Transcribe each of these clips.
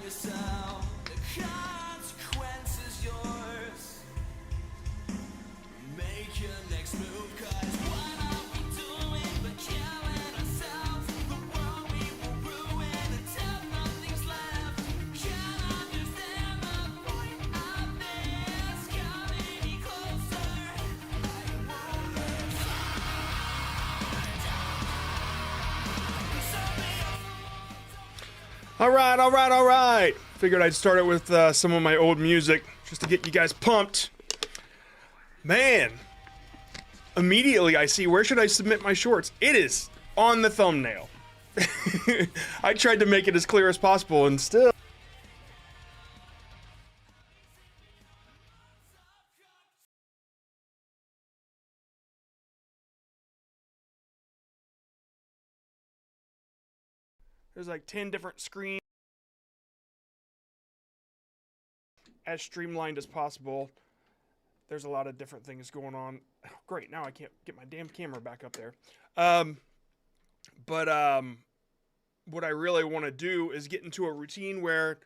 yourself. The consequence is yours. Make your next move, 'cause what are we doing but killing ourselves? The world we will ruin until nothing's left. Can't understand the point of this. Coming any closer, I won't lose sight. All right, all right, all right. Figured I'd start it with some of my old music just to get you guys pumped. Man, immediately I see, where should I submit my shorts? It is on the thumbnail. I tried to make it as clear as possible and still. There's like 10 different screens. As streamlined as possible. There's a lot of different things going on. Oh, great, now I can't get my damn camera back up there. What I really want to do is get into a routine where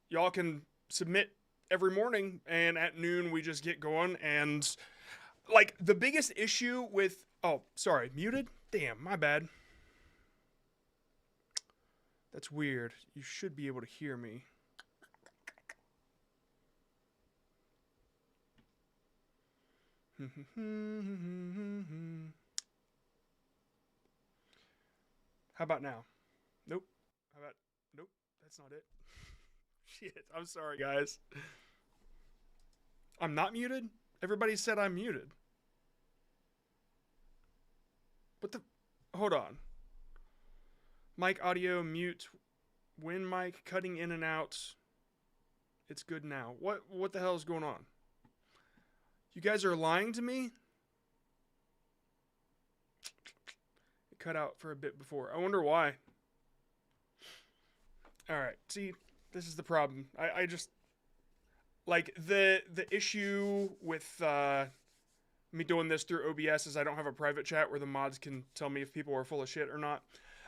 y'all can submit every morning, and at noon we just get going. And like the biggest issue with, oh, sorry, muted? Damn, my bad. That's weird. You should be able to hear me. How about now? Nope. How about, nope, that's not it. Shit, I'm sorry, guys. I'm not muted? Everybody said I'm muted. What the, hold on. Mic audio mute. When mic cutting in and out. It's good now. What the hell is going on? You guys are lying to me? It cut out for a bit before. I wonder why. Alright, see, this is the problem. I just, like, the issue with me doing this through OBS is I don't have a private chat where the mods can tell me if people are full of shit or not.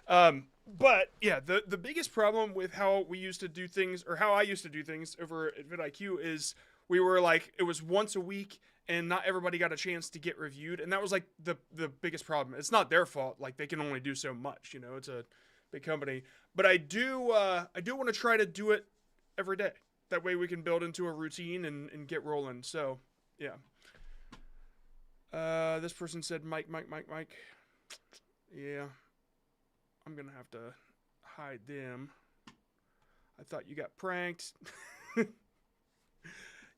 But, yeah, the biggest problem with how we used to do things, or how I used to do things over at VidIQ is we were like, it was once a week, and not everybody got a chance to get reviewed, and that was like the biggest problem. It's not their fault, like they can only do so much, you know, it's a big company. But I do want to try to do it every day. That way we can build into a routine and get rolling. So, yeah. This person said Mike. Yeah. I'm gonna have to hide them. I thought you got pranked.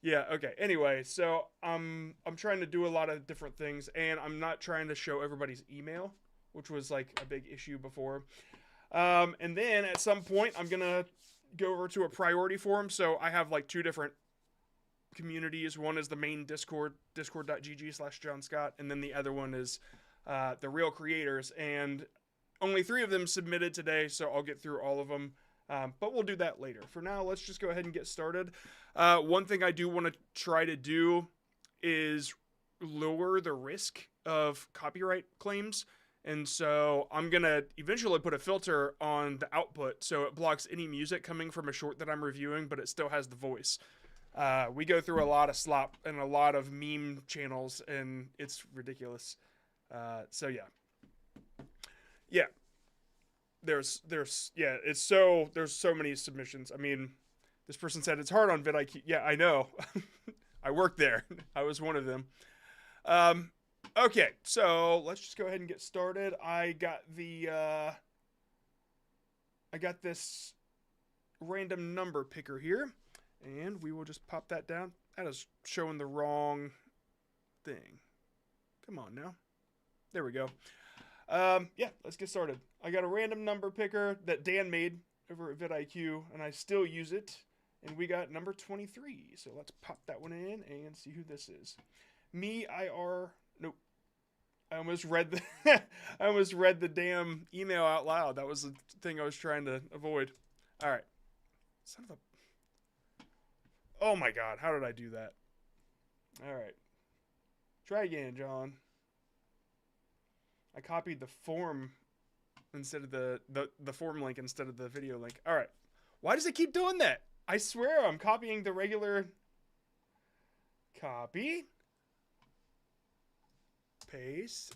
Yeah, okay. Anyway, so I'm trying to do a lot of different things, and I'm not trying to show everybody's email, which was like a big issue before. And then at some point, I'm gonna go over to a priority forum. So I have like two different communities. One is the main Discord, discord.gg/John Scott, and then the other one is the real creators. And only 3 of them submitted today, so I'll get through all of them. But we'll do that later. For now, let's just go ahead and get started. One thing I do want to try to do is lower the risk of copyright claims. And so I'm going to eventually put a filter on the output so it blocks any music coming from a short that I'm reviewing, but it still has the voice. We go through a lot of slop and a lot of meme channels, and it's ridiculous. So yeah. Yeah. There's so many submissions. I mean, this person said it's hard on VidIQ. Yeah, I know. I worked there. I was one of them. Okay, so let's just go ahead and get started. I got this random number picker here, and we will just pop that down. That is showing the wrong thing. Come on now. There we go. Yeah, let's get started. I got a random number picker that Dan made over at VidIQ, and I still use it. And we got number 23. So let's pop that one in and see who this is. Nope. I almost read the damn email out loud. That was the thing I was trying to avoid. All right. Son of a... Oh my god, how did I do that? All right. Try again, John. I copied the form instead of the form link instead of the video link. All right. Why does it keep doing that? I swear I'm copying the regular copy. Paste.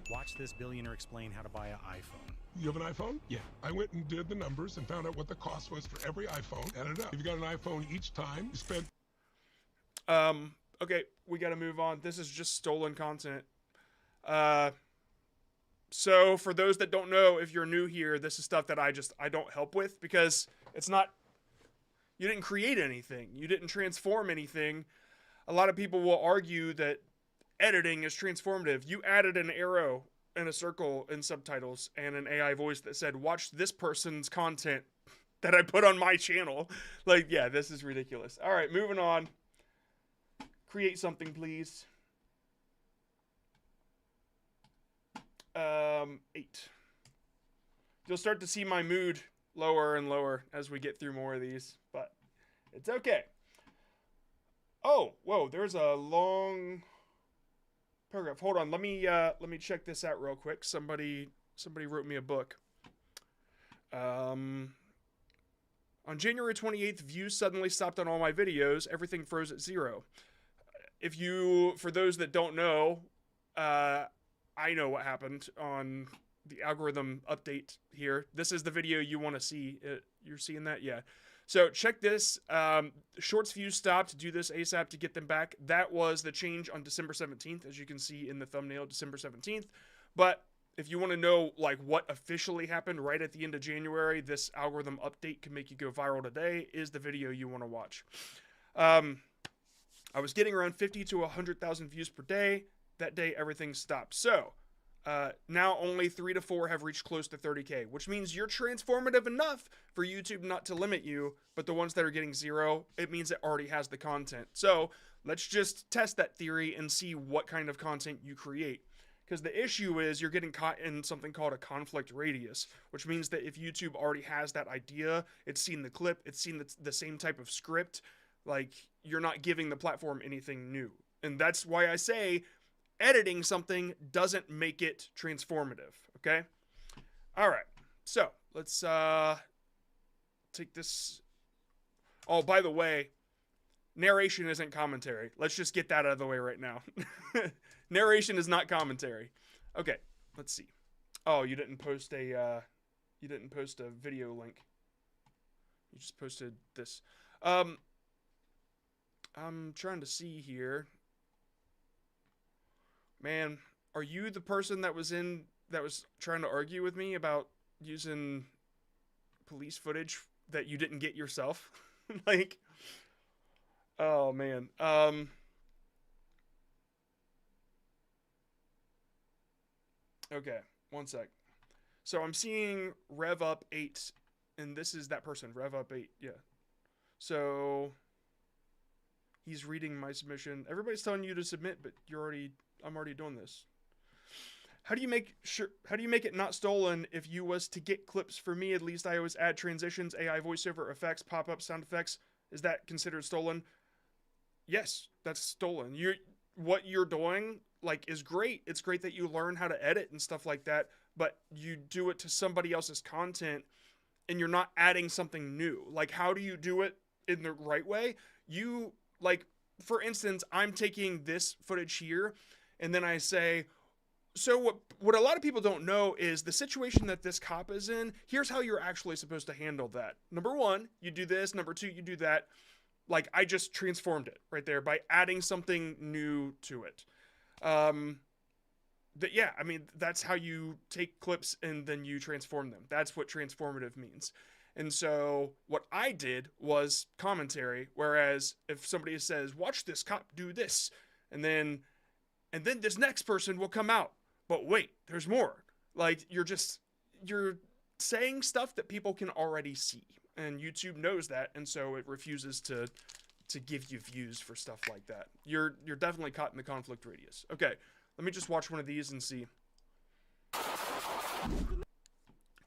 Watch this billionaire explain how to buy an iPhone. You have an iPhone? Yeah. I went and did the numbers and found out what the cost was for every iPhone. Added it up. If you got an iPhone each time, you spent... Okay, we gotta move on. This is just stolen content. So for those that don't know, if you're new here, this is stuff that I don't help with because it's not, you didn't create anything. You didn't transform anything. A lot of people will argue that editing is transformative. You added an arrow and a circle in subtitles and an AI voice that said, watch this person's content that I put on my channel. Like, yeah, this is ridiculous. All right, moving on. Create something, please. 8. You'll start to see my mood lower and lower as we get through more of these, but it's okay. Oh, whoa, there's a long paragraph. Hold on, let me check this out real quick. Somebody wrote me a book. On January 28th, views suddenly stopped on all my videos. Everything froze at 0. For those that don't know, I know what happened on the algorithm update here. This is the video you want to see. You're seeing that? Yeah. So check this. Shorts views stopped. Do this ASAP to get them back. That was the change on December 17th, as you can see in the thumbnail, December 17th. But if you want to know like what officially happened right at the end of January, this algorithm update can make you go viral today, is the video you want to watch. I was getting around 50 to 100,000 views per day. That day, everything stopped. So, now only 3 to 4 have reached close to 30K, which means you're transformative enough for YouTube not to limit you, but the ones that are getting 0, it means it already has the content. So, let's just test that theory and see what kind of content you create. Because the issue is you're getting caught in something called a conflict radius, which means that if YouTube already has that idea, it's seen the clip, it's seen the same type of script, like, you're not giving the platform anything new. And that's why I say editing something doesn't make it transformative, okay? All right, so let's take this. Oh, by the way, narration isn't commentary. Let's just get that out of the way right now. Narration is not commentary. Okay, let's see. Oh, you didn't post a video link. You just posted this. I'm trying to see here. Man, are you the person that was trying to argue with me about using police footage that you didn't get yourself? Like, oh man. Okay, one sec. So I'm seeing Rev Up 8, and this is that person, Rev Up 8, yeah. So he's reading my submission. Everybody's telling you to submit, but I'm already doing this. How do you make it not stolen if you was to get clips? For me, at least, I always add transitions, AI voiceover effects, pop-up sound effects. Is that considered stolen? Yes, that's stolen. What you're doing, like, is great. It's great that you learn how to edit and stuff like that, but you do it to somebody else's content and you're not adding something new. Like, how do you do it in the right way? Like, for instance, I'm taking this footage here, and then I say, so what a lot of people don't know is the situation that this cop is in, here's how you're actually supposed to handle that. Number 1, you do this. Number 2, you do that. Like, I just transformed it right there by adding something new to it. Yeah, I mean, that's how you take clips and then you transform them. That's what transformative means. And so what I did was commentary, whereas if somebody says, watch this cop do this, and then this next person will come out. But wait, there's more. Like, you're saying stuff that people can already see. And YouTube knows that, and so it refuses to give you views for stuff like that. You're definitely caught in the conflict radius. Okay, let me just watch one of these and see.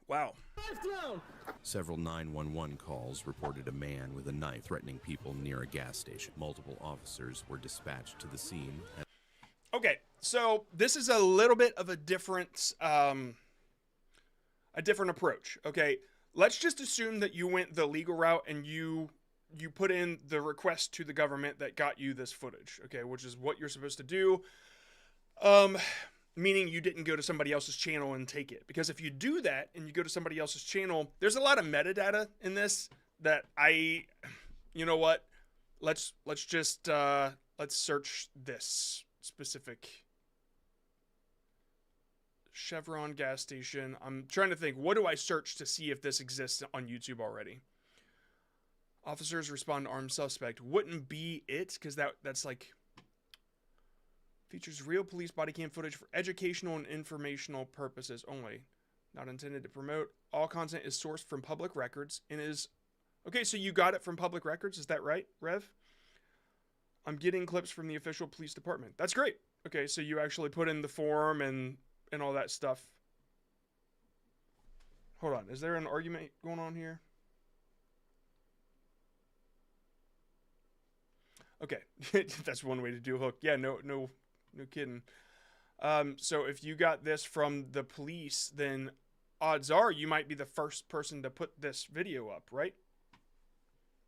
Wow. Several 911 calls reported a man with a knife threatening people near a gas station. Multiple officers were dispatched to the scene. Okay, so this is a little bit of a different approach. Okay, let's just assume that you went the legal route and you put in the request to the government that got you this footage, okay, which is what you're supposed to do. Meaning you didn't go to somebody else's channel and take it. Because if you do that and you go to somebody else's channel, there's a lot of metadata in this that you know what? Let's just let's search this specific Chevron gas station. I'm trying to think, what do I search to see if this exists on YouTube already? Officers respond to armed suspect. Wouldn't be it, because that's like features real police body cam footage for educational and informational purposes only. Not intended to promote. All content is sourced from public records and is... Okay, so you got it from public records, is that right, Rev? I'm getting clips from the official police department. That's great. Okay, so you actually put in the form and all that stuff. Hold on, is there an argument going on here? Okay, that's one way to do a hook. Yeah, no kidding. So if you got this from the police, then odds are you might be the first person to put this video up, right?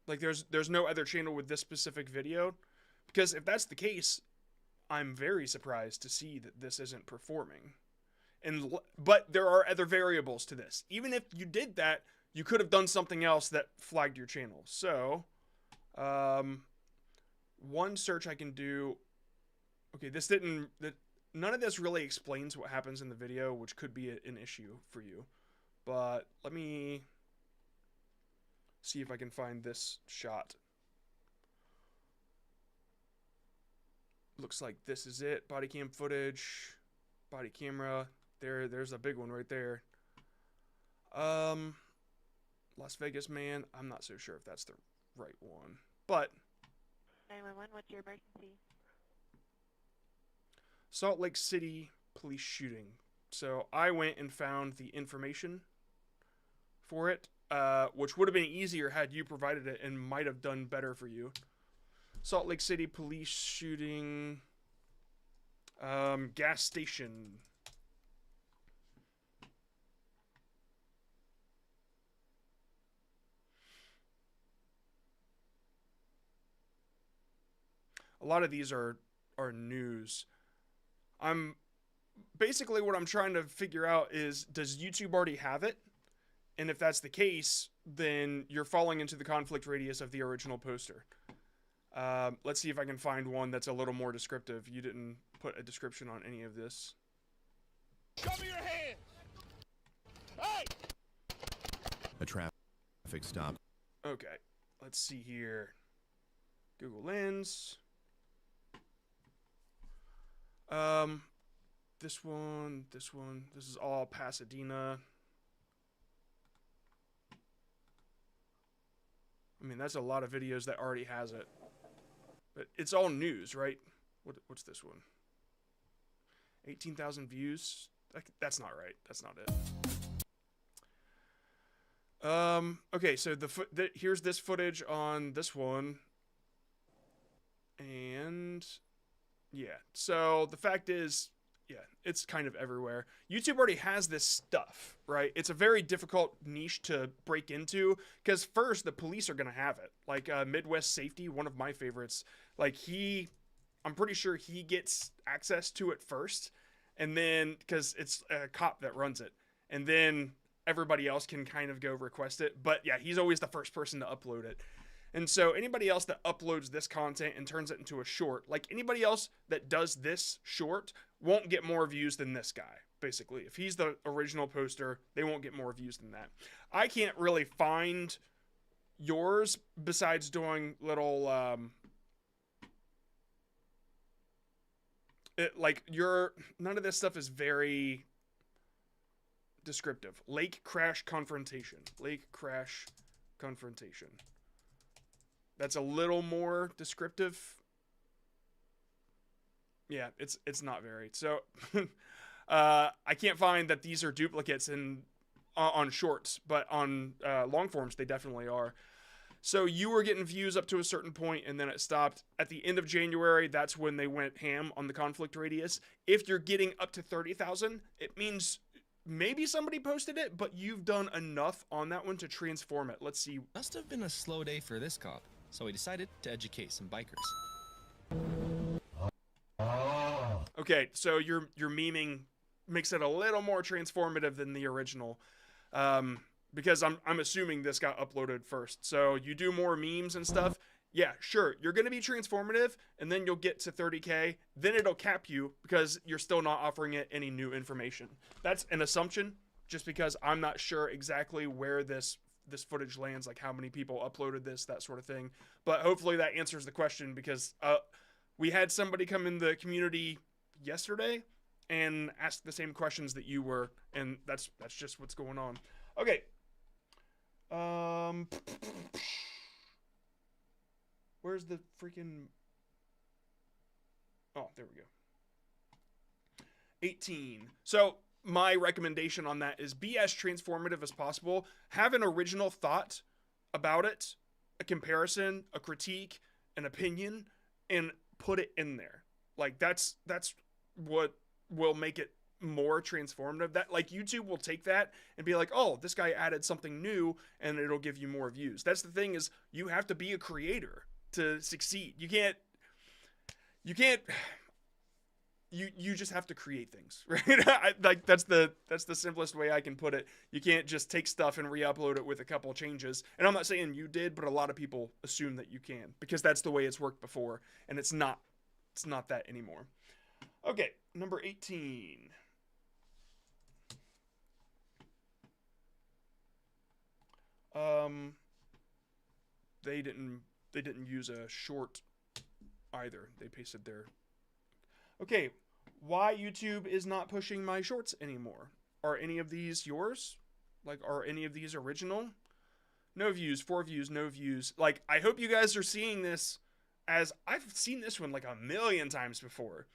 Like there's no other channel with this specific video, because if that's the case, I'm very surprised to see that this isn't performing. But there are other variables to this. Even if you did that, you could have done something else that flagged your channel. So, one search I can do. Okay, none of this really explains what happens in the video, which could be an issue for you. But let me see if I can find this shot. Looks like this is it. Body cam footage, body camera. There's a big one right there. Las Vegas man. I'm not so sure if that's the right one, but 911, what's your emergency? Salt Lake City police shooting. So I went and found the information for it, which would have been easier had you provided it and might have done better for you. Salt Lake City police shooting, gas station. A lot of these are news. Basically what I'm trying to figure out is, does YouTube already have it? And if that's the case, then you're falling into the conflict radius of the original poster. Let's see if I can find one that's a little more descriptive. You didn't put a description on any of this. Show me your hands! Hey! A traffic stop. Okay, let's see here. Google Lens. This one. This is all Pasadena. I mean, that's a lot of videos that already has it. But it's all news, right? What's this one? 18,000 views? That's not right. That's not it. Okay, so here's this footage on this one. And yeah, so the fact is, yeah, it's kind of everywhere. YouTube already has this stuff, right? It's a very difficult niche to break into, because first, the police are going to have it. Like Midwest Safety, one of my favorites, like I'm pretty sure he gets access to it first, and then, because it's a cop that runs it, and then everybody else can kind of go request it. But yeah, he's always the first person to upload it. And so anybody else that uploads this content and turns it into a short, like anybody else that does this short, won't get more views than this guy, basically. If he's the original poster, they won't get more views than that. I can't really find yours besides doing little, none of this stuff is very descriptive. Lake crash confrontation. Lake crash confrontation. That's a little more descriptive. Yeah, it's not very. So I can't find that these are duplicates on shorts, but on long forms they definitely are. So you were getting views up to a certain point, and then it stopped. At the end of January, that's when they went ham on the conflict radius. If you're getting up to 30,000, it means maybe somebody posted it, but you've done enough on that one to transform it. Let's see. Must have been a slow day for this cop, so he decided to educate some bikers. Okay, so your memeing makes it a little more transformative than the original, because I'm assuming this got uploaded first. So you do more memes and stuff. Yeah, sure, you're gonna be transformative, and then you'll get to 30K. Then it'll cap you because you're still not offering it any new information. That's an assumption, just because I'm not sure exactly where this footage lands, like how many people uploaded this, that sort of thing. But hopefully that answers the question, because we had somebody come in the community yesterday and ask the same questions that you were, and that's just what's going on. Okay. Where's the freaking... Oh, there we go. 18. So my recommendation on that is be as transformative as possible. Have an original thought about it, a comparison, a critique, an opinion, and put it in there. Like that's what will make it more transformative. That, like, YouTube will take that and be like, oh, this guy added something new, and it'll give you more views. That's the thing, is you have to be a creator to succeed. You just have to create things, right? Like that's the simplest way I can put it. You can't just take stuff and re-upload it with a couple changes. And I'm not saying you did, but a lot of people assume that you can, because that's the way it's worked before, and it's not that anymore. Okay, number 18. They didn't use a short either. They pasted their... Okay, why YouTube is not pushing my shorts anymore? Are any of these yours? Like, are any of these original? No views, 4 views, no views. Like, I hope you guys are seeing this as... I've seen this one like a million times before.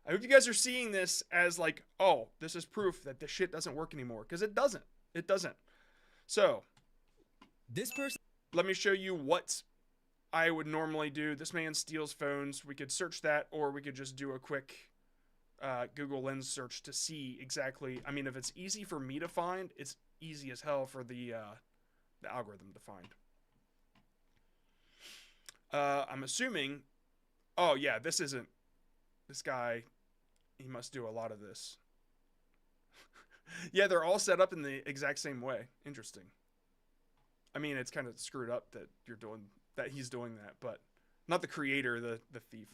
I hope you guys are seeing this as like, oh, this is proof that this shit doesn't work anymore. Because it doesn't. It doesn't. So, This person... let me show you what I would normally do. This man steals phones. We could search that, or we could just do a quick Google Lens search to see exactly. I mean, if it's easy for me to find, it's easy as hell for the algorithm to find. I'm assuming... Oh, yeah, this isn't... This guy, he must do a lot of this. Yeah, they're all set up in the exact same way. Interesting. I mean, it's kind of screwed up that he's doing that, but not the creator, the thief.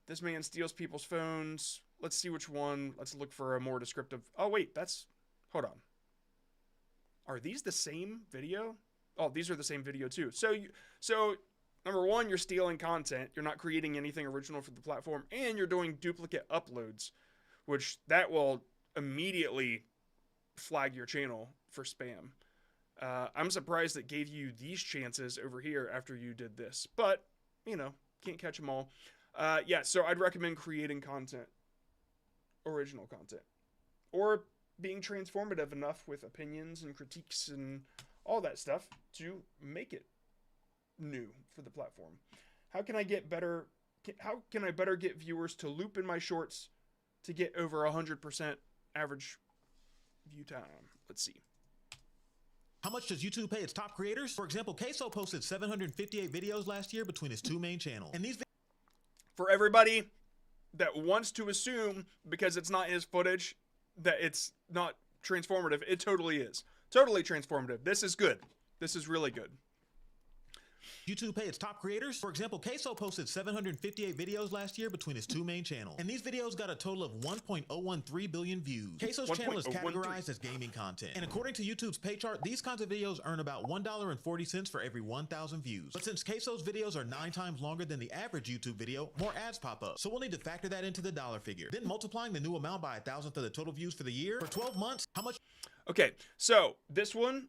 This man steals people's phones. Let's see which one. Let's look for a more descriptive... Oh, wait, hold on. Are these the same video? Oh, these are the same video too. So number one, you're stealing content. You're not creating anything original for the platform, and you're doing duplicate uploads, which that will immediately flag your channel for spam. I'm surprised it gave you these chances over here after you did this, but, you know, can't catch them all. Yeah, so I'd recommend creating content, original content, or being transformative enough with opinions and critiques and all that stuff to make it new for the platform. How can I better get viewers to loop in my shorts to get over 100% average view time? Let's see. How much does YouTube pay its top creators? For example, Queso posted 758 videos last year between his 2 main channels. And these... For everybody that wants to assume, because it's not his footage, that it's not transformative, it totally is. Totally transformative. This is good. This is really good. YouTube pay its top creators. For example, Queso posted 758 videos last year between his 2 main channels. And these videos got a total of 1.013 billion views. Queso's channel is categorized as gaming content. And according to YouTube's pay chart, these kinds of videos earn about $1.40 for every 1,000 views. But since Queso's videos are 9 times longer than the average YouTube video, more ads pop up. So we'll need to factor that into the dollar figure. Then multiplying the new amount by 1,000 for the total views for the year. For 12 months, how much... Okay, so this one,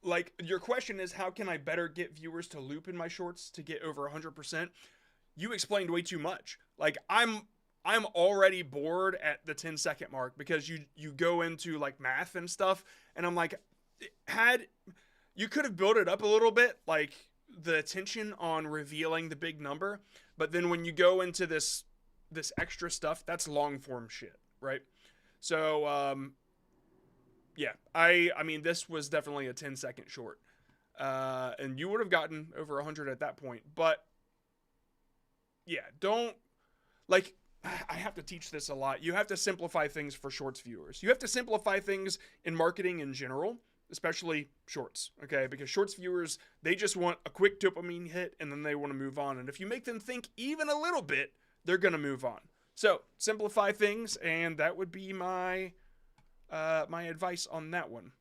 like, your question is, how can I better get viewers to loop in my shorts to get over 100%? You explained way too much. Like, I'm already bored at the 10-second mark, because you go into like math and stuff, and I'm like, you could have built it up a little bit, like the attention on revealing the big number, but then when you go into this extra stuff, that's long form shit, right? So, yeah, I mean, this was definitely a 10-second short. And you would have gotten over 100 at that point. But, yeah, don't, like, I have to teach this a lot. You have to simplify things for shorts viewers. You have to simplify things in marketing in general, especially shorts, okay? Because shorts viewers, they just want a quick dopamine hit and then they want to move on. And if you make them think even a little bit, they're going to move on. So, simplify things, and that would be my my advice on that one.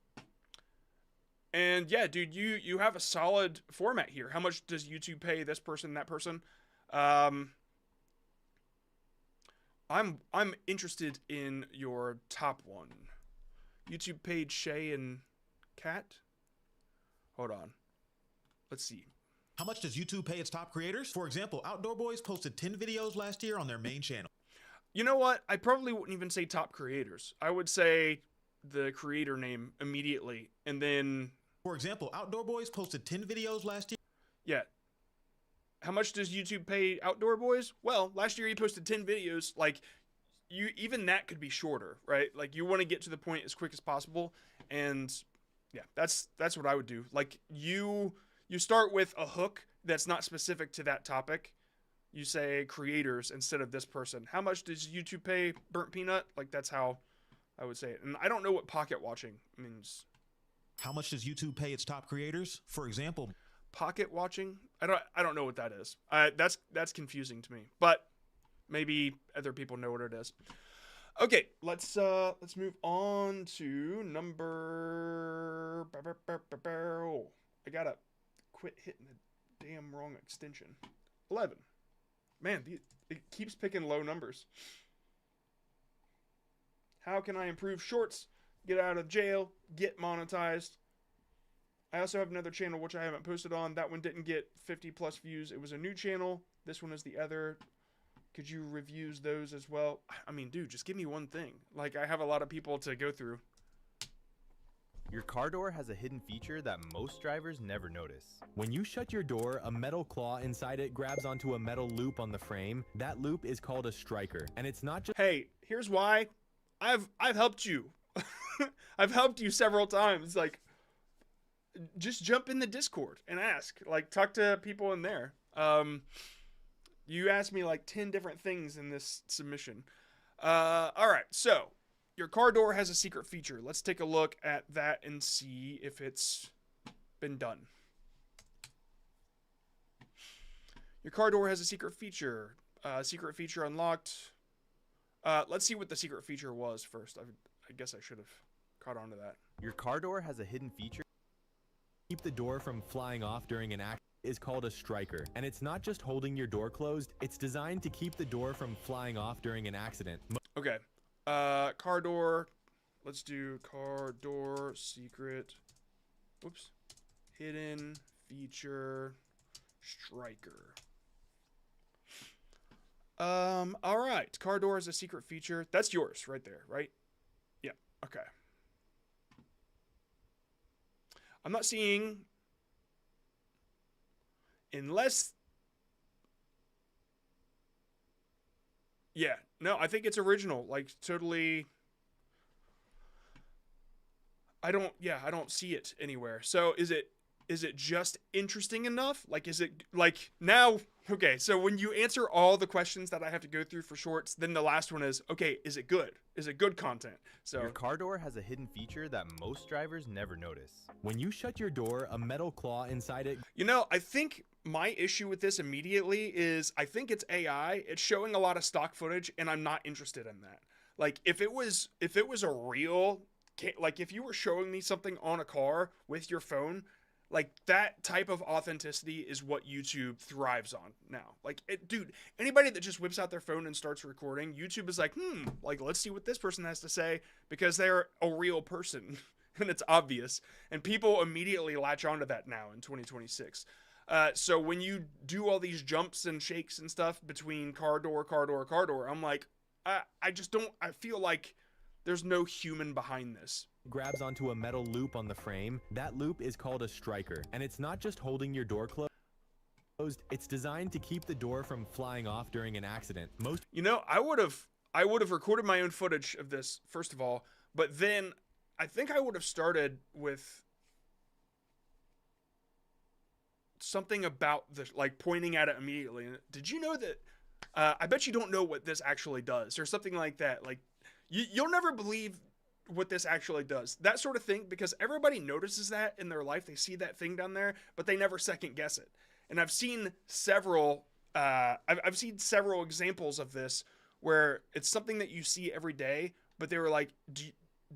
And yeah, dude, you have a solid format here. How much does YouTube pay this person, that person? I'm interested in your top one. YouTube paid Shay and Kat. Hold on. Let's see. How much does YouTube pay its top creators? For example, Outdoor Boys posted 10 videos last year on their main channel. You know what? I probably wouldn't even say top creators. I would say the creator name immediately, and then... For example, Outdoor Boys posted 10 videos last year. Yeah. How much does YouTube pay Outdoor Boys? Well, last year he posted 10 videos. Like, you even that could be shorter, right? Like, you want to get to the point as quick as possible, and yeah, that's what I would do. Like, you start with a hook that's not specific to that topic. You say creators instead of this person. How much does YouTube pay Burnt Peanut? Like, that's how I would say it. And I don't know what pocket watching means. How much does YouTube pay its top creators? For example, Pocket watching? I don't know what that is. That's confusing to me. But maybe other people know what it is. Okay, let's move on to number. Oh, I gotta quit hitting the damn wrong extension. 11. Man, it keeps picking low numbers. How can I improve shorts? Get out of jail. Get monetized. I also have another channel which I haven't posted on. That one didn't get 50 plus views. It was a new channel. This one is the other. Could you review those as well? I mean, dude, just give me one thing. Like, I have a lot of people to go through. Your car door has a hidden feature that most drivers never notice. When you shut your door, a metal claw inside it grabs onto a metal loop on the frame. That loop is called a striker, and it's not just... Hey, here's why. I've helped you. I've helped you several times. Like, just jump in the Discord and ask. Like, talk to people in there. You asked me like 10 different things in this submission. All right, so your car door has a secret feature. Let's take a look at that and see if it's been done. Your car door has a secret feature. Secret feature unlocked. Let's see what the secret feature was first. I guess I should have caught on to that. Your car door has a hidden feature. Keep the door from flying off during an act is called a striker, and it's not just holding your door closed. It's designed to keep the door from flying off during an accident. Okay. Car door. Let's do car door secret. Whoops. Hidden feature striker. All right. Car door is a secret feature. That's yours right there, right? Yeah. Okay. I'm not seeing, unless, yeah, no, I think it's original, like totally. I don't see it anywhere. So is it just interesting enough? Like, is it like now? Okay, so when you answer all the questions that I have to go through for shorts, then the last one is, okay, is it good? Is it good content? So your car door has a hidden feature that most drivers never notice. When you shut your door, a metal claw inside it... You know, I think my issue with this immediately is I think it's AI. It's showing a lot of stock footage, and I'm not interested in that. Like, if it was a real... Like, if you were showing me something on a car with your phone... Like, that type of authenticity is what YouTube thrives on now. Like, dude, anybody that just whips out their phone and starts recording, YouTube is like, like, let's see what this person has to say, because they're a real person, and it's obvious. And people immediately latch onto that now in 2026. So when you do all these jumps and shakes and stuff between car door, I'm like, I just don't, I feel like there's no human behind this. Grabs onto a metal loop on the frame. That loop is called a striker, and it's not just holding your door closed. It's designed to keep the door from flying off during an accident. You know, I would have I would have recorded my own footage of this, first of all, but then I think I would have started with something about the, like, pointing at it immediately. Did you know that, I bet you don't know what this actually does, or something like that. Like, you'll never believe what this actually does. That sort of thing, because everybody notices that in their life. They see that thing down there, but they never second guess it. And I've seen several, I've seen several examples of this where it's something that you see every day, but they were like, do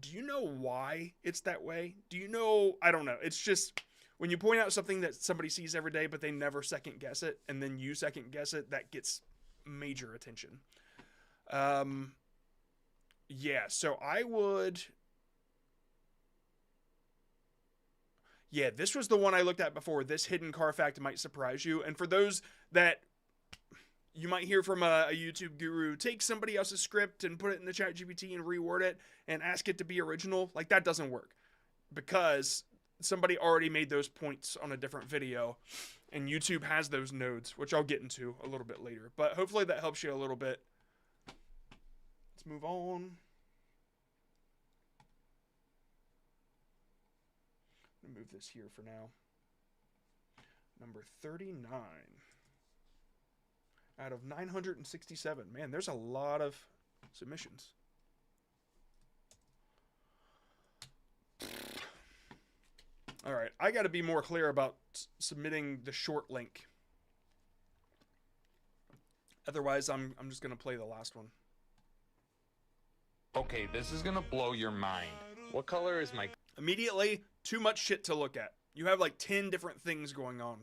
you know why it's that way? Do you know? I don't know. It's just, when you point out something that somebody sees every day, but they never second guess it, and then you second guess it, that gets major attention. Yeah, so I would... Yeah, this was the one I looked at before. This hidden car fact might surprise you. And for those that you might hear from a YouTube guru, take somebody else's script and put it in the ChatGPT and reword it and ask it to be original, like, that doesn't work. Because somebody already made those points on a different video, and YouTube has those nodes, which I'll get into a little bit later. But hopefully that helps you a little bit. Let's move on. I'm gonna move this here for now. Number 39 out of 967. Man, there's a lot of submissions. All right, I got to be more clear about submitting the short link. Otherwise, I'm just going to play the last one. Okay, this is gonna blow your mind. What color is my... Immediately, too much shit to look at. You have like 10 different things going on.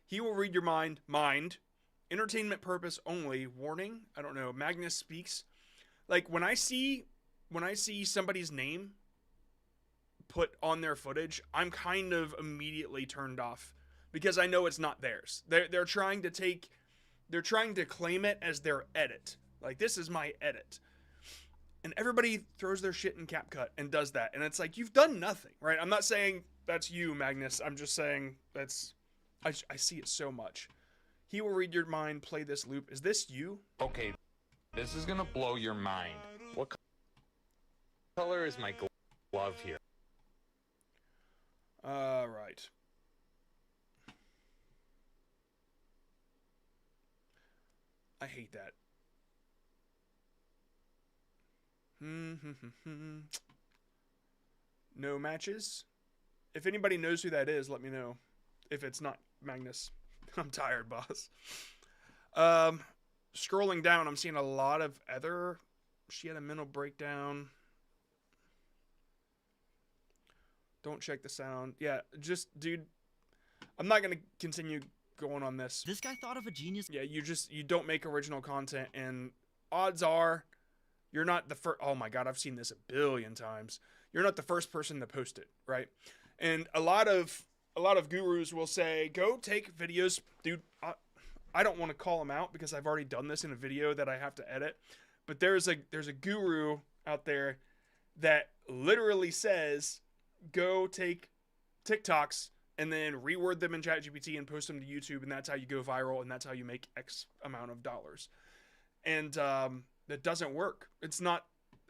He will read your mind. Entertainment purpose only. Warning. I don't know. Magnus speaks. Like, when I see somebody's name put on their footage, I'm kind of immediately turned off, because I know it's not theirs. They're trying to claim it as their edit. Like, this is my edit. And everybody throws their shit in CapCut and does that. And it's like, you've done nothing, right? I'm not saying that's you, Magnus. I'm just saying I see it so much. He will read your mind, play this loop. Is this you? Okay, this is gonna blow your mind. What color is my glove here? Right. I hate that. No matches. If anybody knows who that is, let me know. If it's not Magnus. I'm tired, boss. Scrolling down, I'm seeing a lot of other... She had a mental breakdown. Don't check the sound. Yeah, just, dude, I'm not going to continue going on this. This guy thought of a genius. Yeah, you don't make original content, and odds are you're not the first. Oh my God, I've seen this a billion times. You're not the first person to post it, right? And a lot of gurus will say, go take videos, dude. I don't want to call them out because I've already done this in a video that I have to edit. But there's a guru out there that literally says, go take TikToks and then reword them in ChatGPT and post them to YouTube, and that's how you go viral, and that's how you make X amount of dollars. And that doesn't work. It's not.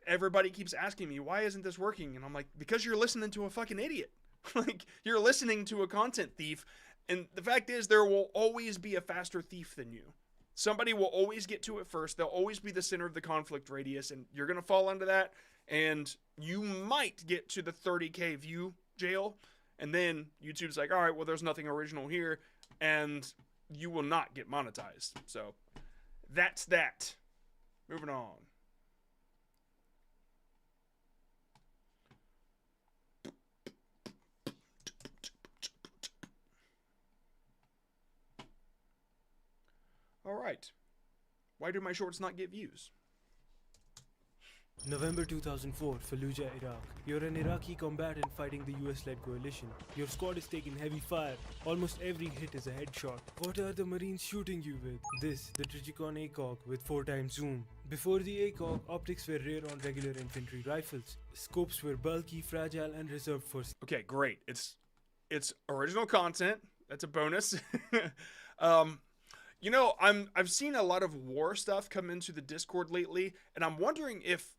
Everybody keeps asking me, why isn't this working? And I'm like, because you're listening to a fucking idiot. Like, you're listening to a content thief. And the fact is, there will always be a faster thief than you. Somebody will always get to it first. They'll always be the center of the conflict radius, and you're going to fall into that. And you might get to the 30K view jail, and then YouTube's like, all right, well, there's nothing original here, and you will not get monetized. So that's that. Moving on. All right. Why do my shorts not get views? November 2004, Fallujah, Iraq. You're an Iraqi combatant fighting the US-led coalition. Your squad is taking heavy fire. Almost every hit is a headshot. What are the Marines shooting you with? This, the Trichicon ACOG with 4x zoom. Before the ACOG, optics were rare on regular infantry rifles. Scopes were bulky, fragile, and reserved for... Okay, great. It's original content. That's a bonus. You know, I've seen a lot of war stuff come into the Discord lately, and I'm wondering if,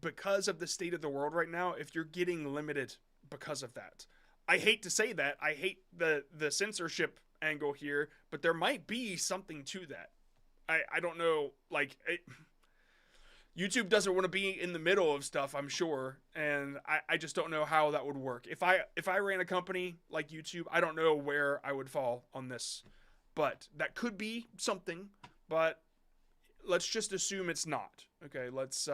because of the state of the world right now, if you're getting limited because of that. I hate to say that. I hate the censorship angle here, but there might be something to that. I don't know, like, YouTube doesn't want to be in the middle of stuff, I'm sure, and I just don't know how that would work. If I ran a company like YouTube, I don't know where I would fall on this, but that could be something, but let's just assume it's not. Okay, let's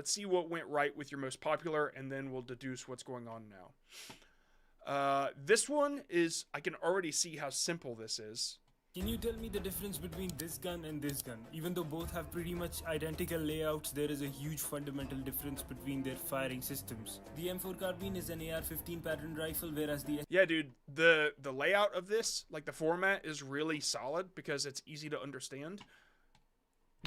see what went right with your most popular, and then we'll deduce what's going on now. This one is, I can already see how simple this is. Can you tell me the difference between this gun and this gun? Even though both have pretty much identical layouts, there is a huge fundamental difference between their firing systems. The M4 carbine is an AR-15 pattern rifle, whereas the Yeah, dude, the layout of this, like the format, is really solid because it's easy to understand.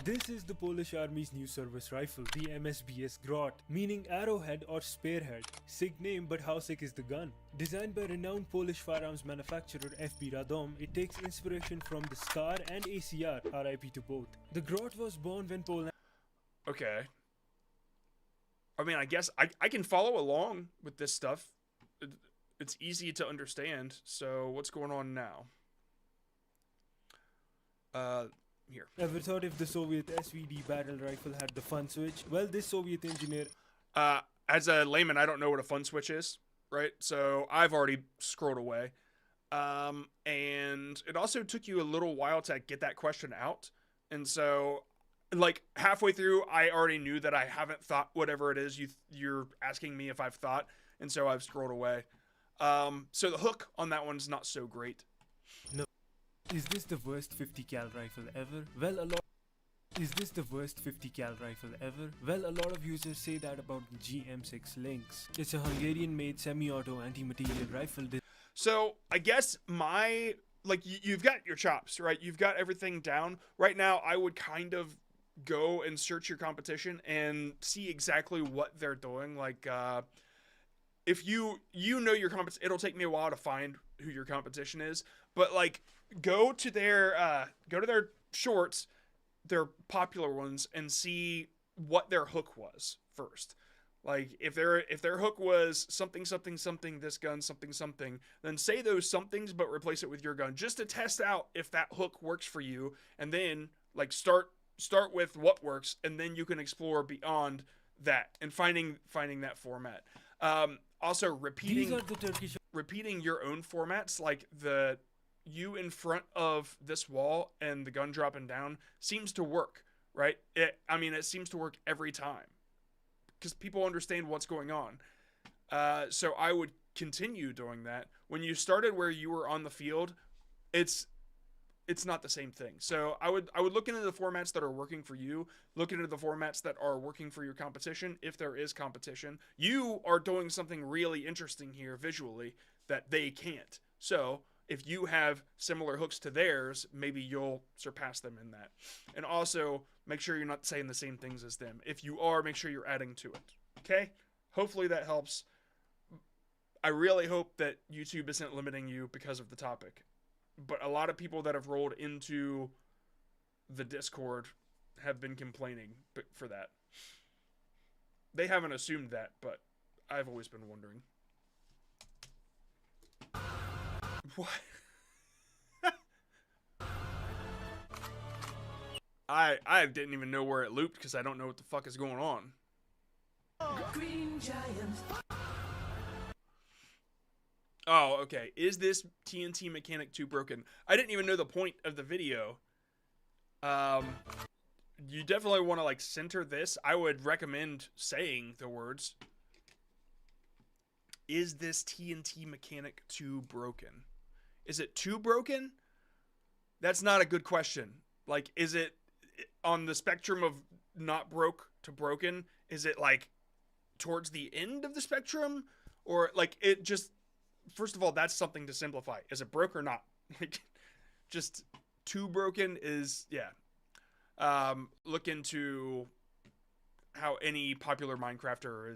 This is the Polish Army's new service rifle, the MSBS Grot, meaning arrowhead or spearhead. Sick name, but how sick is the gun? Designed by renowned Polish firearms manufacturer FB Radom, it takes inspiration from the SCAR and ACR, RIP to both. The Grot was born when Poland... Okay. I mean, I guess I can follow along with this stuff. It's easy to understand. So what's going on now? Here. Ever thought if the Soviet SVD battle rifle had the fun switch? Well, this Soviet engineer... As a layman, I don't know what a fun switch is, right? So I've already scrolled away. And it also took you a little while to get that question out. And so, like, halfway through, I already knew that I haven't thought whatever it is you're asking me if I've thought. And so I've scrolled away. So the hook on that one's not so great. No. Is this the worst 50 cal rifle ever? Well, a lot... Is this the worst 50 cal rifle ever? Well, a lot of users say that about the GM6 Lynx. It's a Hungarian-made semi-auto anti-material rifle. So I guess you've got your chops, right? You've got everything down. Right now, I would kind of go and search your competition and see exactly what they're doing. Like, if you know your competition, it'll take me a while to find who your competition is, but like, go to their shorts, their popular ones, and see what their hook was first. Like, if their hook was something, this gun, something, then say those somethings, but replace it with your gun, just to test out if that hook works for you, and then like start with what works, and then you can explore beyond that and finding that format. Also repeating your own formats, like you in front of this wall and the gun dropping down seems to work, right? It seems to work every time because people understand what's going on. So I would continue doing that. When you started where you were on the field, it's not the same thing. So I would look into the formats that are working for you, look into the formats that are working for your competition, if there is competition. You are doing something really interesting here visually that they can't. So if you have similar hooks to theirs, maybe you'll surpass them in that. And also, make sure you're not saying the same things as them. If you are, make sure you're adding to it. Okay? Hopefully that helps. I really hope that YouTube isn't limiting you because of the topic. But a lot of people that have rolled into the Discord have been complaining for that. They haven't assumed that, but I've always been wondering. What? I didn't even know where it looped because I don't know what the fuck is going on. Green Giant. Oh, okay. Is this TNT mechanic too broken? I didn't even know the point of the video. You definitely want to like center this. I would recommend saying the words. Is this TNT mechanic too broken? Is it too broken? That's not a good question. Like, is it on the spectrum of not broke to broken? Is it like towards the end of the spectrum? Or like it just, first of all, that's something to simplify. Is it broke or not? Like, just too broken is, yeah. Look into how any popular Minecrafter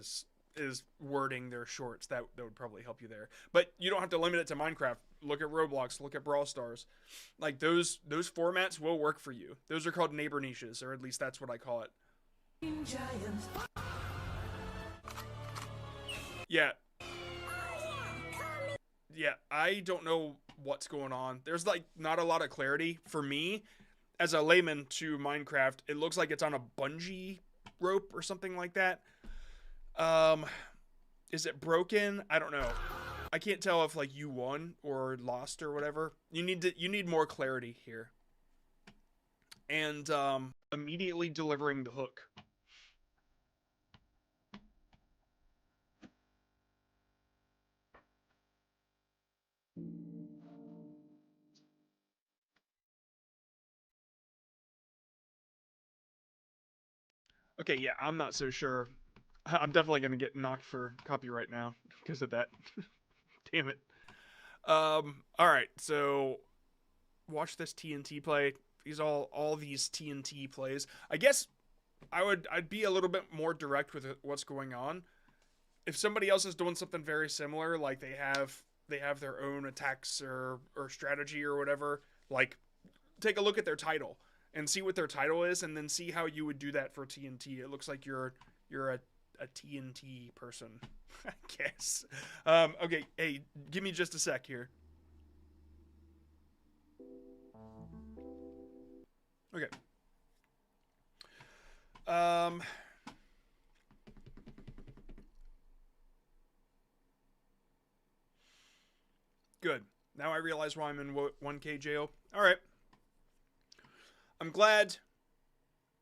is wording their shorts. That would probably help you there. But you don't have to limit it to Minecraft. look at Roblox, look at Brawl Stars. Like those formats will work for you. Those are called neighbor niches, or at least that's what I call it. Yeah. Yeah, I don't know what's going on. There's like not a lot of clarity for me as a layman to Minecraft. It looks like it's on a bungee rope or something like that. Is it broken? I don't know. I can't tell if like you won or lost or whatever. You need more clarity here. And immediately delivering the hook. Okay, yeah, I'm not so sure. I'm definitely gonna get knocked for copyright now because of that. Damn it. All right, so watch this TNT play. All these TNT plays. I guess I'd be a little bit more direct with what's going on. If somebody else is doing something very similar, like they have their own attacks or strategy or whatever, like take a look at their title and see what their title is, and then see how you would do that for TNT. It looks like you're a TNT person, I guess. Okay, hey, give me just a sec here. Okay. Good. Now I realize why I'm in 1K jail. All right. I'm glad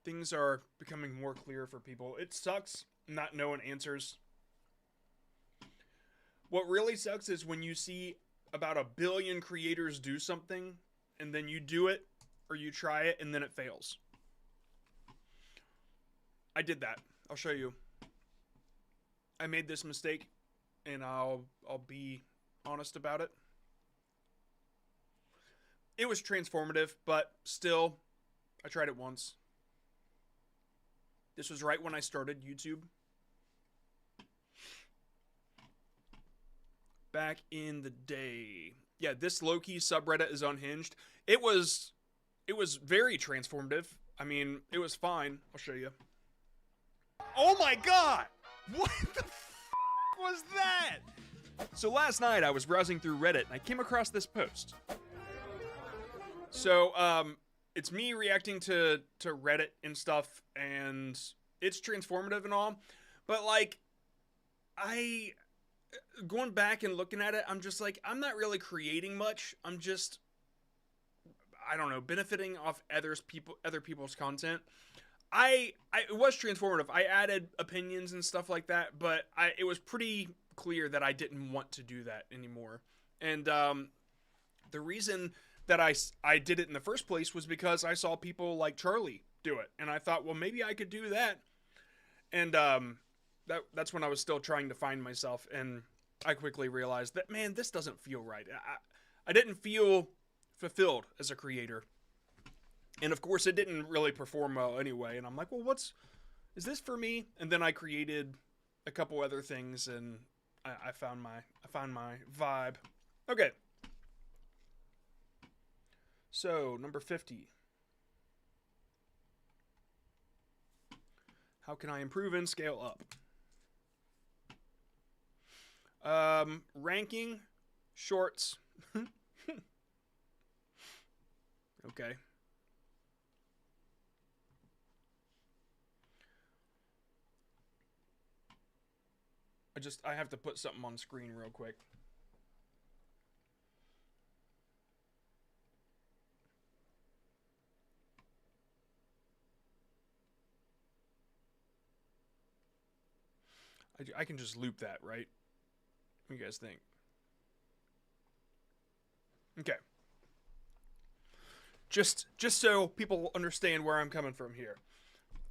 things are becoming more clear for people. It sucks not knowing answers. What really sucks is when you see about 1 billion creators do something, and then you do it, or you try it, and then it fails. I did that. I'll show you. I made this mistake, and I'll be honest about it. It was transformative, but still, I tried it once. This was right when I started YouTube. Back in the day. Yeah, this low-key subreddit is unhinged. It was very transformative. I mean, it was fine. I'll show you. Oh my god! What the was that? So last night I was browsing through Reddit and I came across this post. So, it's me reacting to Reddit and stuff, and it's transformative and all, but like, going back and looking at it, I'm just like, I'm not really creating much. I'm just, I don't know, benefiting off other people's content. It was transformative. I added opinions and stuff like that, but it was pretty clear that I didn't want to do that anymore. And the reason that I did it in the first place was because I saw people like Charlie do it, and I thought, well, maybe I could do that. And that's when I was still trying to find myself, and I quickly realized that, man, this doesn't feel right. I didn't feel fulfilled as a creator. And of course, it didn't really perform well anyway. And I'm like, well, is this for me? And then I created a couple other things, and I found my vibe. Okay. So, number 50. How can I improve and scale up? Ranking, shorts. Okay. I have to put something on screen real quick. I can just loop that, right? What do you guys think? Okay. Just so people understand where I'm coming from here.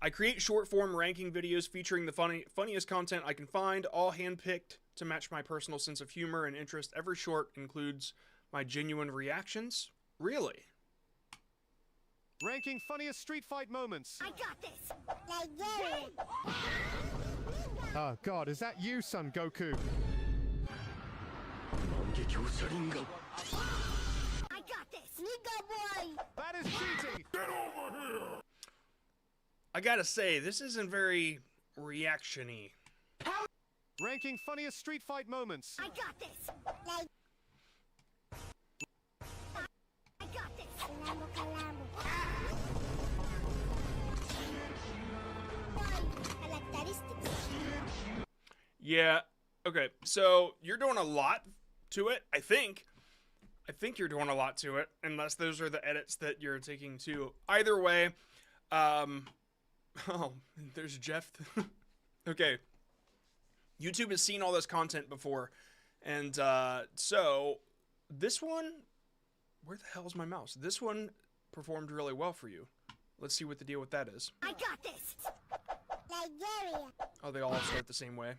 I create short-form ranking videos featuring the funniest content I can find, all handpicked to match my personal sense of humor and interest. Every short includes my genuine reactions. Really? Ranking funniest street fight moments. I got this. Like Oh god, is that you, Son Goku? I got this. Nigga boy. That is cheating. Get over here! I gotta say, this isn't very reaction-y. Ranking funniest street fight moments. I got this. Like. I got this. Calambo, calambo. Boy, characteristics. Yeah, okay, so you're doing a lot to it, I think. I think you're doing a lot to it, unless those are the edits that you're taking too. Either way, oh, there's Jeff. Okay. YouTube has seen all this content before, and so this one, where the hell is my mouse? This one performed really well for you. Let's see what the deal with that is. I got this. Nigeria. Oh, they all start the same way.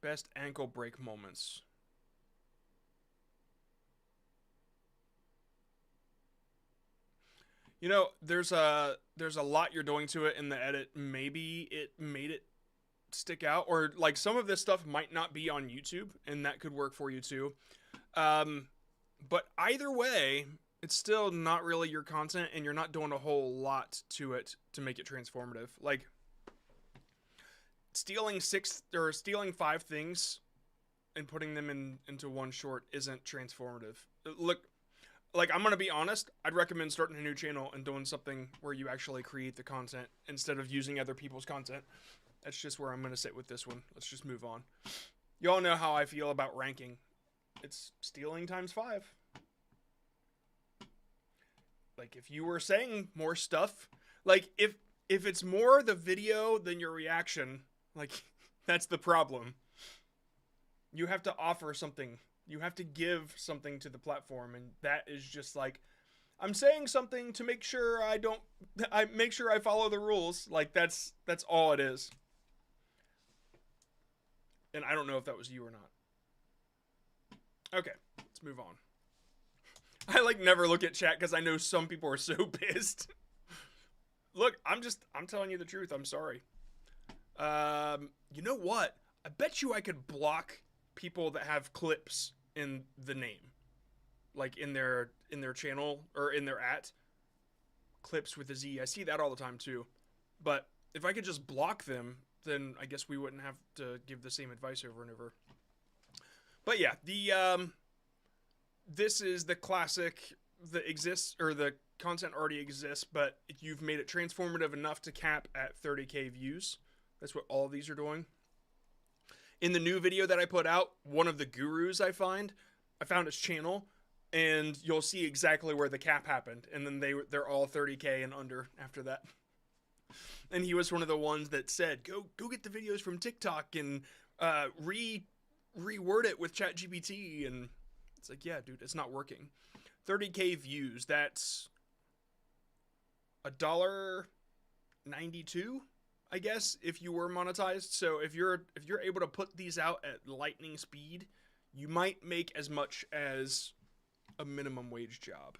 Best ankle break moments. You know, there's a lot you're doing to it in the edit. Maybe it made it stick out, or like some of this stuff might not be on YouTube, and that could work for you too. But either way, it's still not really your content, and you're not doing a whole lot to it to make it transformative. Like stealing 5 things and putting them into one short isn't transformative. Look. Like, I'm gonna be honest, I'd recommend starting a new channel and doing something where you actually create the content instead of using other people's content. That's just where I'm gonna sit with this one. Let's just move on. You all know how I feel about ranking. It's stealing times 5. Like, if you were saying more stuff, like, if it's more the video than your reaction, like, that's the problem. You have to offer something. You have to give something to the platform, and that is just like, I'm saying something to make sure I make sure I follow the rules. Like, that's all it is. And I don't know if that was you or not. Okay, let's move on. I like never look at chat because I know some people are so pissed. Look, I'm telling you the truth. I'm sorry. You know what? I bet you I could block people that have clips in the name, like in their channel or in their clips with a Z. I see that all the time too. But if I could just block them, then I guess we wouldn't have to give the same advice over and over. But yeah, this is the classic that exists, or the content already exists, but you've made it transformative enough to cap at 30K views. That's what all of these are doing. In the new video that I put out, one of the gurus I found his channel, and you'll see exactly where the cap happened. And then they're all 30K and under after that. And he was one of the ones that said, go get the videos from TikTok and reword it with ChatGPT. And it's like, yeah, dude, it's not working. 30K views, that's $1.92. I guess, if you were monetized. So if you're able to put these out at lightning speed, you might make as much as a minimum wage job.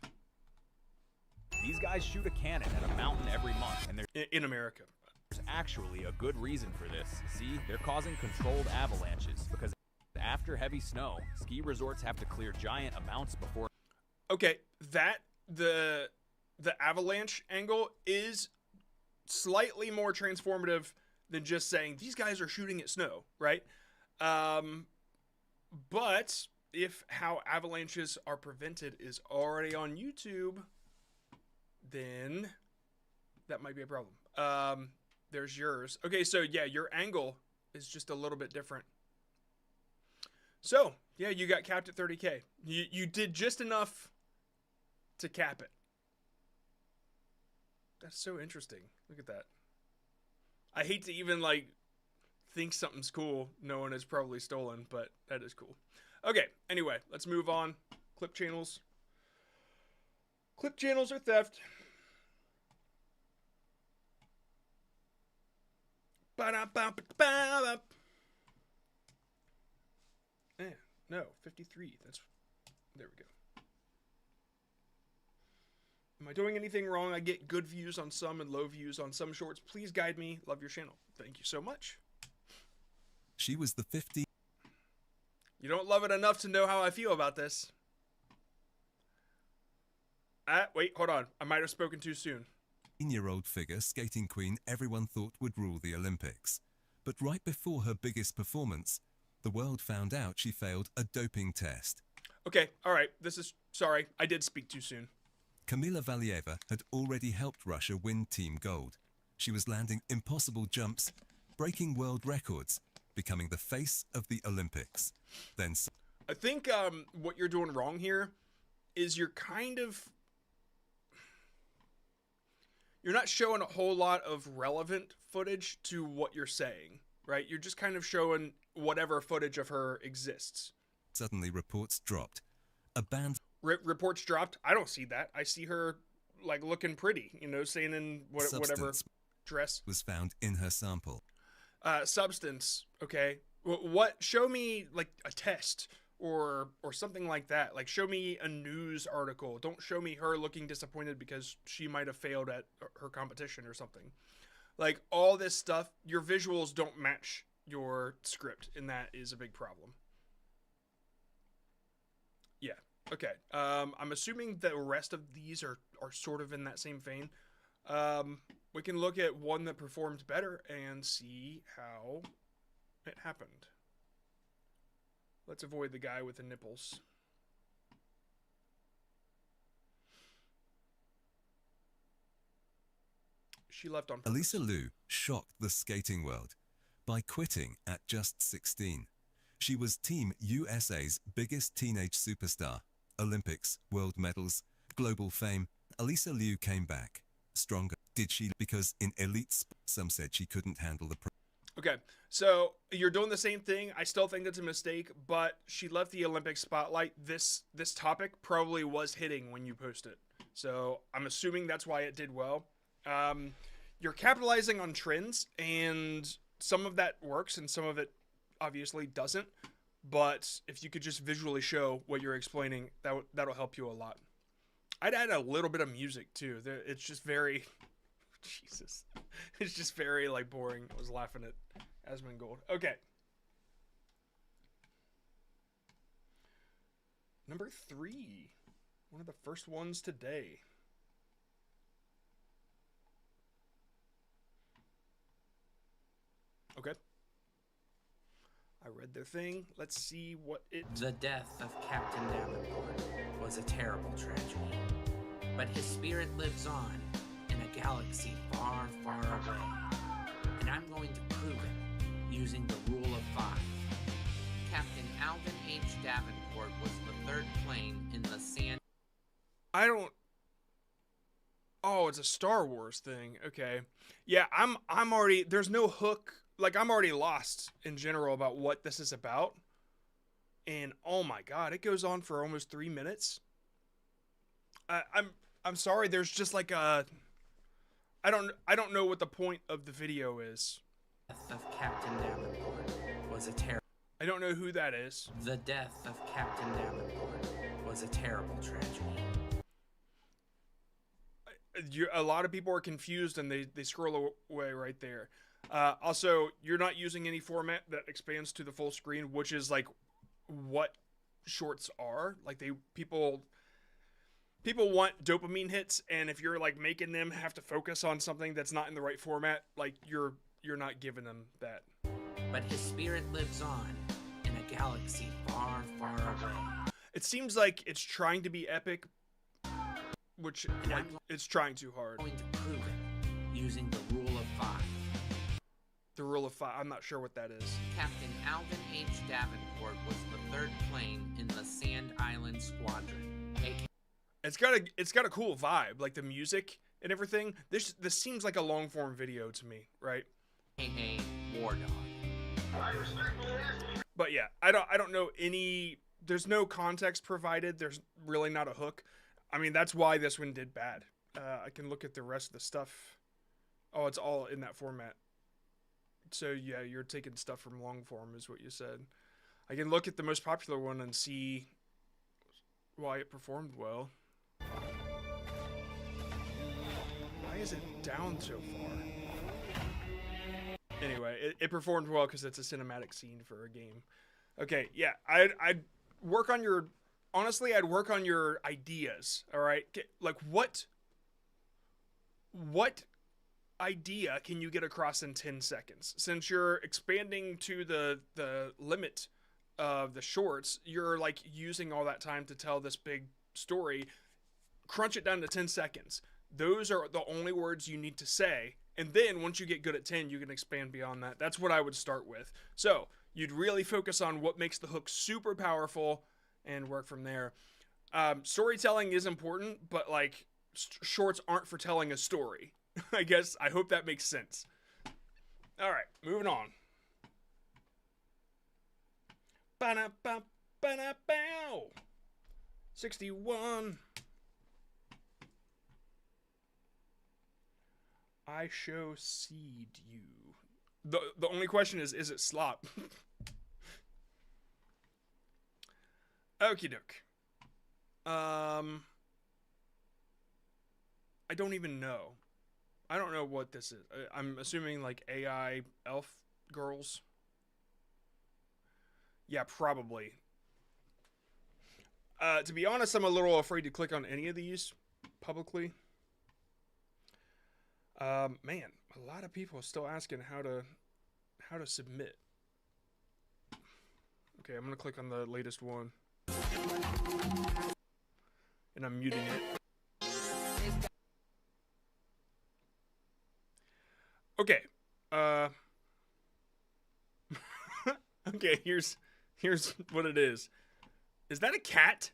These guys shoot a cannon at a mountain every month, and there's in America. There's actually a good reason for this. See, they're causing controlled avalanches because after heavy snow, ski resorts have to clear giant amounts before. Okay, the avalanche angle is slightly more transformative than just saying these guys are shooting at snow, right? But if how avalanches are prevented is already on YouTube, then that might be a problem. There's yours. Okay, so yeah, your angle is just a little bit different. So yeah, you got capped at 30K. You did just enough to cap it. That's so interesting. Look at that. I hate to even like think something's cool knowing it's probably stolen, but that is cool. Okay, anyway, let's move on. Clip channels. Clip channels are theft. No, 53. There we go. Am I doing anything wrong? I get good views on some and low views on some shorts. Please guide me. Love your channel. Thank you so much. She was the 50. You don't love it enough to know how I feel about this. Wait, hold on. I might have spoken too soon. 18-year-old figure skating queen everyone thought would rule the Olympics. But right before her biggest performance, the world found out she failed a doping test. Okay, all right. Sorry, I did speak too soon. Kamila Valieva had already helped Russia win team gold. She was landing impossible jumps, breaking world records, becoming the face of the Olympics. Then I think what you're doing wrong here is you're not showing a whole lot of relevant footage to what you're saying, right? You're just kind of showing whatever footage of her exists. Suddenly reports dropped. A band reports dropped? I don't see that. I see her like looking pretty, staying in whatever dress was found in her sample. Substance, okay. What? Show me like a test or something like that. Like show me a news article. Don't show me her looking disappointed because she might have failed at her competition or something. Like all this stuff, your visuals don't match your script, and that is a big problem. Yeah. Okay. I'm assuming the rest of these are sort of in that same vein. We can look at one that performed better and see how it happened. Let's avoid the guy with the nipples. She left on purpose. Elisa Liu shocked the skating world by quitting at just 16. She was Team USA's biggest teenage superstar. Olympics, world medals, global fame. Elisa Liu came back stronger. Did she? Because in elite, some said she couldn't handle the Okay, so you're doing the same thing. I still think that's a mistake, but she left the Olympic spotlight. This topic probably was hitting when you post it. So I'm assuming that's why it did well. You're capitalizing on trends, and some of that works and some of it obviously doesn't. But if you could just visually show what you're explaining, that'll help you a lot. I'd add a little bit of music too. It's just very... Jesus. It's just very like boring. I was laughing at Asmongold. Okay. Number 3. One of the first ones today. Okay. I read their thing. Let's see what it... The death of Captain Davenport was a terrible tragedy, but his spirit lives on in a galaxy far, far away, and I'm going to prove it using the rule of 5. Captain Alvin H. Davenport was the 3rd plane in the sand... I don't... Oh, it's a Star Wars thing. Okay. Yeah, I'm already... There's no hook... Like, I'm already lost in general about what this is about. And, oh my god, it goes on for almost 3 minutes. I'm sorry, there's just like a... I don't know what the point of the video is. The death of Captain Davenport was a terrible... I don't know who that is. The death of Captain Davenport was a terrible tragedy. A lot of people are confused and they scroll away right there. Also, you're not using any format that expands to the full screen, which is like what shorts are. Like people want dopamine hits, and if you're like making them have to focus on something that's not in the right format, like you're not giving them that. But his spirit lives on in a galaxy far, far away. It seems like it's trying to be epic, which like, it's trying too hard. I'm going to prove it using the rule of 5. The rule of 5. I'm not sure what that is. Captain Alvin H. Davenport was the 3rd plane in the Sand Island Squadron. It's got a cool vibe, like the music and everything. This seems like a long form video to me, right? A War Dog. But yeah, I don't know any. There's no context provided. There's really not a hook. I mean, that's why this one did bad. I can look at the rest of the stuff. Oh, it's all in that format. So yeah, you're taking stuff from long form is what you said. I can look at the most popular one and see why it performed well. Why is it down so far? Anyway, it performed well because it's a cinematic scene for a game. Okay, yeah, I'd work on your. Honestly, I'd work on your ideas. All right, like what idea can you get across in 10 seconds? Since you're expanding to the limit of the shorts, you're like using all that time to tell this big story. Crunch it down to 10 seconds. Those are the only words you need to say. And then once you get good at 10, you can expand beyond that. That's what I would start with. So you'd really focus on what makes the hook super powerful and work from there. Storytelling is important, but like shorts aren't for telling a story. I guess, I hope that makes sense. All right, moving on. Ba-da-ba, ba-da-bow. 61. I show seed you. The only question is it slop? Okie doke. I don't even know. I don't know what this is. I'm assuming like AI elf girls. Yeah, probably. To be honest, I'm a little afraid to click on any of these publicly. Man, a lot of people are still asking how to submit. Okay, I'm gonna click on the latest one. And I'm muting it. Okay. Okay, here's what it is. Is that a cat?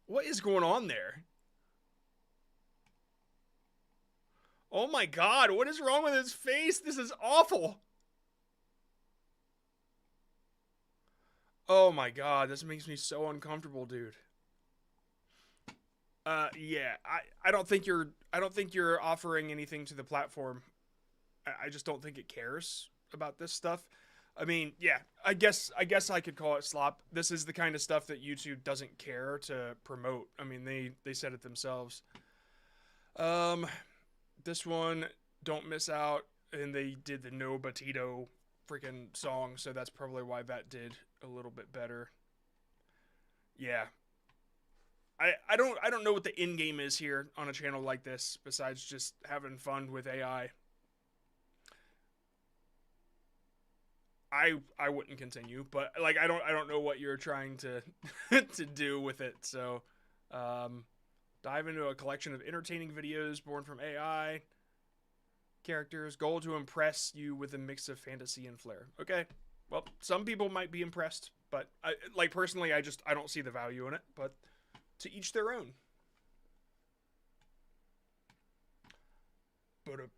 What is going on there? Oh my god, what is wrong with his face? This is awful. Oh my god, this makes me so uncomfortable, dude. Yeah, I don't think you're offering anything to the platform. I just don't think it cares about this stuff. I mean, yeah, I guess I could call it slop. This is the kind of stuff that YouTube doesn't care to promote. I mean, they said it themselves. This one, Don't Miss Out, and they did the No Batito freaking song, so that's probably why that did a little bit better. Yeah. I don't know what the end game is here on a channel like this besides just having fun with AI. I wouldn't continue, but like I don't know what you're trying to to do with it. So, dive into a collection of entertaining videos born from AI characters. Goal to impress you with a mix of fantasy and flair. Okay, well, some people might be impressed, but like personally, I don't see the value in it. But to each their own.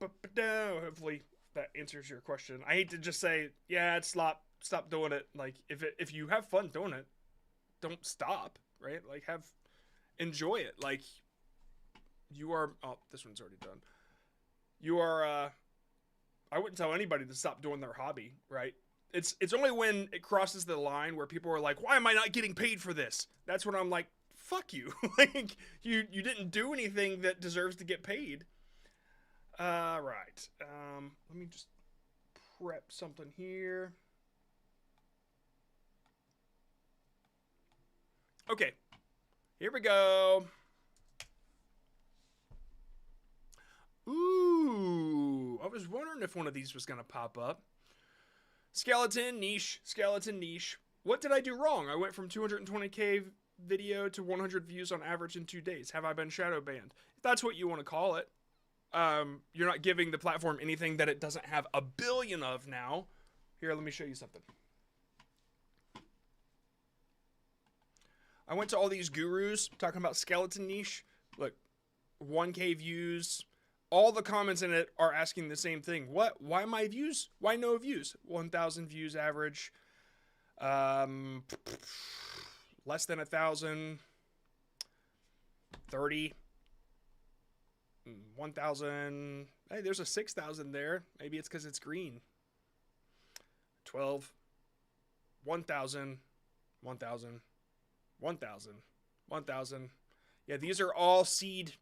Hopefully that answers your question. I hate to just say, yeah, it's slop. Stop doing it. Like if you have fun doing it, don't stop. Right? Like enjoy it. Like you are. Oh, this one's already done. You are. I wouldn't tell anybody to stop doing their hobby. Right? It's only when it crosses the line where people are like, why am I not getting paid for this? That's when I'm like, fuck you. Like you didn't do anything that deserves to get paid. Right. Let me just prep something here. Okay. Here we go. Ooh, I was wondering if one of these was going to pop up. Skeleton niche. What did I do wrong? I went from 220k video to 100 views on average in 2 days. Have I been shadow banned? If that's what you want to call it. You're not giving the platform anything that it doesn't have a billion of now. Here, let me show you something. I went to all these gurus talking about skeleton niche. Look, 1K views. All the comments in it are asking the same thing. What? Why my views? Why no views? 1,000 views average. Less than 1,000. 30. 1,000. Hey, there's a 6,000 there. Maybe it's because it's green. 12. 1,000. 1,000. 1,000. 1,000. Yeah, these are all seed.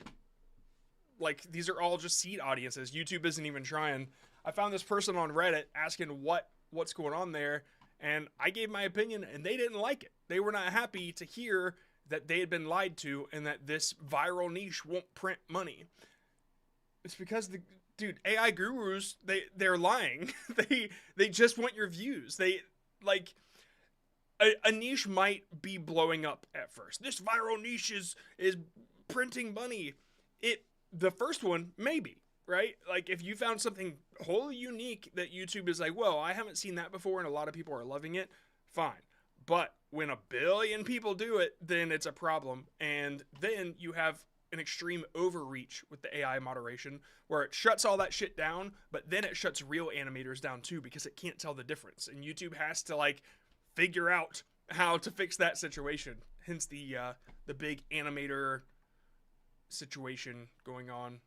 Like, these are all just seed audiences. YouTube isn't even trying. I found this person on Reddit asking what's going on there, And I gave my opinion and they didn't like it. They were not happy to hear that they had been lied to and that this viral niche won't print money. It's because dude, AI gurus, they're lying. they just want your views. They like a niche might be blowing up at first. This viral niche is printing money. The first one maybe, right? Like if you found something wholly unique that YouTube is like, whoa, I haven't seen that before and a lot of people are loving it, fine. But when 1 billion people do it, then it's a problem. And then you have an extreme overreach with the AI moderation where it shuts all that shit down, but then it shuts real animators down too because it can't tell the difference. And YouTube has to like figure out how to fix that situation. Hence the big animator situation going on.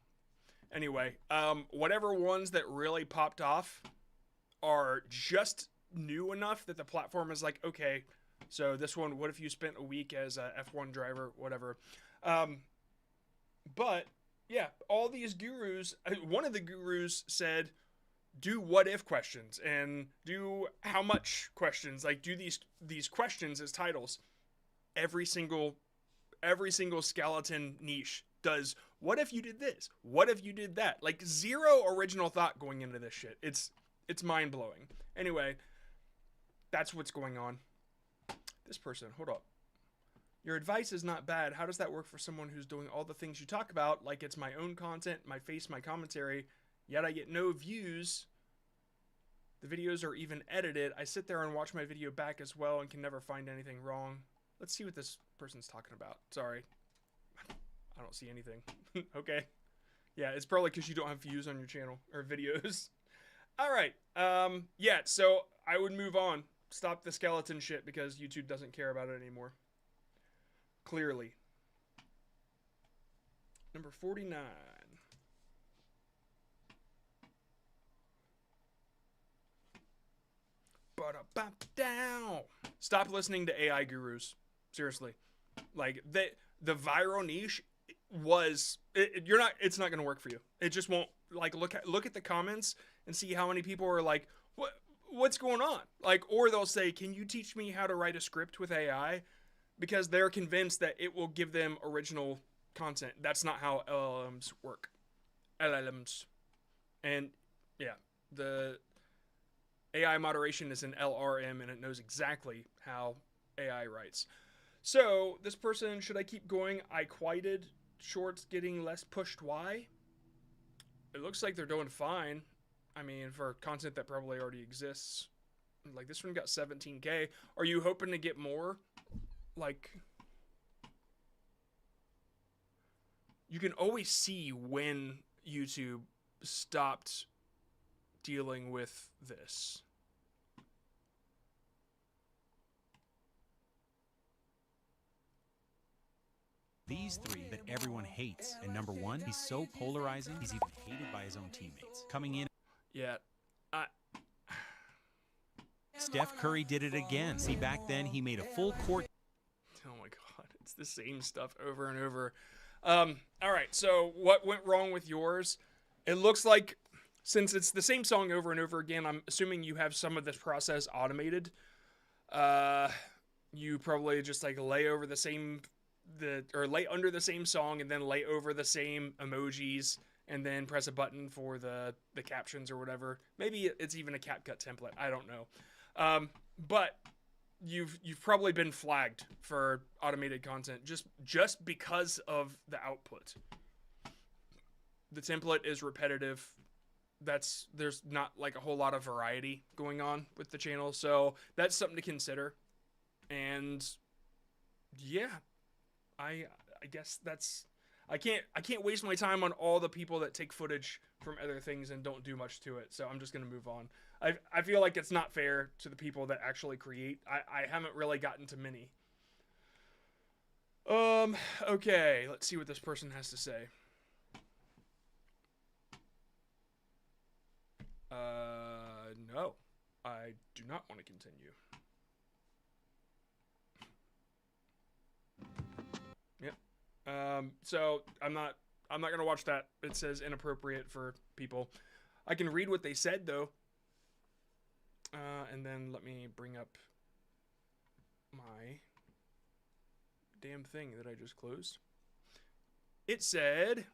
Anyway, whatever ones that really popped off are just new enough that the platform is like, okay, so this one, what if you spent a week as a F1 driver, whatever. But yeah, all these gurus, one of the gurus said, do what if questions and do how much questions, like do these questions as titles. Every single skeleton niche does, what if you did this? What if you did that? Like zero original thought going into this shit. It's mind-blowing. Anyway, that's what's going on. This person, hold up. Your advice is not bad. How does that work for someone who's doing all the things you talk about, like it's my own content, my face, my commentary, yet I get no views? The videos are even edited. I sit there and watch my video back as well and can never find anything wrong. Let's see what this person's talking about. Sorry. I don't see anything. Okay. Yeah, it's probably because you don't have views on your channel or videos. All right. Yeah, so I would move on. Stop the skeleton shit because YouTube doesn't care about it anymore. Clearly. Number 49. Down. Stop listening to AI gurus. Seriously. Like the viral niche was it's not going to work for you. It just won't. Like look at the comments and see how many people are like, what's going on? Like, or they'll say, can you teach me how to write a script with AI? Because they're convinced that it will give them original content. That's not how LLMs work. LLMs. And yeah, the AI moderation is an LRM and it knows exactly how AI writes. So this person, should I keep going? I quieted. Shorts getting less pushed. Why? It looks like they're doing fine. I mean, for content that probably already exists. Like this one got 17K. Are you hoping to get more? Like, you can always see when YouTube stopped dealing with this. These three that everyone hates. And number one, he's so polarizing, he's even hated by his own teammates. Coming in. Yeah. Steph Curry did it again. See, back then he made a full court. Oh my God, it's the same stuff over and over. All right, so what went wrong with yours? It looks like, since it's the same song over and over again, I'm assuming you have some of this process automated. You probably just like lay over the same, lay under the same song and then lay over the same emojis and then press a button for the captions or whatever. Maybe it's even a CapCut template. I don't know. But you've probably been flagged for automated content just because of the output. The template is repetitive. There's not like a whole lot of variety going on with the channel, so that's something to consider. And yeah, I guess that's I can't waste my time on all the people that take footage from other things and don't do much to it. So I'm just gonna move on. I feel like it's not fair to the people that actually create. I haven't really gotten to many. Okay, let's see what this person has to say. No, I do not want to continue. Yep. So I'm not gonna watch that. It says inappropriate for people. I can read what they said though. And then let me bring up my damn thing that I just closed. It said,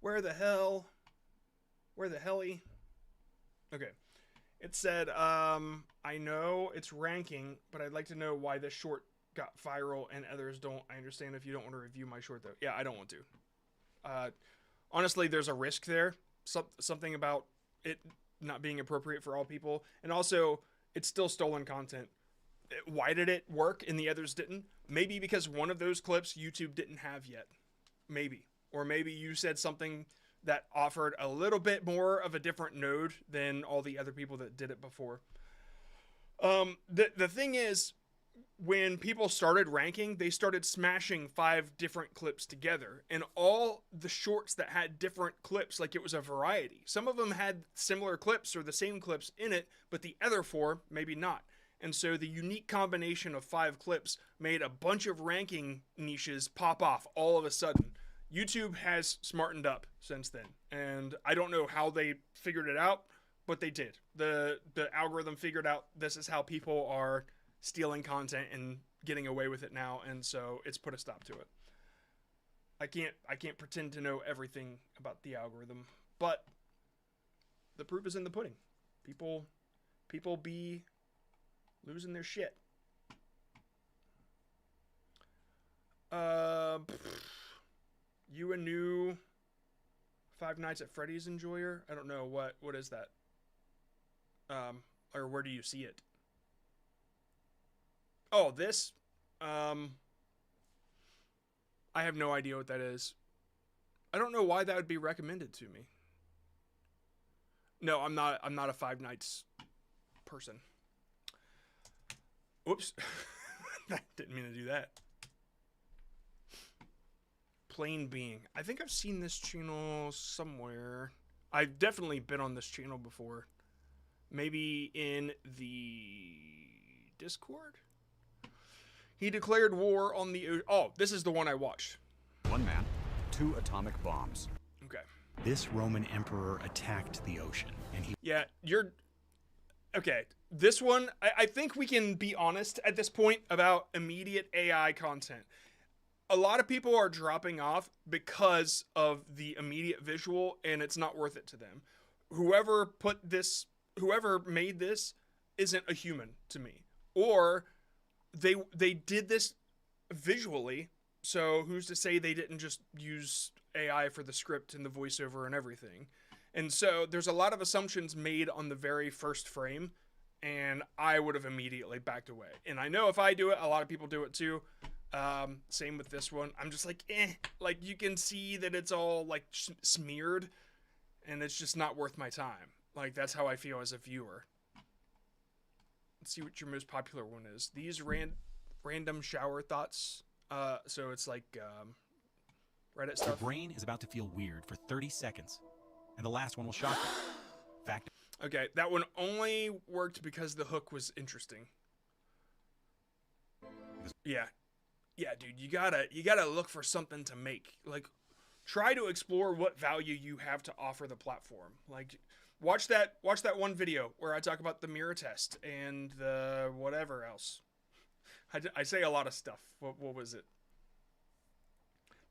where the helly? Okay. It said, I know it's ranking, but I'd like to know why this short got viral and others don't. I understand if you don't want to review my short, though. Yeah, I don't want to. Honestly, there's a risk there. Something about it not being appropriate for all people. And also, it's still stolen content. Why did it work and the others didn't? Maybe because one of those clips YouTube didn't have yet. Maybe. Or maybe you said something that offered a little bit more of a different node than all the other people that did it before. The thing is, when people started ranking, they started smashing 5 different clips together. And all the shorts that had different clips, like it was a variety. Some of them had similar clips or the same clips in it, but the other 4, maybe not. And so the unique combination of 5 clips made a bunch of ranking niches pop off all of a sudden. YouTube has smartened up since then. And I don't know how they figured it out, but they did. The algorithm figured out this is how people are stealing content and getting away with it now, and so it's put a stop to it. I can't pretend to know everything about the algorithm, but the proof is in the pudding. People be losing their shit. You a new Five Nights at Freddy's enjoyer? I don't know what is that. Or where do you see it? Oh, this? I have no idea what that is. I don't know why that would be recommended to me. No, I'm not a Five Nights person. Oops. I didn't mean to do that. Plain Being. I think I've seen this channel somewhere. I've definitely been on this channel before. Maybe in the Discord? He declared war on the... Oh, this is the one I watched. One man, 2 atomic bombs. Okay. This Roman emperor attacked the ocean, and he... Yeah, you're... Okay, this one, I think we can be honest at this point about immediate AI content. A lot of people are dropping off because of the immediate visual, and it's not worth it to them. Whoever made this isn't a human to me. Or... They did this visually, so who's to say they didn't just use AI for the script and the voiceover and everything. And so there's a lot of assumptions made on the very first frame, and I would have immediately backed away. And I know if I do it, a lot of people do it too. Same with this one. I'm just like, like you can see that it's all like smeared, and it's just not worth my time. Like that's how I feel as a viewer. Let's see what your most popular one is. These random shower thoughts. So it's like Reddit stuff. Your brain is about to feel weird for 30 seconds, and the last one will shock you. Fact. Okay, that one only worked because the hook was interesting. Yeah, dude, you gotta look for something to make. Like, try to explore what value you have to offer the platform. Like. Watch that one video where I talk about the mirror test and the whatever else. I say a lot of stuff. What was it?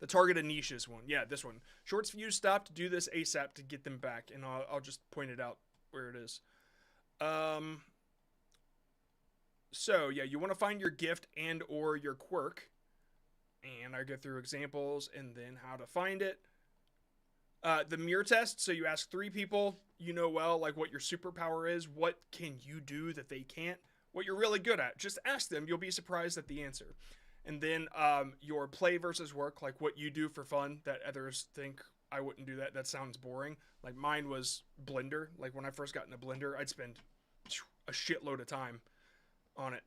The targeted niches one. Yeah, this one. Shorts views stopped. Do this ASAP to get them back, and I'll just point it out where it is. So yeah, you want to find your gift and or your quirk, and I go through examples and then how to find it. The mirror test, so you ask 3 people you know well, like what your superpower is, what can you do that they can't, what you're really good at. Just ask them, you'll be surprised at the answer. And then your play versus work, like what you do for fun that others think I wouldn't do that. That sounds boring. Like mine was Blender. Like when I first got into Blender, I'd spend a shitload of time on it.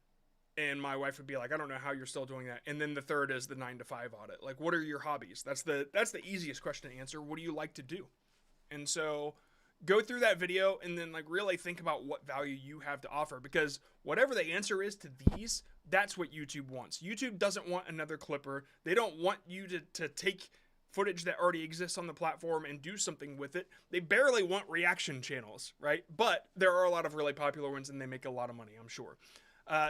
And my wife would be like, I don't know how you're still doing that. And then the third is the 9-to-5 audit. Like, what are your hobbies? That's the easiest question to answer. What do you like to do? And so go through that video and then like really think about what value you have to offer, because whatever the answer is to these, that's what YouTube wants. YouTube doesn't want another clipper. They don't want you to take footage that already exists on the platform and do something with it. They barely want reaction channels, right? But there are a lot of really popular ones and they make a lot of money, I'm sure.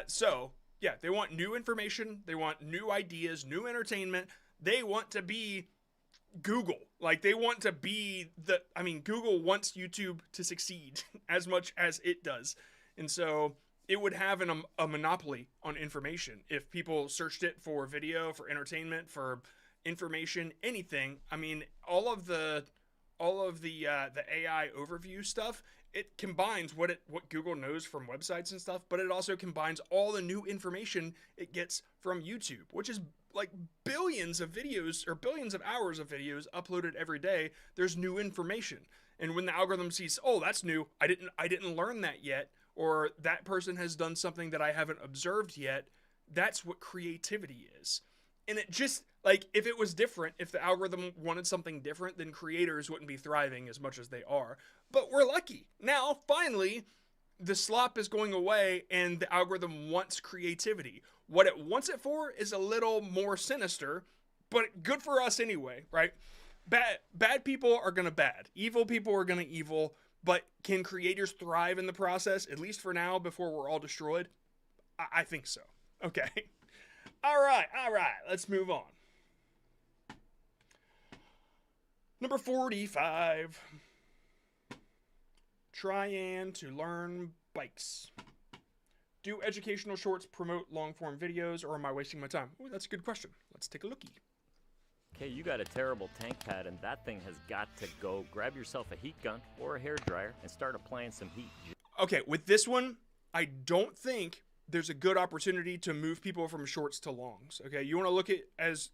So yeah, they want new information. They want new ideas, new entertainment. They want to be Google. Like, they want to be Google wants YouTube to succeed as much as it does. And so it would have a monopoly on information if people searched it for video, for entertainment, for information, anything. I mean, all of the AI overview stuff, it combines what Google knows from websites and stuff, but it also combines all the new information it gets from YouTube, which is like billions of videos or billions of hours of videos uploaded every day. There's new information. And when the algorithm sees, oh, that's new, I didn't learn that yet, or that person has done something that I haven't observed yet, that's what creativity is. And it just, like, if it was different, if the algorithm wanted something different, then creators wouldn't be thriving as much as they are. But we're lucky. Now, finally, the slop is going away and the algorithm wants creativity. What it wants it for is a little more sinister, but good for us anyway, right? Bad people are gonna bad. Evil people are gonna evil. But can creators thrive in the process, at least for now, before we're all destroyed? I think so. Okay. All right. Let's move on. Number 45. Trying to learn bikes. Do educational shorts promote long-form videos, or am I wasting my time? Ooh, that's a good question. Let's take a lookie. Okay, you got a terrible tank pad and that thing has got to go. Grab yourself a heat gun or a hair dryer and start applying some heat. Okay, with this one, I don't think there's a good opportunity to move people from shorts to longs. Okay, you want to look at as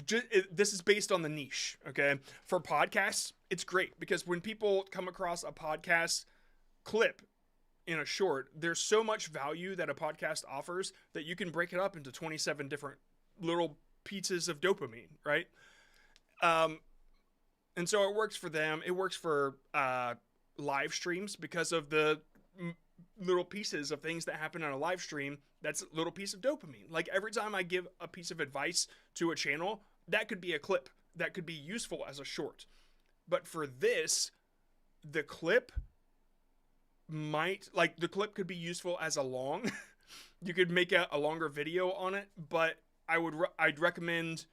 this is based on the niche. Okay, for podcasts, it's great because when people come across a podcast clip in a short, there's so much value that a podcast offers that you can break it up into 27 different little pieces of dopamine, right? And so it works for them. It works for live streams because of the little pieces of things that happen on a live stream. That's a little piece of dopamine. Like every time I give a piece of advice to a channel, that could be a clip that could be useful as a short. But for this, the clip could be useful as a long. You could make a longer video on it, but I'd recommend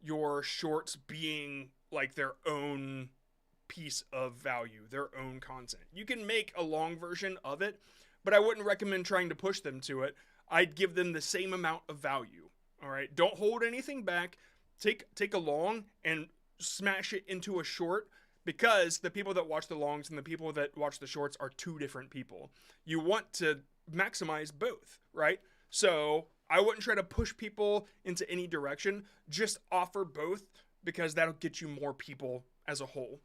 your shorts being like their own piece of value, their own content. You can make a long version of it, but I wouldn't recommend trying to push them to it. I'd give them the same amount of value. All right, don't hold anything back. Take a long and smash it into a short, because the people that watch the longs and the people that watch the shorts are two different people. You want to maximize both, right? So I wouldn't try to push people into any direction. Just offer both, because that'll get you more people as a whole.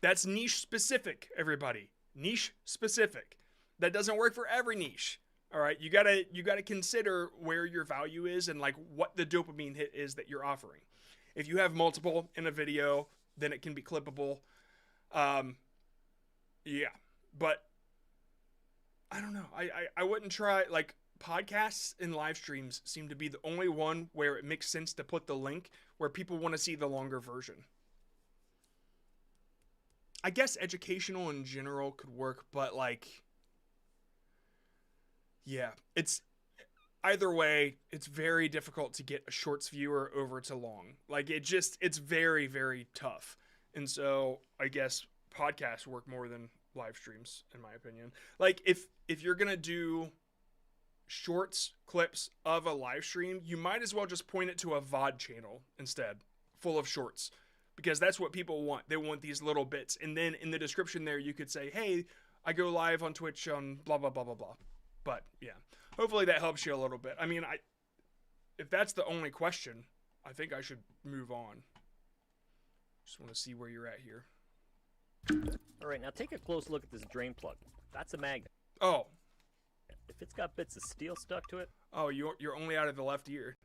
That's niche specific, everybody. Niche specific. That doesn't work for every niche. All right, you gotta consider where your value is and like what the dopamine hit is that you're offering. If you have multiple in a video, then it can be clippable. Yeah, but I don't know. I wouldn't try, like, podcasts and live streams seem to be the only one where it makes sense to put the link where people want to see the longer version. I guess educational in general could work, but like, yeah, it's either way, it's very difficult to get a shorts viewer over to long. Like, it's very, very tough. And so I guess podcasts work more than live streams, in my opinion. Like, if you're gonna do shorts clips of a live stream, you might as well just point it to a VOD channel instead, full of shorts, because that's what people want. They want these little bits. And then in the description there, you could say, hey, I go live on Twitch on blah, blah, blah, blah, blah. But yeah, hopefully that helps you a little bit. I mean, if that's the only question, I think I should move on. Just want to see where you're at here. All right, now take a close look at this drain plug. That's a magnet. Oh. If it's got bits of steel stuck to it. Oh, you're only out of the left ear.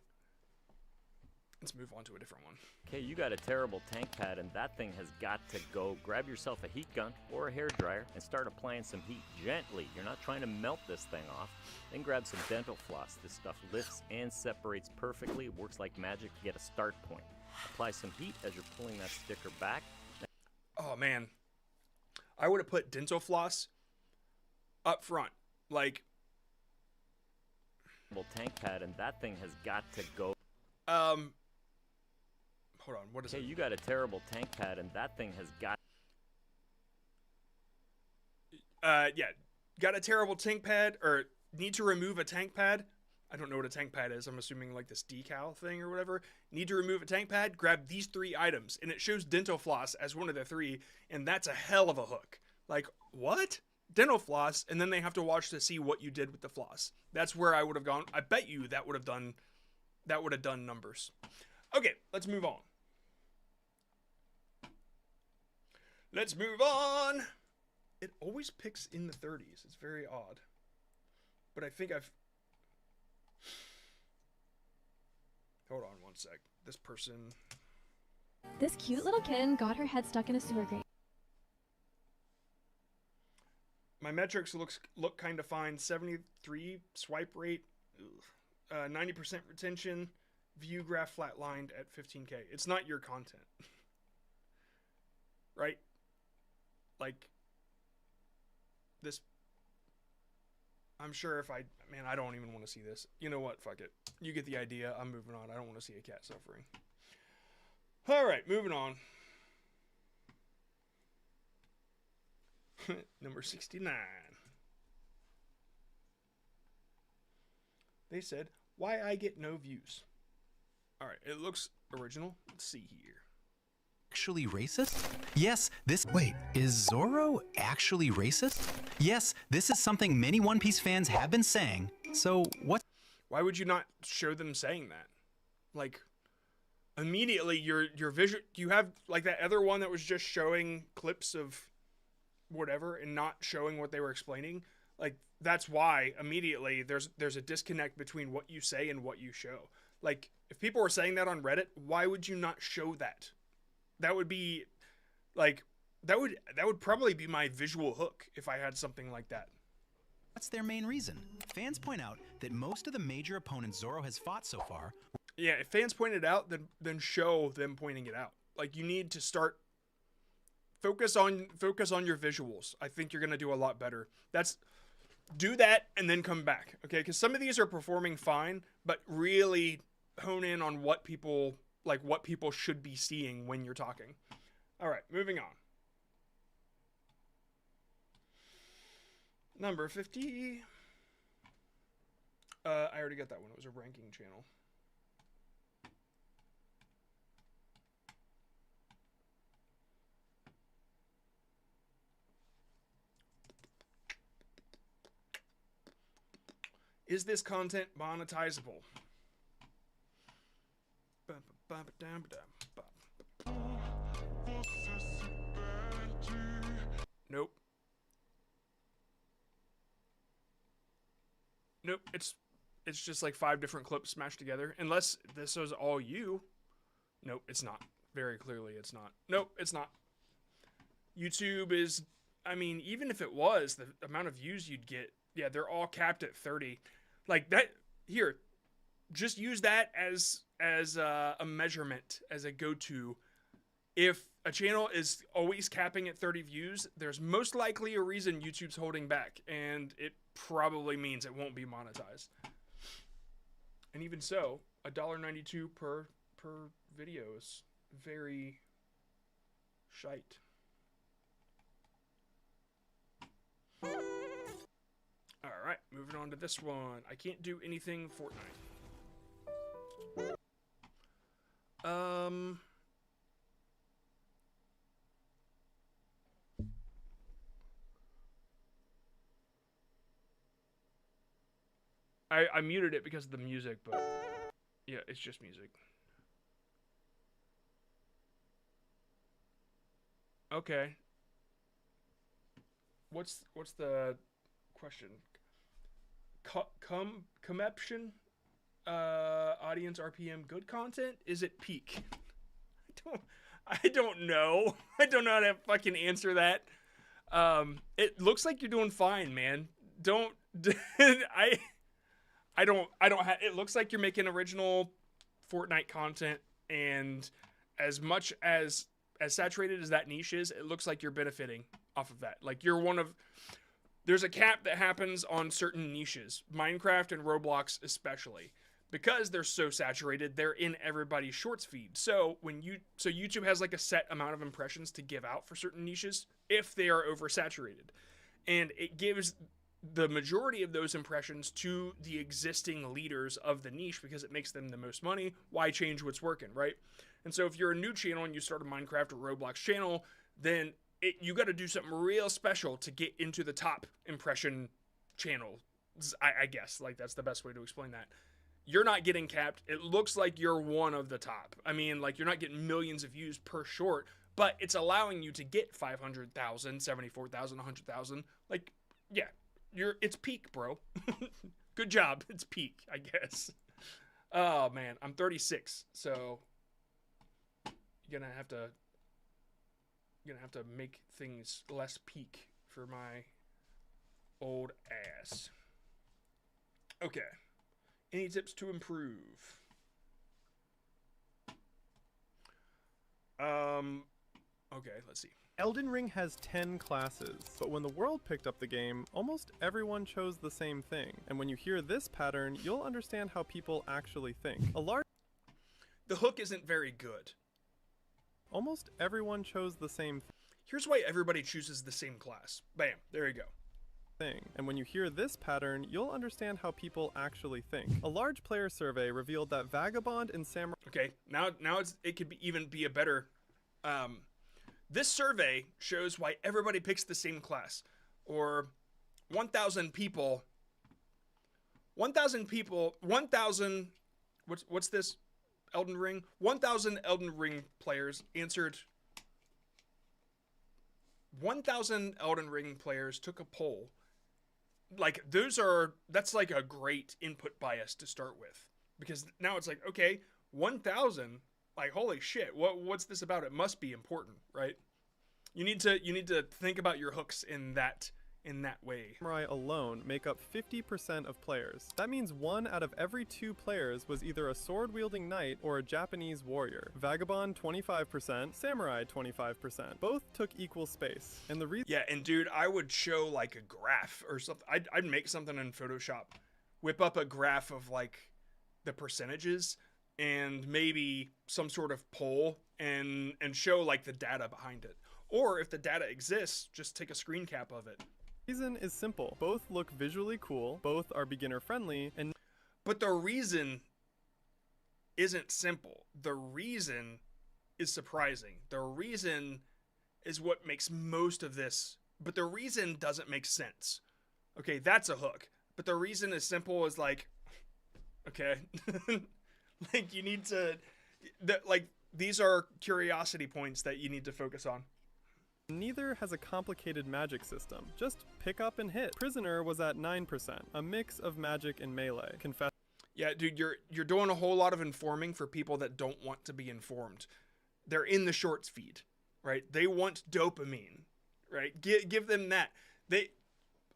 Let's move on to a different one. Okay, you got a terrible tank pad and that thing has got to go. Grab yourself a heat gun or a hair dryer and start applying some heat gently. You're not trying to melt this thing off. Then grab some dental floss. This stuff lifts and separates perfectly. It works like magic to get a start point. Apply some heat as you're pulling that sticker back. Oh man, I would have put dental floss up front, like. Tank pad, and that thing has got to go. Hold on, what is it? Hey, you got a terrible tank pad, and that thing has got. Yeah, got a terrible tank pad, or need to remove a tank pad. I don't know what a tank pad is. I'm assuming like this decal thing or whatever. Need to remove a tank pad, grab these 3 items, and it shows dental floss as one of the 3, and that's a hell of a hook. Like, what? Dental floss, and then they have to watch to see what you did with the floss. That's where I would have gone. I bet you that would have done numbers. Okay, let's move on. Let's move on. It always picks in the 30s. It's very odd. But I think I've... Hold on one sec. This person... This cute little kitten got her head stuck in a sewer grate. My metrics look kind of fine. 73 swipe rate, 90% retention, view graph flatlined at 15K. It's not your content. Right? Like, this... I'm sure if I don't even want to see this. You know what? Fuck it. You get the idea. I'm moving on. I don't want to see a cat suffering. Alright, moving on. Number 69. They said, why I get no views. Alright, it looks original. Let's see here. Actually racist? Yes, this... Wait, is Zoro actually racist? Yes, this is something many One Piece fans have been saying. So, what... Why would you not show them saying that? Like, immediately, your visual... You have, like, that other one that was just showing clips of whatever and not showing what they were explaining. Like, that's why, immediately, there's a disconnect between what you say and what you show. Like, if people were saying that on Reddit, why would you not show that? That would be, like, that would probably be my visual hook if I had something like that. That's their main reason. Fans point out that most of the major opponents Zoro has fought so far... Yeah, if fans point it out, then show them pointing it out. Like, you need to start... Focus on your visuals. I think you're going to do a lot better. Do that and then come back, okay? Because some of these are performing fine, but really hone in on what people should be seeing when you're talking. All right, moving on. Number 50. I already got that one. It was a ranking channel. Is this content monetizable? Nope. Nope. It's just like 5 different clips smashed together. Unless this was all you. Nope, it's not. Very clearly, it's not. Nope, it's not. YouTube is... I mean, even if it was, the amount of views you'd get... Yeah, they're all capped at 30. Like, that... Here. Just use that as a measurement, as a go-to. If a channel is always capping at 30 views, there's most likely a reason YouTube's holding back, and it probably means it won't be monetized. And even so, $1.92 per video is very shite. Alright, moving on to this one. I can't do anything Fortnite. I muted it because of the music, but yeah, it's just music. Okay. What's the question? Comeption? Audience RPM good content? Is it peak? I don't know. I don't know how to fucking answer that. It looks like you're doing fine, man. I don't have, it looks like you're making original Fortnite content. And as much as saturated as that niche is, it looks like you're benefiting off of that. Like you're one of, there's a cap that happens on certain niches, Minecraft and Roblox especially, because they're so saturated. They're in everybody's shorts feed. So YouTube has like a set amount of impressions to give out for certain niches if they are oversaturated, and it gives the majority of those impressions to the existing leaders of the niche because it makes them the most money. Why change what's working, right? And so if you're a new channel and you start a Minecraft or Roblox channel, then you got to do something real special to get into the top impression channel. I guess like that's the best way to explain that. You're not getting capped. It looks like you're one of the top. I mean, like you're not getting millions of views per short, but it's allowing you to get 500,000, 74,000, 100,000. Like, yeah, it's peak, bro. Good job. It's peak, I guess. Oh man, I'm 36, so you're gonna have to make things less peak for my old ass. Okay. Any tips to improve? Okay, let's see. Elden Ring has 10 classes, but when the world picked up the game, almost everyone chose the same thing. And when you hear this pattern, you'll understand how people actually think. The hook isn't very good. Almost everyone chose the same Here's why everybody chooses the same class. Bam, there you go. thing. And when you hear this pattern, you'll understand how people actually think. A large player survey revealed that Vagabond and Samurai... Okay, now it could even be a better... this survey shows why everybody picks the same class. Or 1,000 people... 1,000 people... 1,000... What's this? Elden Ring? 1,000 Elden Ring players answered... 1,000 Elden Ring players took a poll. Like, that's like a great input bias to start with. Because now it's like, okay, 1,000, like, holy shit, what's this about? It must be important, right? You need to think about your hooks in that way. Samurai alone make up 50% of players. That means 1 out of every 2 players was either a sword-wielding knight or a Japanese warrior. Vagabond 25%, Samurai 25%. Both took equal space. And the reason... Yeah, and dude, I would show like a graph or something. I'd make something in Photoshop, whip up a graph of like the percentages and maybe some sort of poll and show like the data behind it. Or if the data exists, just take a screen cap of it. Reason is simple. Both look visually cool, both are beginner friendly, and... But the reason isn't simple. The reason is surprising. The reason is what makes most of this, but the reason doesn't make sense. Okay, that's a hook. But the reason is simple is like, okay. Like you need to, these are curiosity points that you need to focus on. Neither has a complicated magic system. Just pick up and hit. Prisoner was at 9%, a mix of magic and melee. Confess. Yeah, dude, you're doing a whole lot of informing for people that don't want to be informed. They're in the shorts feed, right? They want dopamine, right? Give them that. They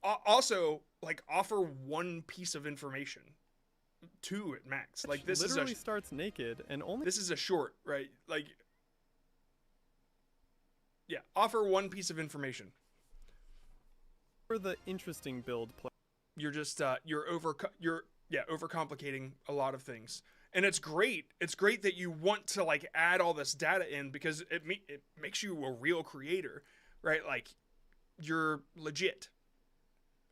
also like offer one piece of information, 2 at max. Like this literally starts naked and only. This is a short, right? Like. Yeah, offer one piece of information. For the interesting build play. You're just you're overcomplicating a lot of things. And it's great. It's great that you want to like add all this data in because it makes you a real creator, right? Like you're legit,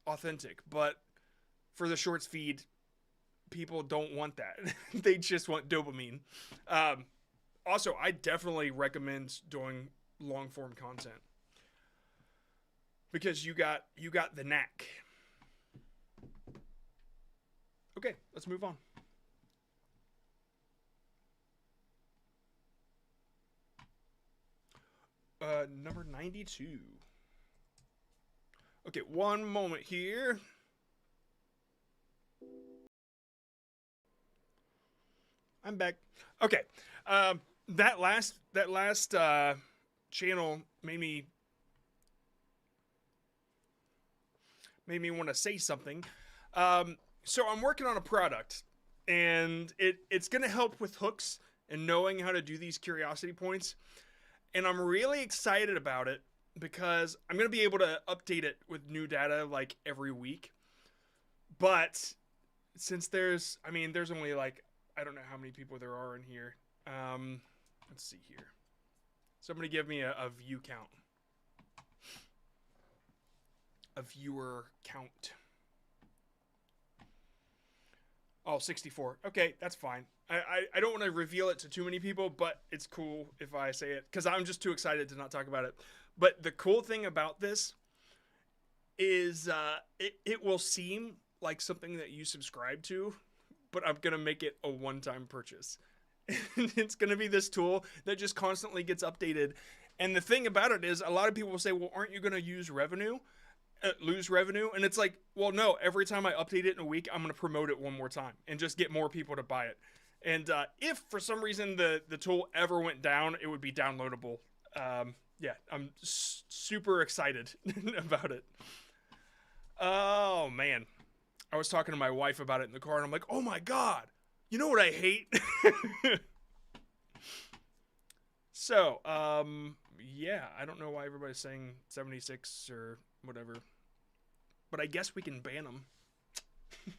authentic. But for the shorts feed, people don't want that. They just want dopamine. Also, I definitely recommend doing long form content because you got the knack. Okay, let's move on. Number 92. Okay, one moment here. I'm back. Okay, that last channel made me want to say something. So I'm working on a product, and it's gonna help with hooks and knowing how to do these curiosity points. And I'm really excited about it because I'm going to be able to update it with new data like every week. But since there's only like, I don't know how many people there are in here. Let's see here. Somebody give me a view count. A viewer count. Oh, 64. Okay, that's fine. I don't want to reveal it to too many people, but it's cool if I say it because I'm just too excited to not talk about it. But the cool thing about this is it will seem like something that you subscribe to, but I'm going to make it a one-time purchase. It's going to be this tool that just constantly gets updated. And the thing about it is a lot of people will say, well, aren't you going to lose revenue? And it's like, well, no, every time I update it in a week, I'm going to promote it one more time and just get more people to buy it. And if for some reason the tool ever went down, it would be downloadable. Yeah, I'm super excited about it. Oh, man. I was talking to my wife about it in the car, and I'm like, oh, my God. You know what I hate? So, yeah, I don't know why everybody's saying 76 or whatever. But I guess we can ban them. I'm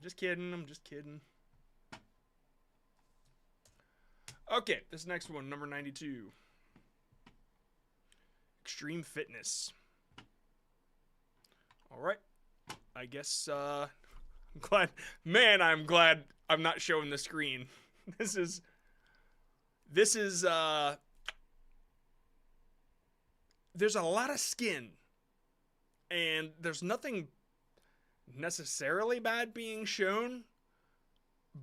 just kidding. I'm just kidding. Okay, this next one, number 92. Extreme Fitness. All right. I guess, I'm glad. Man, I'm glad I'm not showing the screen. This is, there's a lot of skin. And there's nothing necessarily bad being shown,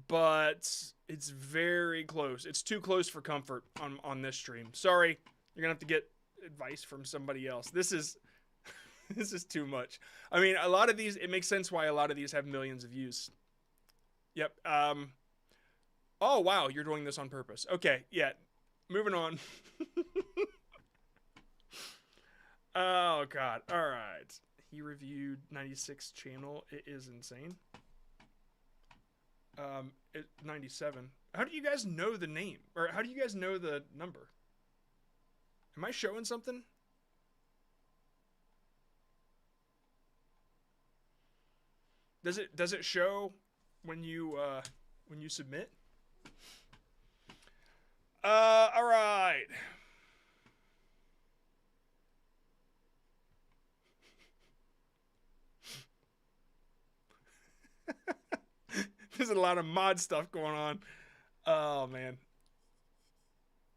but it's very close. It's too close for comfort on this stream. Sorry, you're gonna have to get advice from somebody else. This is this is too much. I mean, a lot of these, it makes sense why a lot of these have millions of views. Yep. Oh wow, you're doing this on purpose. Okay, yeah. Moving on. Oh god. All right. He reviewed 96 channel. It is insane. 97. How do you guys know the name? Or how do you guys know the number? Am I showing something? Does it show when you submit? All right. There's a lot of mod stuff going on. Oh man.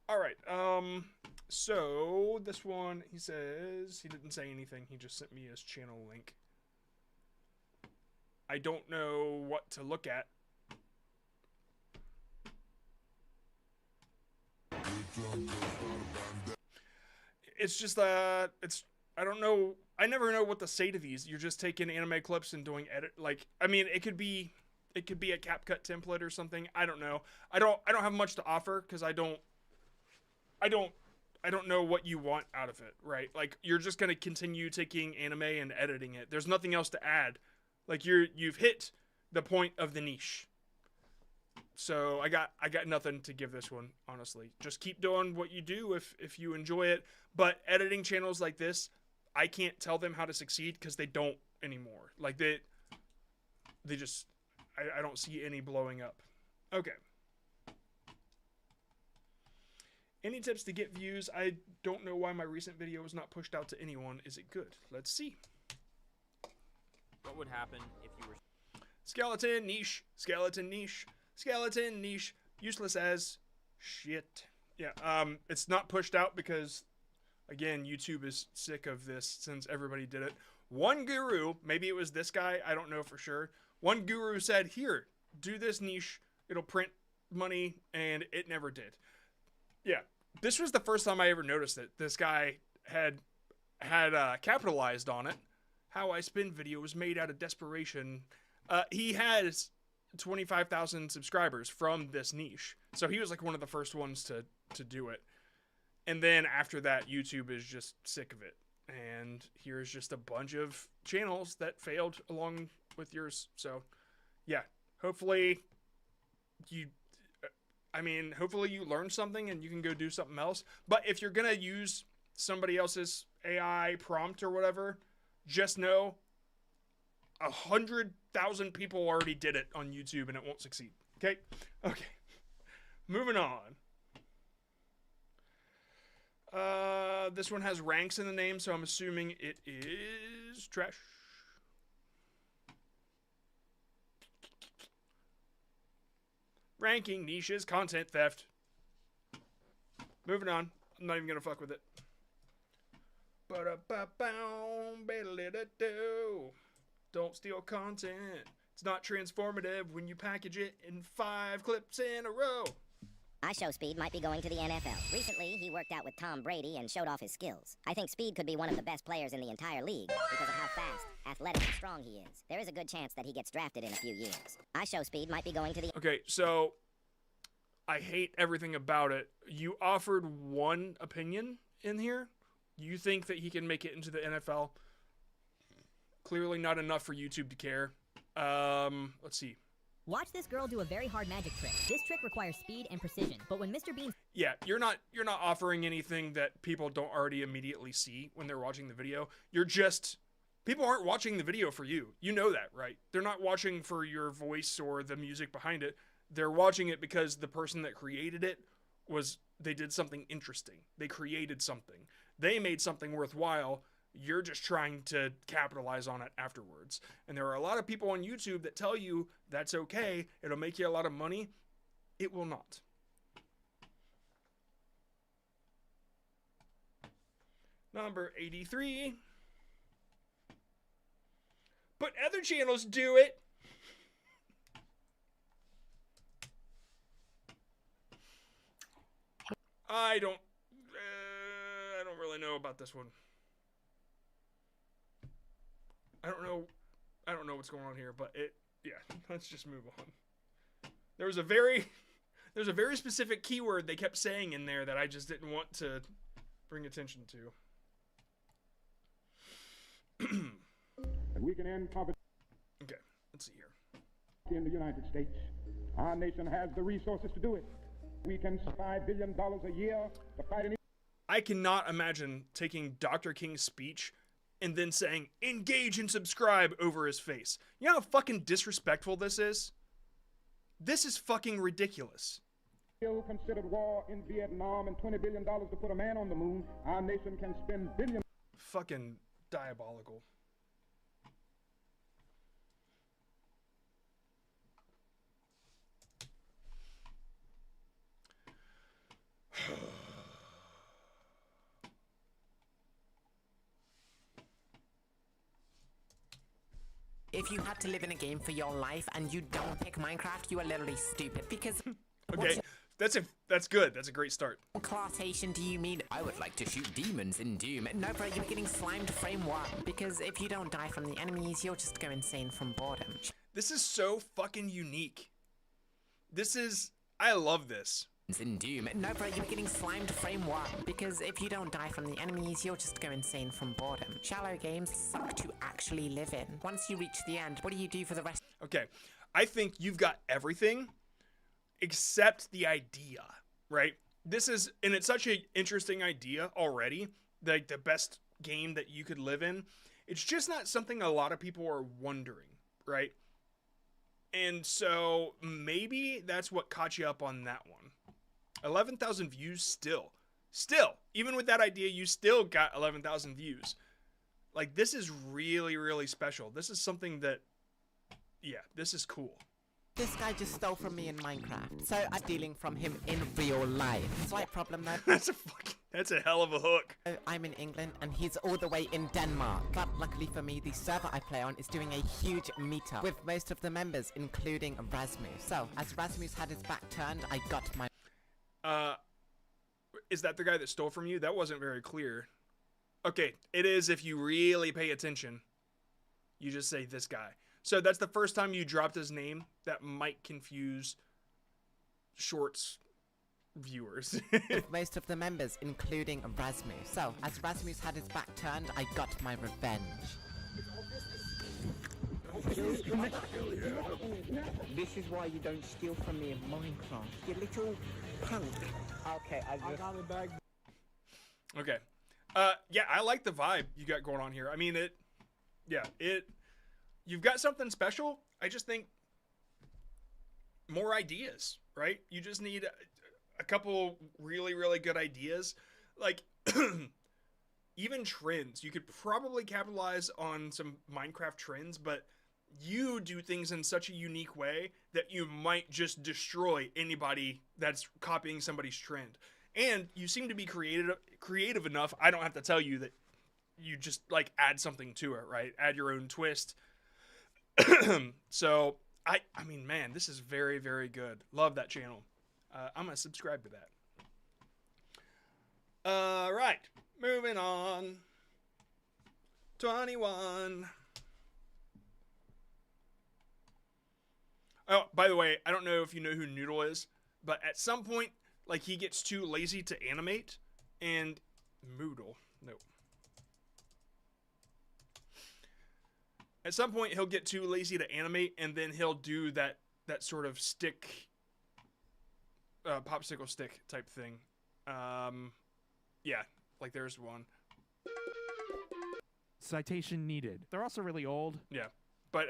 All right. So this one, he says he didn't say anything. He just sent me his channel link. I don't know what to look at. It's just it's, I don't know. I never know what to say to these. You're just taking anime clips and doing edit. Like, I mean, it could be a CapCut template or something. I don't know. I don't have much to offer because I don't know what you want out of it, right? Like, you're just gonna continue taking anime and editing it. There's nothing else to add. Like, you've hit the point of the niche. So I got nothing to give this one, honestly. Just keep doing what you do if you enjoy it. But editing channels like this, I can't tell them how to succeed because they don't anymore. Like, they just, I don't see any blowing up. Okay. Any tips to get views? I don't know why my recent video was not pushed out to anyone. Is it good? Let's see. What would happen if you were... Skeleton niche. Skeleton niche. Skeleton niche. Useless as shit. Yeah, it's not pushed out because, again, YouTube is sick of this since everybody did it. One guru, maybe it was this guy, I don't know for sure. One guru said, here, do this niche. It'll print money, and it never did. Yeah, this was the first time I ever noticed it. This guy had capitalized on it. How I spin video was made out of desperation. He has 25,000 subscribers from this niche. So he was like one of the first ones to do it. And then after that, YouTube is just sick of it. And here's just a bunch of channels that failed along with yours. So yeah, hopefully I mean, hopefully you learn something and you can go do something else. But if you're gonna use somebody else's AI prompt or whatever, just know 100,000 people already did it on YouTube and it won't succeed. Okay? Okay. Moving on. This one has ranks in the name, so I'm assuming it is trash. Ranking niches, content theft. Moving on. I'm not even gonna fuck with it. Don't steal content. It's not transformative when you package it in 5 clips in a row. I show Speed might be going to the NFL. Recently, he worked out with Tom Brady and showed off his skills. I think Speed could be one of the best players in the entire league because of how fast, athletic, and strong he is. There is a good chance that he gets drafted in a few years. I show Speed might be going to the... Okay, so I hate everything about it. You offered one opinion in here. You think that he can make it into the NFL. Clearly not enough for YouTube to care. Let's see. Watch this girl do a very hard magic trick. This trick requires speed and precision, but when MrBeast... Yeah, you're not offering anything that people don't already immediately see when they're watching the video. You're just... People aren't watching the video for you. You know that, right? They're not watching for your voice or the music behind it. They're watching it because the person that created it they did something interesting. They created something. They made something worthwhile. You're just trying to capitalize on it afterwards. And there are a lot of people on YouTube that tell you that's okay, it'll make you a lot of money. It will not. Number 83. But other channels do it. I don't really know about this one. I don't know what's going on here, but yeah, let's just move on. There's a very specific keyword they kept saying in there that I just didn't want to bring attention to. And we can end poverty. Okay, let's see here. In the United States, our nation has the resources to do it. We can spend $5 billion a year to fight an... I cannot imagine taking Dr. King's speech and then saying, engage and subscribe over his face. You know how fucking disrespectful this is? This is fucking ridiculous. Still considered war in Vietnam and $20 billion to put a man on the moon. Our nation can spend billions. Fucking diabolical. If you had to live in a game for your life and you don't pick Minecraft, you are literally stupid because... Okay, that's good. That's a great start. What classation do you mean? I would like to shoot demons in Doom. No, bro, you're getting slimed frame 1. Because if you don't die from the enemies, you'll just go insane from boredom. This is so fucking unique. I love this. In Doom. No, bro, you're getting slimed frame 1. Because if you don't die from the enemies, you'll just go insane from boredom. Shallow games suck to actually live in. Once you reach the end, what do you do for the rest? Okay, I think you've got everything except the idea, right? And it's such an interesting idea already, like the best game that you could live in. It's just not something a lot of people are wondering, right? And so maybe that's what caught you up on that one. 11,000 views still, even with that idea, you still got 11,000 views. Like, this is really, really special. This is something that, yeah, this is cool. This guy just stole from me in Minecraft, so I'm stealing from him in real life. Slight problem though. That's a hell of a hook. I'm in England and he's all the way in Denmark. But luckily for me, the server I play on is doing a huge meetup with most of the members, including Rasmus. So, as Rasmus had his back turned, I got my... Is that the guy that stole from you? That wasn't very clear. Okay, it is if you really pay attention. You just say this guy. So that's the first time you dropped his name. That might confuse Shorts viewers. Most of the members, including Rasmus. So, as Rasmus had his back turned, I got my revenge. This is why you don't steal from me in Minecraft, you little punk. Okay, I got a bag. Okay. Yeah, I like the vibe you got going on here. I mean, you've got something special. I just think more ideas, right? You just need a couple really, really good ideas. Like, even trends. You could probably capitalize on some Minecraft trends, but you do things in such a unique way that you might just destroy anybody that's copying somebody's trend. And you seem to be creative enough. I don't have to tell you that you just like add something to it, right? Add your own twist. So I mean, man, this is very, very good. Love that channel. I'm gonna subscribe to that. All right, moving on. 21. Oh, by the way, I don't know if you know who Noodle is, but at some point, like, he gets too lazy to animate, and Moodle, no. At some point, he'll get too lazy to animate, and then he'll do that sort of stick, popsicle stick type thing. Yeah, like there's one. Citation needed. They're also really old. Yeah. But,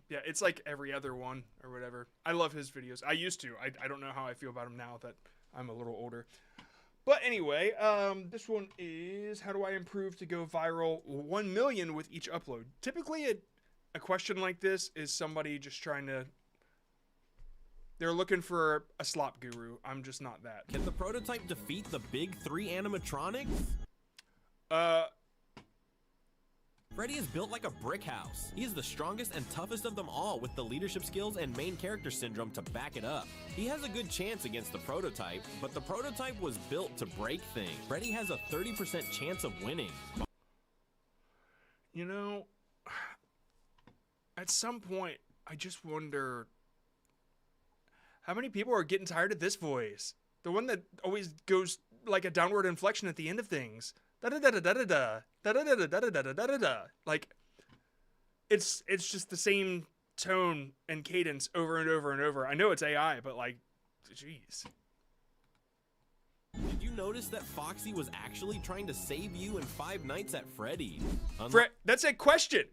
yeah, it's like every other one or whatever. I love his videos. I used to. I don't know how I feel about him now that I'm a little older. But anyway, this one is, how do I improve to go viral 1 million with each upload? Typically, a question like this is somebody just trying to... They're looking for a slop guru. I'm just not that. Can the prototype defeat the big 3 animatronics? Freddy is built like a brick house. He is the strongest and toughest of them all with the leadership skills and main character syndrome to back it up. He has a good chance against the prototype, but the prototype was built to break things. Freddy has a 30% chance of winning. You know, at some point, I just wonder how many people are getting tired of this voice? The one that always goes like a downward inflection at the end of things. Da-da-da-da-da-da-da. Da-da-da-da-da-da-da-da-da. Like, it's just the same tone and cadence over and over and over. I know it's AI, but like, jeez. Did you notice that Foxy was actually trying to save you in Five Nights at Freddy's? That's a question.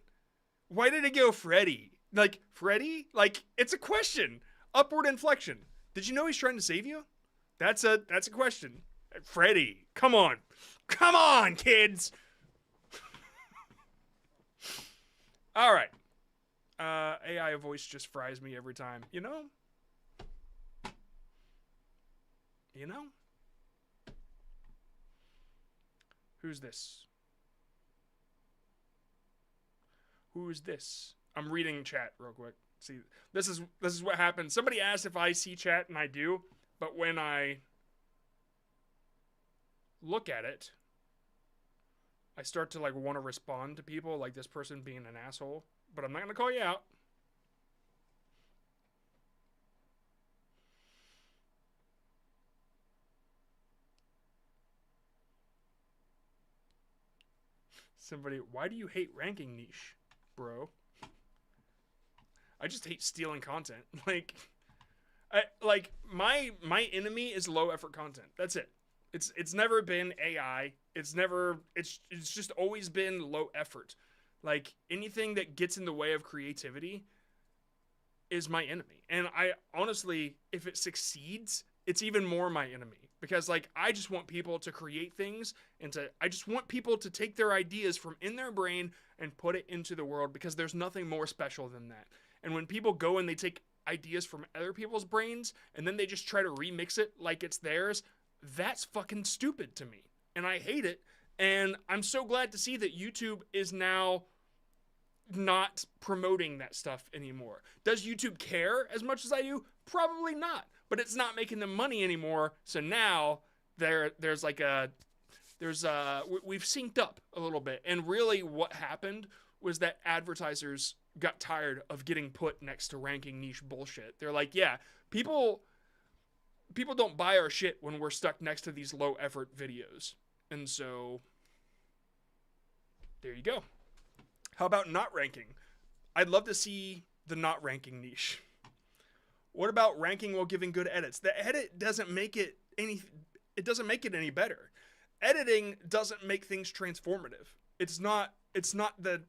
Why did it go Freddy? Like, Freddy? Like, it's a question. Upward inflection. Did you know he's trying to save you? That's a question. Freddy, come on. Come on, kids. All right. AI voice just fries me every time. You know? You know? Who's this? Who's this? I'm reading chat real quick. See, this is what happens. Somebody asked if I see chat, and I do, but when I look at it, I start to like want to respond to people, like this person being an asshole, but I'm not gonna call you out. Somebody, why do you hate ranking niche, bro? I just hate stealing content. Like, my enemy is low effort content. That's it. It's never been AI. It's just always been low effort. Like, anything that gets in the way of creativity is my enemy. And I honestly, if it succeeds, it's even more my enemy. Because, like, I just want people to create things and I just want people to take their ideas from in their brain and put it into the world, because there's nothing more special than that. And when people go and they take ideas from other people's brains and then they just try to remix it like it's theirs, that's fucking stupid to me. And I hate it. And I'm so glad to see that YouTube is now not promoting that stuff anymore. Does YouTube care as much as I do? Probably not. But it's not making them money anymore. So now we've synced up a little bit. And really what happened was that advertisers got tired of getting put next to ranking niche bullshit. They're like, yeah, people don't buy our shit when we're stuck next to these low effort videos. And so there you go. How about not ranking? I'd love to see the not ranking niche. What about ranking while giving good edits? The edit doesn't make it any. It doesn't make it any better. Editing doesn't make things transformative. It's not. It's not the.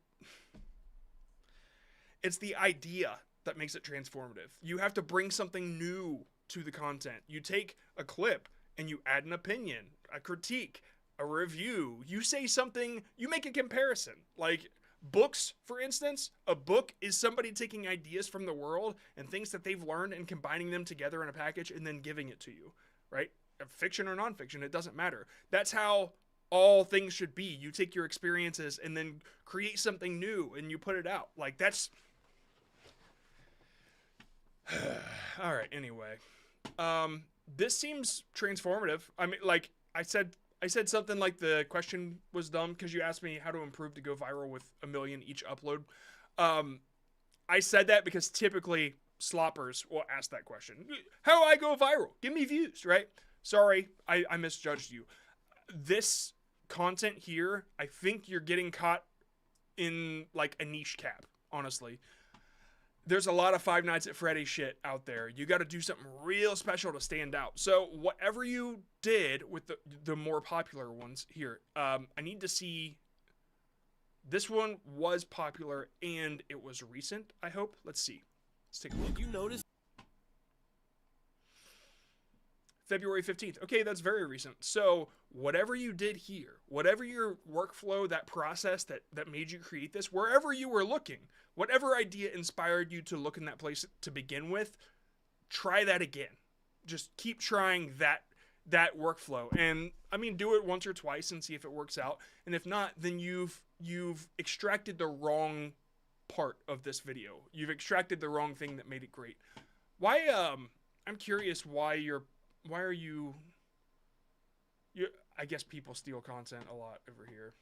It's the idea that makes it transformative. You have to bring something new to the content. You take a clip and you add an opinion, a critique, a review. You say something. You make a comparison. Like books, for instance, a book is somebody taking ideas from the world and things that they've learned and combining them together in a package and then giving it to you, right? Fiction or nonfiction, it doesn't matter. That's how all things should be. You take your experiences and then create something new and you put it out. Like that's... All right, anyway. This seems transformative. I mean, like I said something like the question was dumb because you asked me how to improve to go viral with 1 million each upload. I said that because typically sloppers will ask that question. How do I go viral? Give me views, right? Sorry, I misjudged you. This content here, I think you're getting caught in like a niche cap, honestly. There's a lot of Five Nights at Freddy's shit out there. You got to do something real special to stand out. So whatever you did with the more popular ones here, I need to see. This one was popular and it was recent, I hope. Let's see. Let's take a look. Did you notice? February 15th. Okay, that's very recent. So whatever you did here, whatever your workflow, that process that made you create this, wherever you were looking, whatever idea inspired you to look in that place to begin with, try that again. Just keep trying that workflow. And I mean, do it once or twice and see if it works out. And if not, then you've extracted the wrong part of this video. You've extracted the wrong thing that made it great. Why I'm curious why are you I guess people steal content a lot over here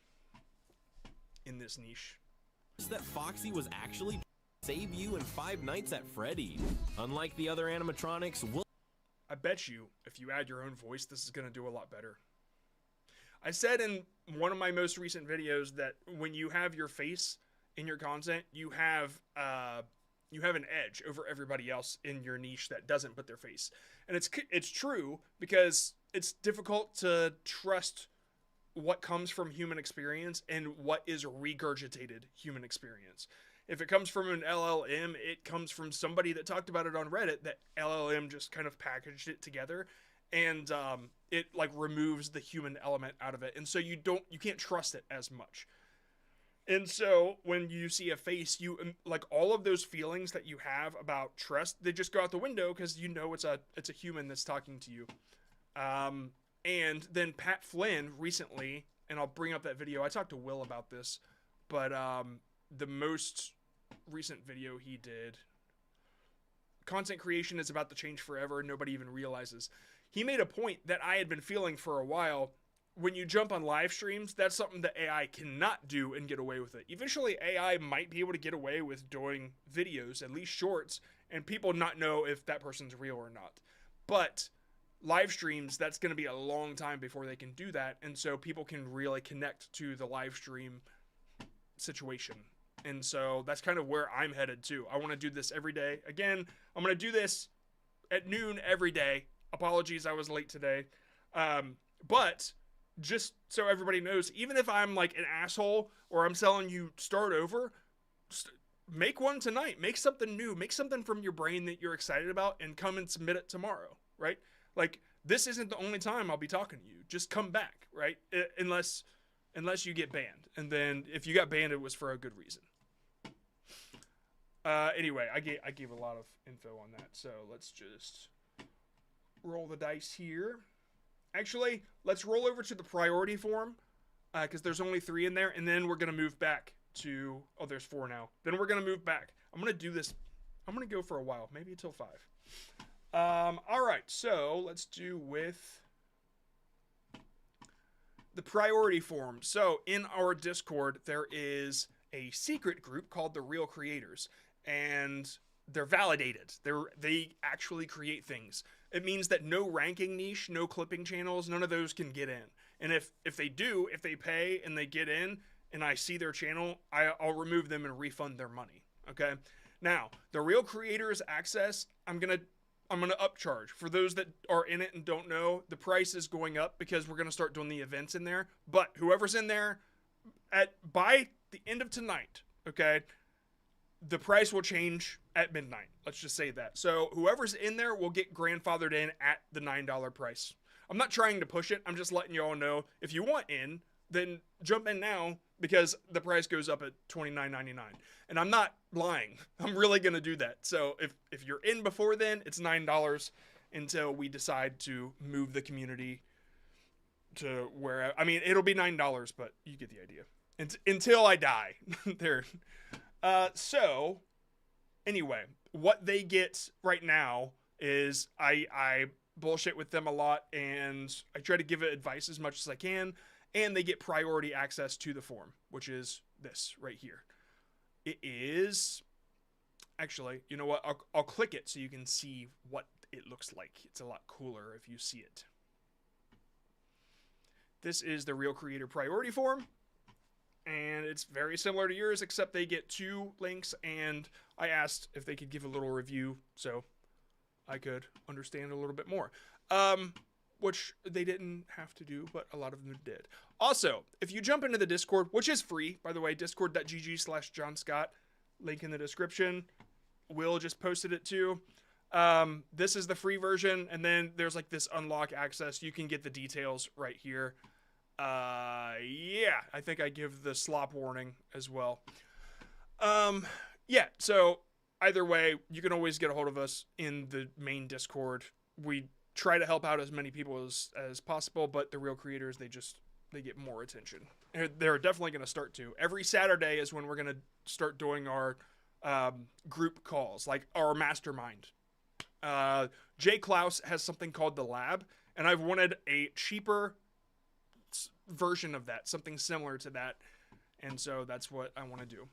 in this niche. That Foxy was actually save you in Five Nights at Freddy's. Unlike the other animatronics, I bet you if you add your own voice, this is going to do a lot better. I said in one of my most recent videos that when you have your face in your content, you have an edge over everybody else in your niche that doesn't put their face. And it's true because it's difficult to trust what comes from human experience and what is regurgitated human experience. If it comes from an LLM, it comes from somebody that talked about it on Reddit, that LLM just kind of packaged it together and it like removes the human element out of it. And so you can't trust it as much. And so when you see a face, you like all of those feelings that you have about trust, they just go out the window because you know it's a human that's talking to you. And then Pat Flynn recently, and I'll bring up that video. I talked to Will about this, but the most recent video he did, content creation is about to change forever. Nobody even realizes. He made a point that I had been feeling for a while. When you jump on live streams, that's something that AI cannot do and get away with it. Eventually, AI might be able to get away with doing videos, at least shorts, and people not know if that person's real or not. But live streams, that's going to be a long time before they can do that, and so people can really connect to the live stream situation. And so that's kind of where I'm headed too. I want to do this every day. Again, I'm going to do this at noon every day. Apologies, I was late today. But just so everybody knows, even if I'm like an asshole or I'm telling you start over, make one tonight. Make something new. Make something from your brain that you're excited about and come and submit it tomorrow, right? Like, this isn't the only time I'll be talking to you. Just come back, right? Unless you get banned. And then if you got banned, it was for a good reason. Anyway, I gave a lot of info on that, so let's just roll the dice here. Actually, let's roll over to the priority form, because there's only 3 in there, and then we're going to move back to... Oh, there's 4 now. Then we're going to move back. I'm going to do this... I'm going to go for a while, maybe until 5. Alright, so let's do with the priority form. So, in our Discord, there is a secret group called the Real Creators, and they're validated. They actually create things. It means that no ranking niche, no clipping channels, none of those can get in. And if they pay and they get in, and I see their channel, I'll remove them and refund their money. Okay. Now, the real creators access, I'm gonna upcharge. For those that are in it and don't know, the price is going up because we're gonna start doing the events in there. But whoever's in there by the end of tonight, okay, the price will change at midnight. Let's just say that. So whoever's in there will get grandfathered in at the $9 price. I'm not trying to push it. I'm just letting you all know, if you want in, then jump in now, because the price goes up at $29.99. And I'm not lying. I'm really going to do that. So if you're in before then, it's $9 until we decide to move the community to where, I mean, it'll be $9, but you get the idea. Until I die. There. So anyway, what they get right now is I bullshit with them a lot, and I try to give it advice as much as I can, and they get priority access to the form, which is this right here. It is actually, you know what? I'll click it so you can see what it looks like. It's a lot cooler if you see it. This is the Real Creator priority form, and it's very similar to yours, except they get 2 links, and I asked if they could give a little review so I could understand a little bit more. Which they didn't have to do, but a lot of them did. Also, if you jump into the Discord, which is free, by the way, discord.gg/JohnScott, link in the description. Will just posted it too. This is the free version, and then there's like this unlock access. You can get the details right here. Yeah, I think I give the slop warning as well. Yeah, so either way, you can always get a hold of us in the main Discord. We try to help out as many people as possible, but the real creators, they get more attention. They're definitely going to start to. Every Saturday is when we're going to start doing our group calls, like our mastermind. Jay Klaus has something called the Lab, and I've wanted a cheaper version of that, something similar to that, and so that's what I want to do.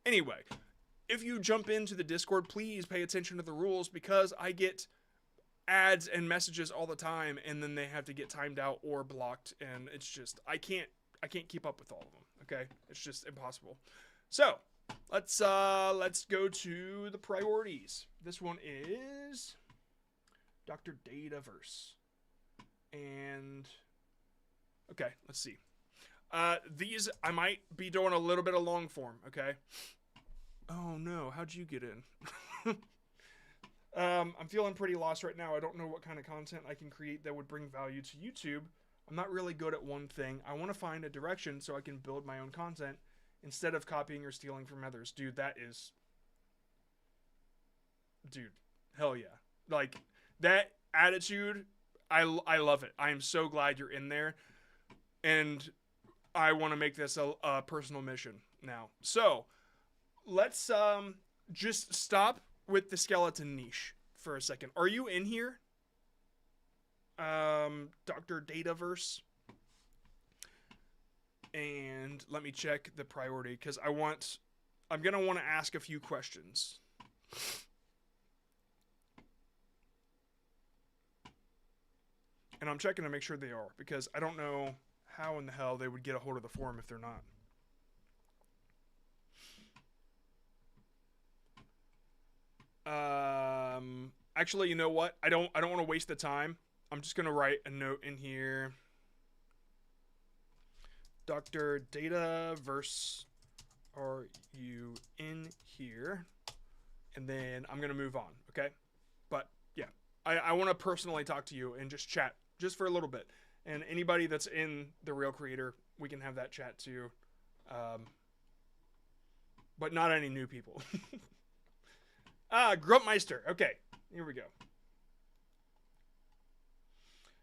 Anyway, if you jump into the Discord, please pay attention to the rules, because I get ads and messages all the time, and then they have to get timed out or blocked, and it's just I can't keep up with all of them. Okay, it's just impossible. So let's go to the priorities. This one is Dr. Dataverse, and okay, let's see. These I might be doing a little bit of long form. Okay. Oh no, how'd you get in? I'm feeling pretty lost right now. I don't know what kind of content I can create that would bring value to YouTube. I'm not really good at one thing. I want to find a direction so I can build my own content instead of copying or stealing from others. Dude, hell yeah. Like, that attitude, I love it. I am so glad you're in there. And I want to make this a personal mission now. So, let's just stop with the skeleton niche for a second. Are you in here? Dr. Dataverse. And let me check the priority, because I'm going to want to ask a few questions. And I'm checking to make sure they are, because I don't know how in the hell they would get a hold of the form if they're not. Actually, you know what? I don't want to waste the time. I'm just going to write a note in here. Dr. Dataverse, are you in here? And then I'm going to move on, okay? But yeah, I want to personally talk to you and just chat just for a little bit. And anybody that's in the Real Creator, we can have that chat too. But not any new people. Grumpmeister. Okay, here we go.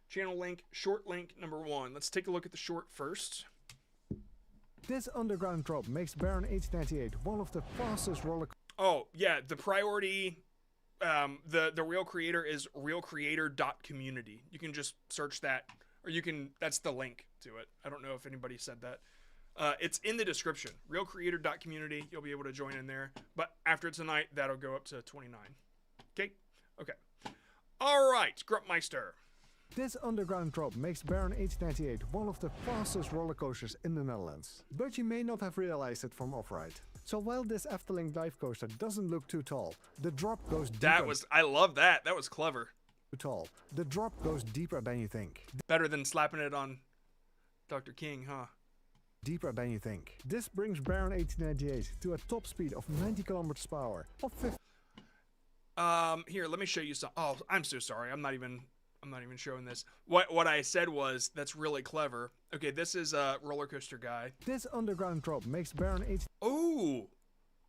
Channel link, short link number 1. Let's take a look at the short first. This underground drop makes Baron 898 one of the fastest roller. Oh, yeah, the priority, the Real Creator is realcreator.community. You can just search that, or that's the link to it. I don't know if anybody said that. It's in the description. Realcreator.community. You'll be able to join in there. But after tonight, that'll go up to 29. Okay? Okay. All right, Grumpmeister. This underground drop makes Baron 898 one of the fastest roller coasters in the Netherlands. But you may not have realized it from off-ride. So while this Efteling dive coaster doesn't look too tall, the drop goes deeper. I love that. That was clever. Too tall. The drop goes deeper than you think. Better than slapping it on Dr. King, huh? Deeper than you think. This brings Baron 1898 to a top speed of 90 kilometers per hour. Of 50. Here, let me show you some. Oh, I'm so sorry. I'm not even showing this. What I said was that's really clever. Okay, this is a roller coaster guy. This underground drop makes Baron 8. Oh,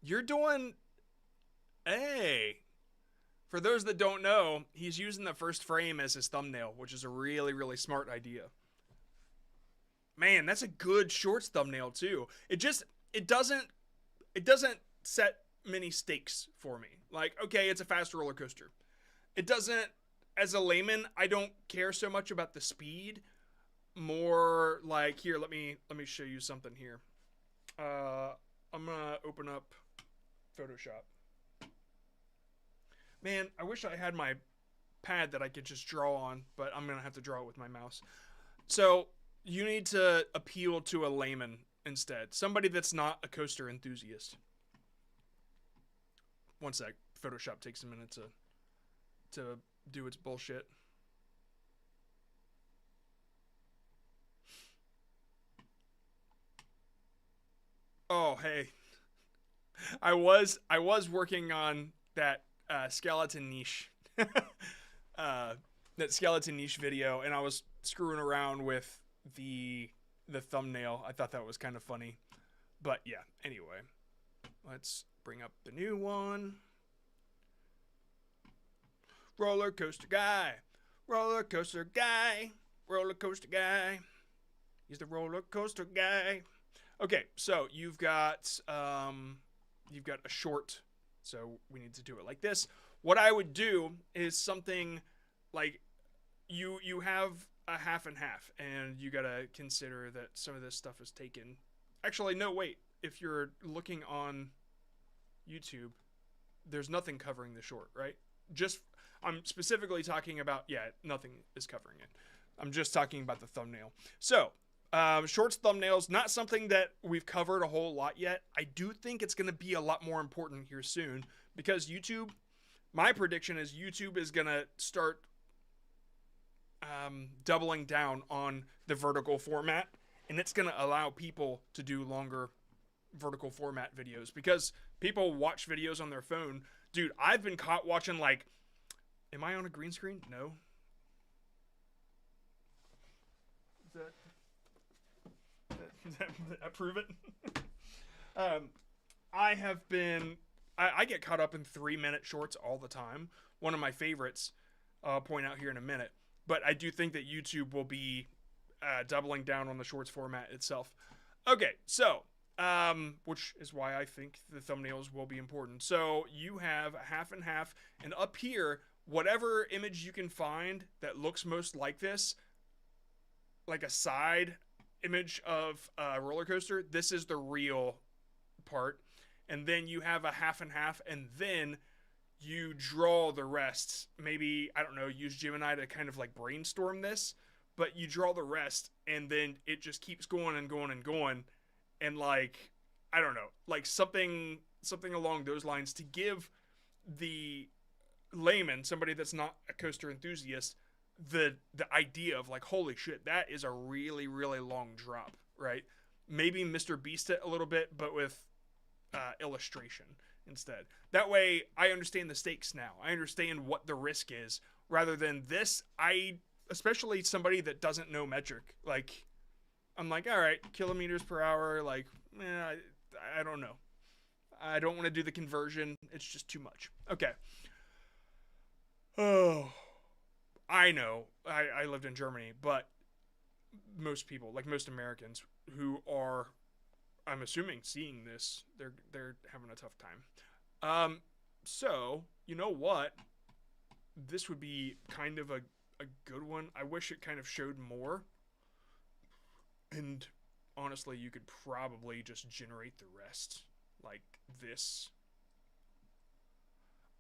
you're doing. Hey. For those that don't know, he's using the first frame as his thumbnail, which is a really, really smart idea. Man, that's a good shorts thumbnail too. It doesn't set many stakes for me. Like, okay, it's a fast roller coaster. It doesn't, as a layman, I don't care so much about the speed. More like, here, let me show you something here. I'm gonna open up Photoshop. Man, I wish I had my pad that I could just draw on, but I'm gonna have to draw it with my mouse. So you need to appeal to a layman instead. Somebody that's not a coaster enthusiast. One sec. Photoshop takes a minute to do its bullshit. Oh, hey. I was working on that skeleton niche. That skeleton niche video, and I was screwing around with the thumbnail. I thought that was kind of funny. But yeah, anyway. Let's bring up the new one. Roller coaster guy. Roller coaster guy. Roller coaster guy. He's the roller coaster guy. Okay, so you've got a short. So we need to do it like this. What I would do is something like you have a half and half, and you gotta consider that some of this stuff is taken. Actually, no, wait. If you're looking on YouTube, there's nothing covering the short, right? I'm specifically talking about, nothing is covering it. I'm just talking about the thumbnail. So, shorts thumbnails, not something that we've covered a whole lot yet. I do think it's going to be a lot more important here soon, because YouTube, my prediction is YouTube is going to start doubling down on the vertical format, and it's going to allow people to do longer vertical format videos, because people watch videos on their phone. Dude, I've been caught watching, like, am I on a green screen? No. Does that prove it? I get caught up in 3-minute shorts all the time. One of my favorites, I'll point out here in a minute. But I do think that YouTube will be doubling down on the shorts format itself. Okay, so, which is why I think the thumbnails will be important. So you have a half and half, and up here, whatever image you can find that looks most like this, like a side image of a roller coaster, this is the real part. And then you have a half and half, and then you draw the rest. Maybe, I don't know, use Gemini to kind of like brainstorm this, but you draw the rest, and then it just keeps going and going and going. And like, I don't know, like something along those lines to give the layman, somebody that's not a coaster enthusiast, the idea of like, holy shit, that is a really, really long drop, right? Maybe MrBeast it a little bit, but with illustration instead. That way I understand the stakes now. I understand what the risk is, rather than this. Especially somebody that doesn't know metric, like, I'm like, all right, kilometers per hour, like, I don't know. I don't want to do the conversion. It's just too much. Okay. Oh, I know. I lived in Germany, but most people, like most Americans who are, I'm assuming, seeing this, they're having a tough time. So, you know what? This would be kind of a good one. I wish it kind of showed more. And honestly, you could probably just generate the rest like this.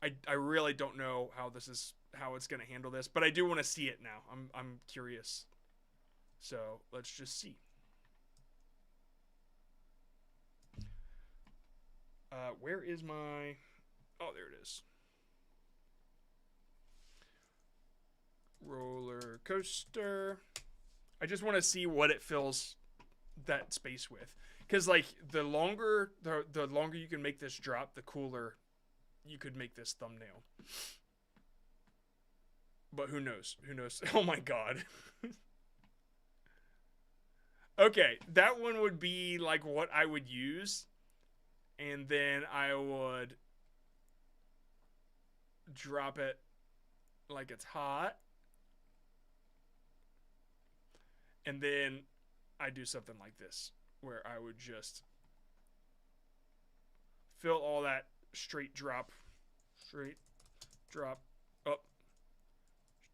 I really don't know how this is how it's gonna handle this, but I do want to see it now. I'm curious. So let's just see. Where is my? Oh, there it is. Roller coaster. I just want to see what it fills that space with, because like the longer you can make this drop, the cooler you could make this thumbnail. But who knows? Who knows? Oh my god. Okay, that one would be like what I would use, and then I would drop it like it's hot, and then I do something like this where I would just fill all that straight drop up,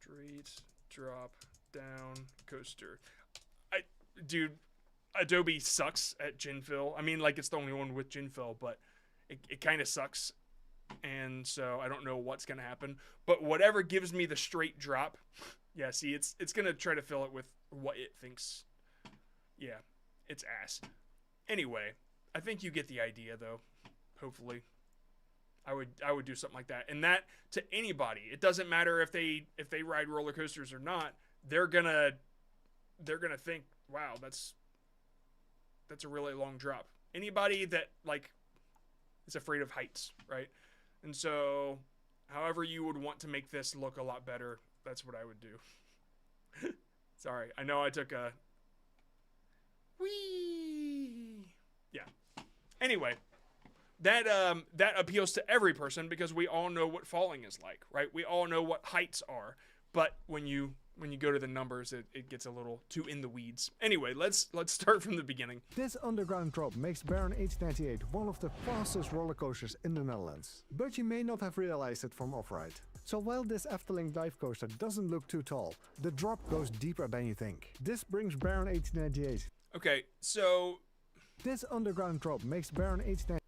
straight drop down coaster. Dude, Adobe sucks at GenFill. I mean, like, it's the only one with GenFill, but it kind of sucks. And so I don't know what's going to happen. But whatever gives me the straight drop, yeah, see, it's going to try to fill it with what it thinks. Yeah, it's ass. Anyway, I think you get the idea, though. Hopefully. I would do something like that. And that, to anybody, it doesn't matter if they ride roller coasters or not, they're gonna think, wow, that's a really long drop. Anybody that like is afraid of heights, right? And so however you would want to make this look a lot better, that's what I would do. Sorry, I know I took a whee. Yeah. Anyway, that appeals to every person because we all know what falling is like, right? We all know what heights are, but when you go to the numbers, it gets a little too in the weeds. Anyway, let's start from the beginning. This underground drop makes Baron H98 one of the fastest roller coasters in the Netherlands. But you may not have realized it from off-ride. So while this Efteling dive coaster doesn't look too tall, the drop goes deeper than you think. This brings Baron H98. Okay, so this underground drop makes Baron H98.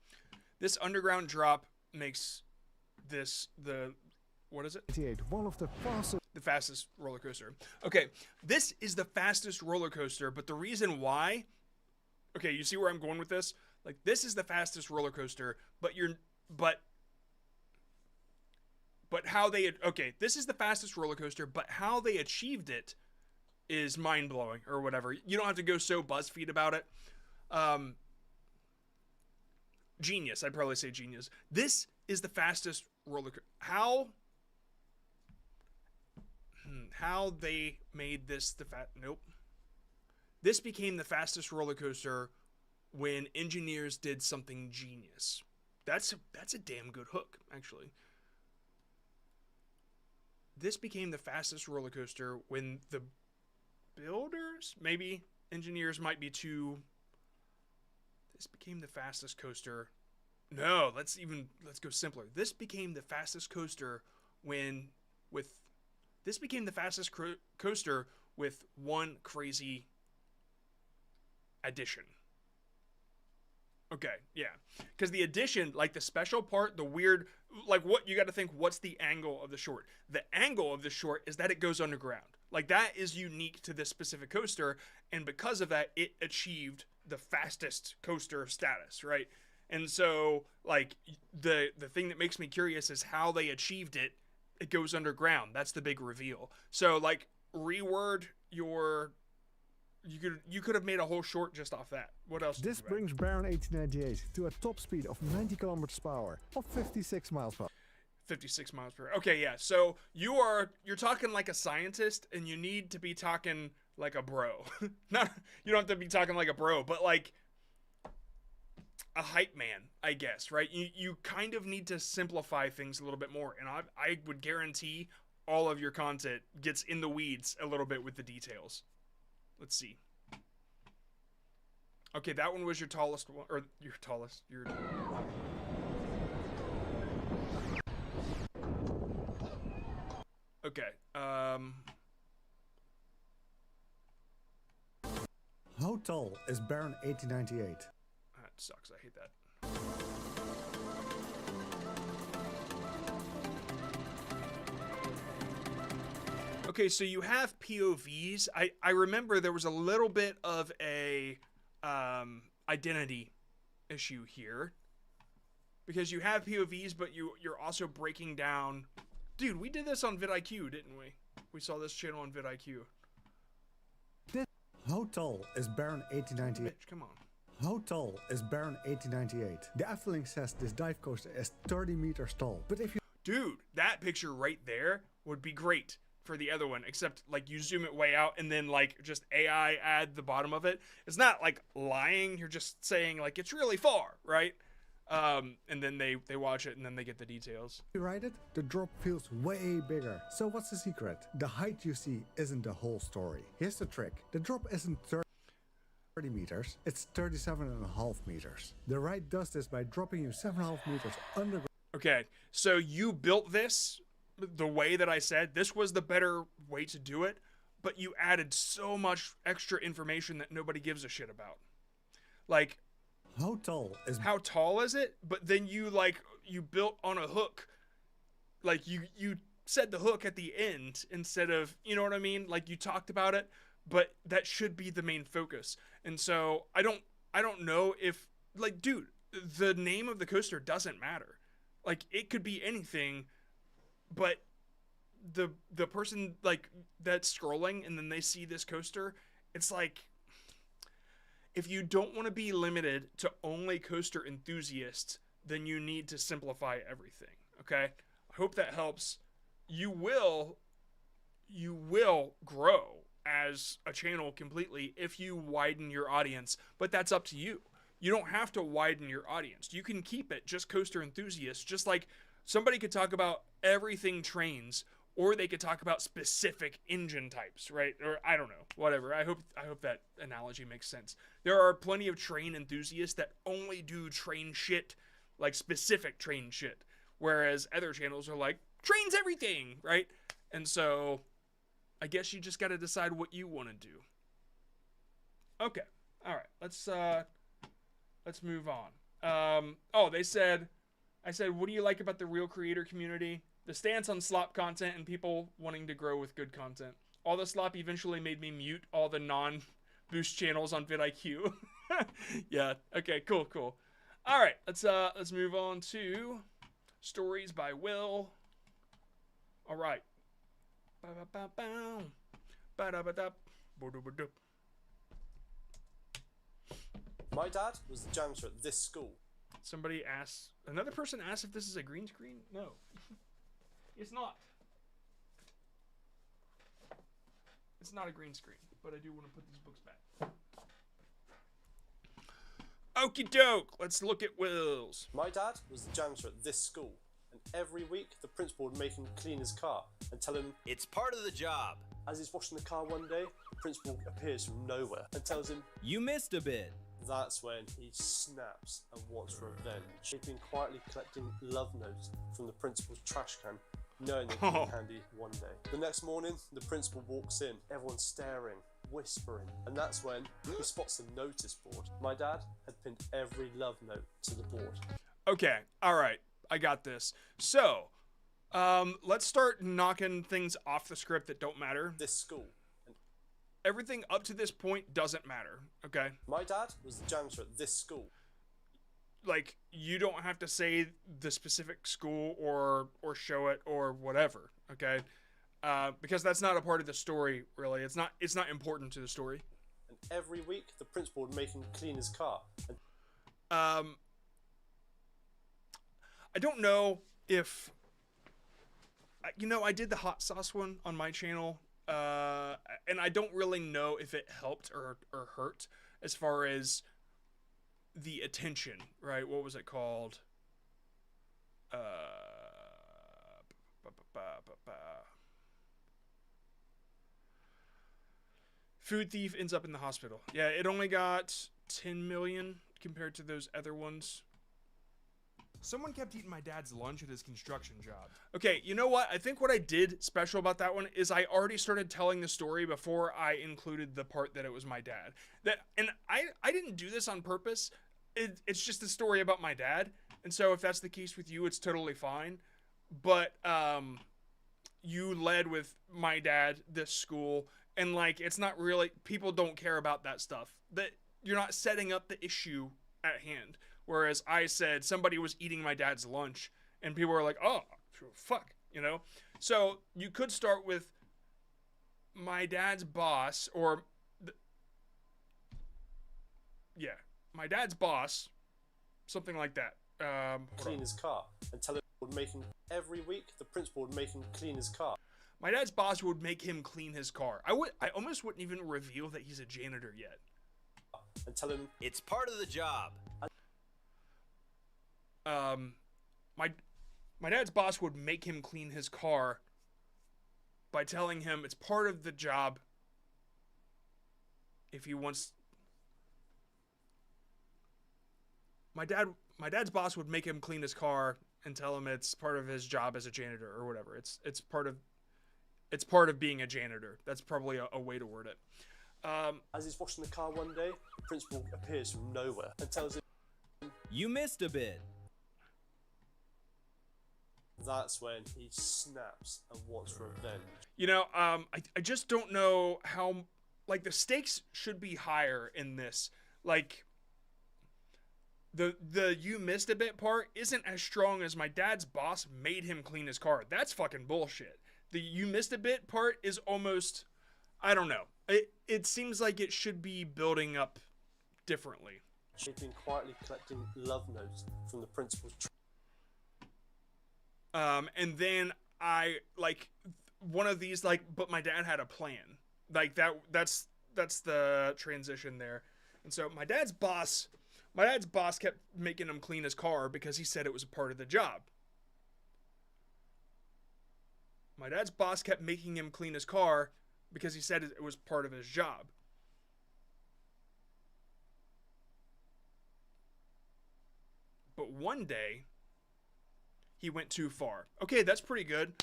This underground drop makes this what is it? One of the fastest roller coaster. Okay, this is the fastest roller coaster, but the reason why, okay, you see where I'm going with this? Like, this is the fastest roller coaster, but how they, okay, this is the fastest roller coaster, but how they achieved it is mind-blowing, or whatever. You don't have to go so BuzzFeed about it. Genius, I'd probably say genius. This is the fastest roller coaster. How they made this nope. This became the fastest roller coaster when engineers did something genius. That's a damn good hook, actually. This became the fastest roller coaster when the builders, maybe engineers might be too. This became the fastest coaster. No, let's go simpler. This became the fastest coaster this became the fastest coaster with one crazy addition. Okay, yeah. Because the addition, like the special part, the weird, like what you got to think, what's the angle of the short? The angle of the short is that it goes underground. Like that is unique to this specific coaster, and because of that, it achieved the fastest coaster status, right? And so, like, the thing that makes me curious is how they achieved it. It goes underground. That's the big reveal. So, like, reword your... You could have made a whole short just off that. What else? This brings Baron H98 to a top speed of 90 kilometers per hour, or 56 miles per hour. 56 miles per hour. Okay, yeah. So you're talking like a scientist, and you need to be talking like a bro. Not, you don't have to be talking like a bro, but like a hype man, I guess, right? You kind of need to simplify things a little bit more, and I would guarantee all of your content gets in the weeds a little bit with the details. Let's see. Okay, that one was your tallest one, or your tallest. Okay. How tall is Baron 1898? That sucks. I hate that. Okay, so you have POVs. I remember there was a little bit of a identity issue here. Because you have POVs, but you're also breaking down... Dude, we did this on VidIQ, didn't we? We saw this channel on VidIQ. How tall is Baron 1898? Bitch, come on. How tall is Baron 1898? The Efteling says this dive coaster is 30 meters tall, but if you... Dude, that picture right there would be great for the other one, except like you zoom it way out and then like just AI add the bottom of it. It's not like lying, you're just saying like it's really far, right? And then they watch it and then they get the details. You ride it, the drop feels way bigger. So what's the secret? The height you see isn't the whole story. Here's the trick. The drop isn't 30 meters, it's 37.5 meters. The ride does this by dropping you 7.5 meters underground. Okay, so you built this the way that I said. This was the better way to do it, but you added so much extra information that nobody gives a shit about. Like, how tall is it? But then you built on a hook. Like you said the hook at the end instead of, you know what I mean? Like you talked about it, but that should be the main focus. And so I don't know if, like, dude, the name of the coaster doesn't matter. Like it could be anything, but the person like that's scrolling and then they see this coaster, it's like, if you don't want to be limited to only coaster enthusiasts, then you need to simplify everything, okay? I hope that helps. You will grow as a channel completely if you widen your audience, but that's up to you. You don't have to widen your audience. You can keep it just coaster enthusiasts, just like somebody could talk about everything trains, or they could talk about specific engine types, right? Or I don't know, whatever. I hope that analogy makes sense. There are plenty of train enthusiasts that only do train shit, like specific train shit, whereas other channels are like trains everything, right? And so I guess you just got to decide what you want to do. Okay, all right. Let's move on. Oh, I said, what do you like about the real creator community? The stance on slop content and people wanting to grow with good content. All the slop eventually made me mute all the non-boost channels on VidIQ. Yeah. Okay. Cool. All right. Let's move on to stories by Will. All right. My dad was the janitor at this school. Another person asked if this is a green screen. No. It's not. It's not a green screen, but I do want to put these books back. Okie doke, let's look at Will's. My dad was the janitor at this school, and every week the principal would make him clean his car and tell him it's part of the job. As he's washing the car one day, the principal appears from nowhere and tells him, "You missed a bit." That's when he snaps and wants revenge. He'd been quietly collecting love notes from the principal's trash can, knowing they'd be handy one day. The next morning, the principal walks in, everyone's staring, whispering, and that's when he spots the notice board. My dad had pinned every love note to the board. Okay, alright, I got this. So, let's start knocking things off the script that don't matter. This school. Everything up to this point doesn't matter, okay? My dad was the janitor at this school. Like, you don't have to say the specific school or show it or whatever, okay? Because that's not a part of the story, really. It's not important to the story. And every week, the principal would make him clean his car. I don't know if... You know, I did the hot sauce one on my channel, and I don't really know if it helped or hurt as far as the attention, right? What was it called? Food thief ends up in the hospital. Yeah, it only got 10 million compared to those other ones. Someone kept eating my dad's lunch at his construction job. Okay, you know what? I think what I did special about that one is I already started telling the story before I included the part that it was my dad. And I didn't do this on purpose. It's just a story about my dad. And so if that's the case with you, it's totally fine. But, you led with my dad, this school, and like it's not really, people don't care about that stuff. That you're not setting up the issue at hand. Whereas I said somebody was eating my dad's lunch, and people were like, "Oh, fuck," you know. So you could start with my dad's boss, or my dad's boss, something like that. Clean his car and tell him would make him every week. The principal would make him clean his car. My dad's boss would make him clean his car. I almost wouldn't even reveal that he's a janitor yet. And tell him it's part of the job. My dad's boss would make him clean his car by telling him it's part of the job if he wants. My dad's boss would make him clean his car and tell him it's part of his job as a janitor or whatever. It's part of being a janitor. That's probably a way to word it. As he's washing the car one day, the principal appears from nowhere and tells him, "You missed a bit." That's when he snaps and wants revenge. You know, I just don't know how, like, the stakes should be higher in this. Like, the you missed a bit part isn't as strong as my dad's boss made him clean his car. That's fucking bullshit. The you missed a bit part is almost, I don't know. It seems like it should be building up differently. She'd been quietly collecting love notes from the principal's. And then I like one of these, like, but my dad had a plan. Like that's the transition there. And so my dad's boss kept making him clean his car because he said it was a part of the job. My dad's boss kept making him clean his car because he said it was part of his job. But one day, he went too far. Okay, that's pretty good.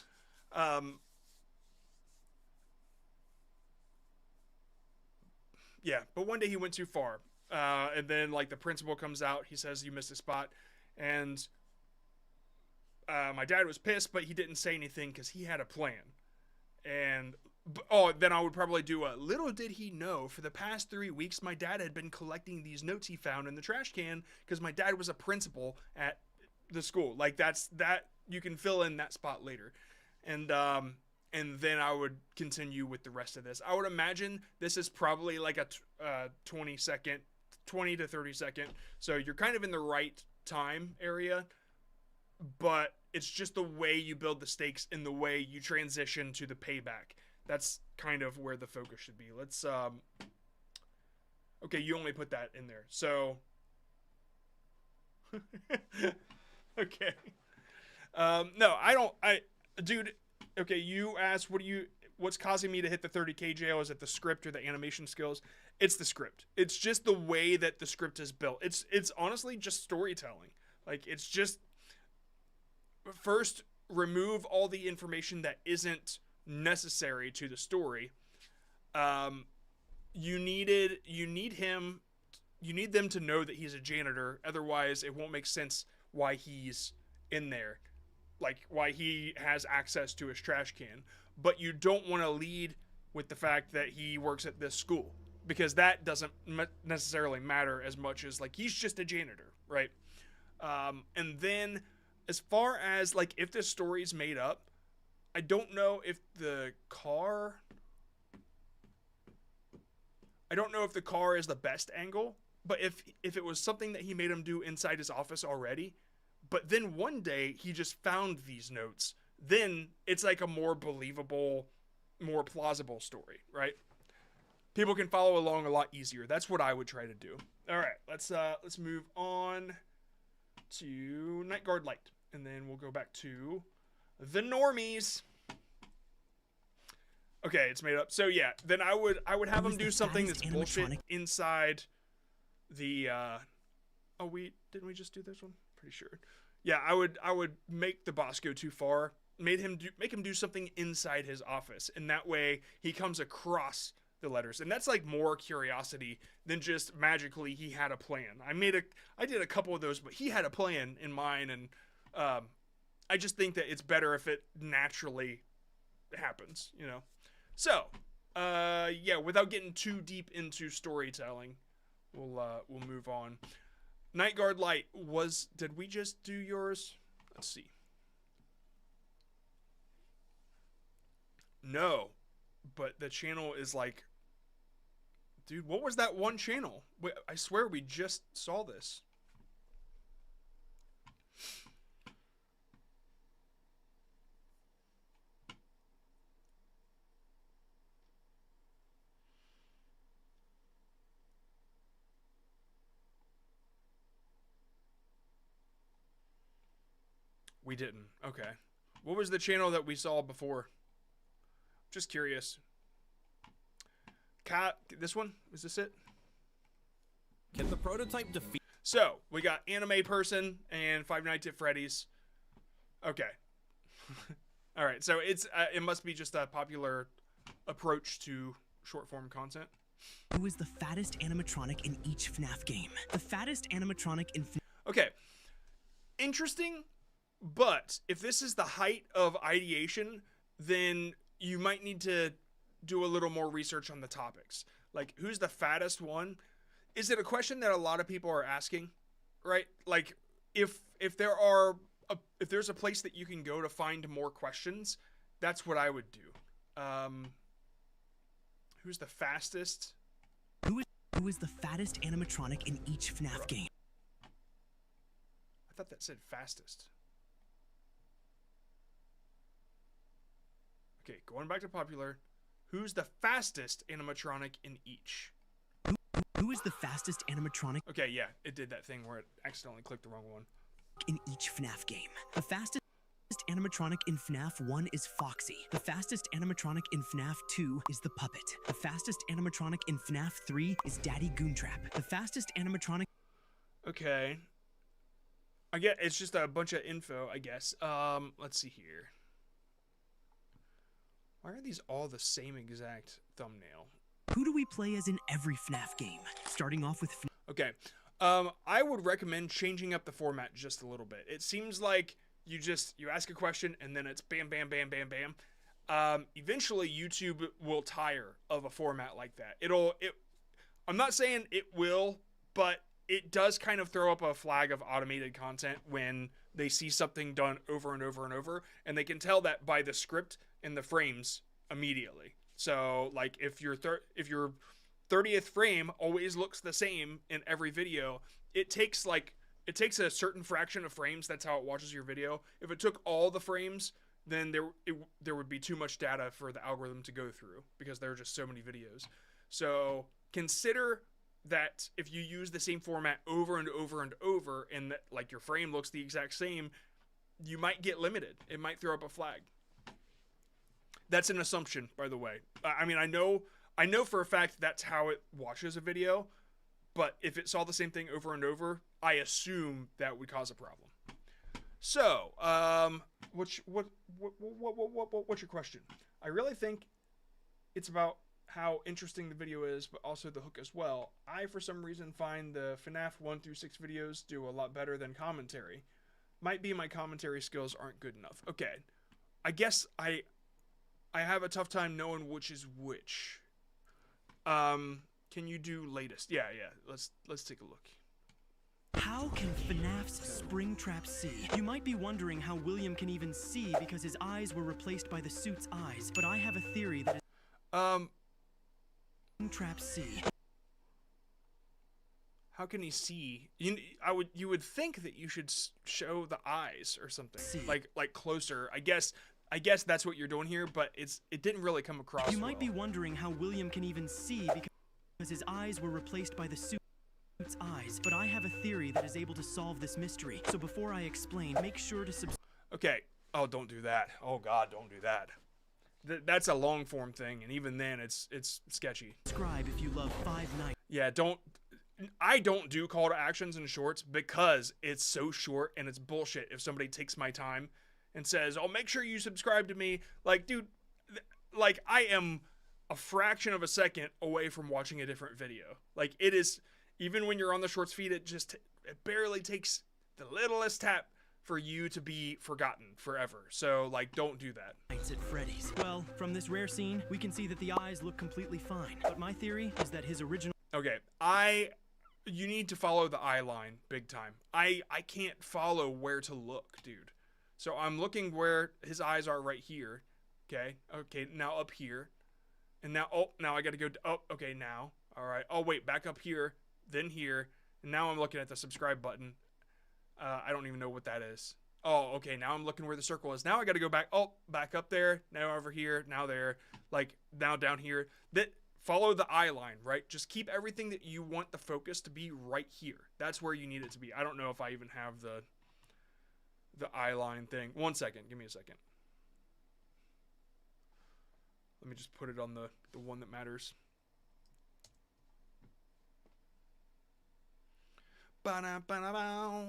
Yeah, but one day he went too far. And then, like, the principal comes out. He says, "You missed a spot." And my dad was pissed, but he didn't say anything because he had a plan. And, then I would probably do a, "Little did he know, for the past 3 weeks, my dad had been collecting these notes he found in the trash can because my dad was a principal at the school." Like, that you can fill in that spot later. And then I would continue with the rest of this. I would imagine this is probably like a 20 to 30 second. So you're kind of in the right time area, but it's just the way you build the stakes and the way you transition to the payback. That's kind of where the focus should be. Let's, okay, you only put that in there. So, okay. No, dude, okay, you asked, what's causing me to hit the 30K jail? Is it the script or the animation skills? It's the script. It's just the way that the script is built. It's honestly just storytelling. Like, it's just, first, remove all the information that isn't necessary to the story. You need them to know that he's a janitor. Otherwise, it won't make sense why he's in there. Like, why he has access to his trash can. But you don't want to lead with the fact that he works at this school, because that doesn't necessarily matter as much as, like, he's just a janitor, right? And then, as far as, like, if this story's made up, I don't know if the car is the best angle, but if it was something that he made him do inside his office already, but then one day he just found these notes, then it's like a more believable, more plausible story, right? People can follow along a lot easier. That's what I would try to do. All right, let's move on to Night Guard Light, and then we'll go back to the normies. Okay, it's made up. So yeah, then I would have him do something that's bullshit inside the didn't we just do this one? Pretty sure. Yeah, I would make the boss go too far. Make him do something inside his office, and that way he comes across the letters. And that's like more curiosity than just magically he had a plan. I did a couple of those, but he had a plan in mind, and I just think that it's better if it naturally happens, you know. So, yeah, without getting too deep into storytelling, we'll move on. Night Guard Light did we just do yours? Let's see. No, but the channel is like, dude, what was that one channel? I swear we just saw this. We didn't. Okay. What was the channel that we saw before? Just curious. This one? Is this it? Can the prototype defeat? So, we got Anime Person and Five Nights at Freddy's. Okay. Alright, so it must be just a popular approach to short form content. Who is the fattest animatronic in each FNAF game? The fattest animatronic in FNAF... Okay. Interesting, but if this is the height of ideation, then you might need to do a little more research on the topics. Like, who's the fattest one? Is it a question that a lot of people are asking, right? Like, if there's a place that you can go to find more questions, that's what I would do. Who's the fastest? Who is the fattest animatronic in each FNAF game? I thought that said fastest. Okay, going back to popular. Who's the fastest animatronic in each? Who is the fastest animatronic? Okay, yeah, it did that thing where it accidentally clicked the wrong one. In each FNAF game. The fastest animatronic in FNAF 1 is Foxy. The fastest animatronic in FNAF 2 is the Puppet. The fastest animatronic in FNAF 3 is Daddy Goontrap. The fastest animatronic... Okay. I get it's just a bunch of info, I guess. Let's see here. Why are these all the same exact thumbnail? Who do we play as in every FNAF game? Starting off with Okay. I would recommend changing up the format just a little bit. It seems like you ask a question and then it's bam, bam, bam, bam, bam. Eventually YouTube will tire of a format like that. I'm not saying it will, but it does kind of throw up a flag of automated content when they see something done over and over and over, and they can tell that by the script and the frames immediately. So, like, if your 30th frame always looks the same in every video, it takes a certain fraction of frames. That's how it watches your video. If it took all the frames, then there would be too much data for the algorithm to go through because there are just so many videos. So consider that if you use the same format over and over and over, and that, like, your frame looks the exact same, you might get limited. It might throw up a flag. That's an assumption, by the way. I mean, I know for a fact that's how it watches a video, but if it saw the same thing over and over, I assume that would cause a problem. So, what's your question? I really think it's about how interesting the video is, but also the hook as well. I, for some reason, find the FNAF 1 through 6 videos do a lot better than commentary. Might be my commentary skills aren't good enough. Okay, I guess I have a tough time knowing which is which. Can you do latest? Yeah. Let's take a look. How can FNAF's Springtrap see? You might be wondering how William can even see because his eyes were replaced by the suit's eyes, but I have a theory that Springtrap see. How can he see? You would think that you should show the eyes or something. Like closer. I guess that's what you're doing here, but it didn't really come across. You might be wondering how William can even see because his eyes were replaced by the suit's eyes, but I have a theory that is able to solve this mystery. So before I explain, make sure to Okay. Oh, don't do that. Oh God, don't do that. That's a long form thing, and even then, it's sketchy. Subscribe if you love Five Nights. Yeah, I don't do call to actions in shorts because it's so short and it's bullshit. If somebody takes my time and says, "Oh, make sure you subscribe to me," like, dude, like, I am a fraction of a second away from watching a different video. Like, it is, even when you're on the shorts feed, it barely takes the littlest tap for you to be forgotten forever. So, like, don't do that. Nights at Freddy's. Well, from this rare scene, we can see that the eyes look completely fine. But my theory is that his original... Okay, you need to follow the eye line big time. I can't follow where to look, dude. So I'm looking where his eyes are right here. Okay, now up here. And now, now I gotta go, okay, now. All right, wait, back up here, then here. And now I'm looking at the subscribe button. I don't even know what that is. Oh, okay, now I'm looking where the circle is. Now I gotta go back, back up there, now over here, now there, like, now down here. Follow the eye line, right? Just keep everything that you want the focus to be right here. That's where you need it to be. I don't know if I even have the eye line thing. 1 second, give me a second. Let me just put it on the one that matters. Ba-da-ba-da-bow.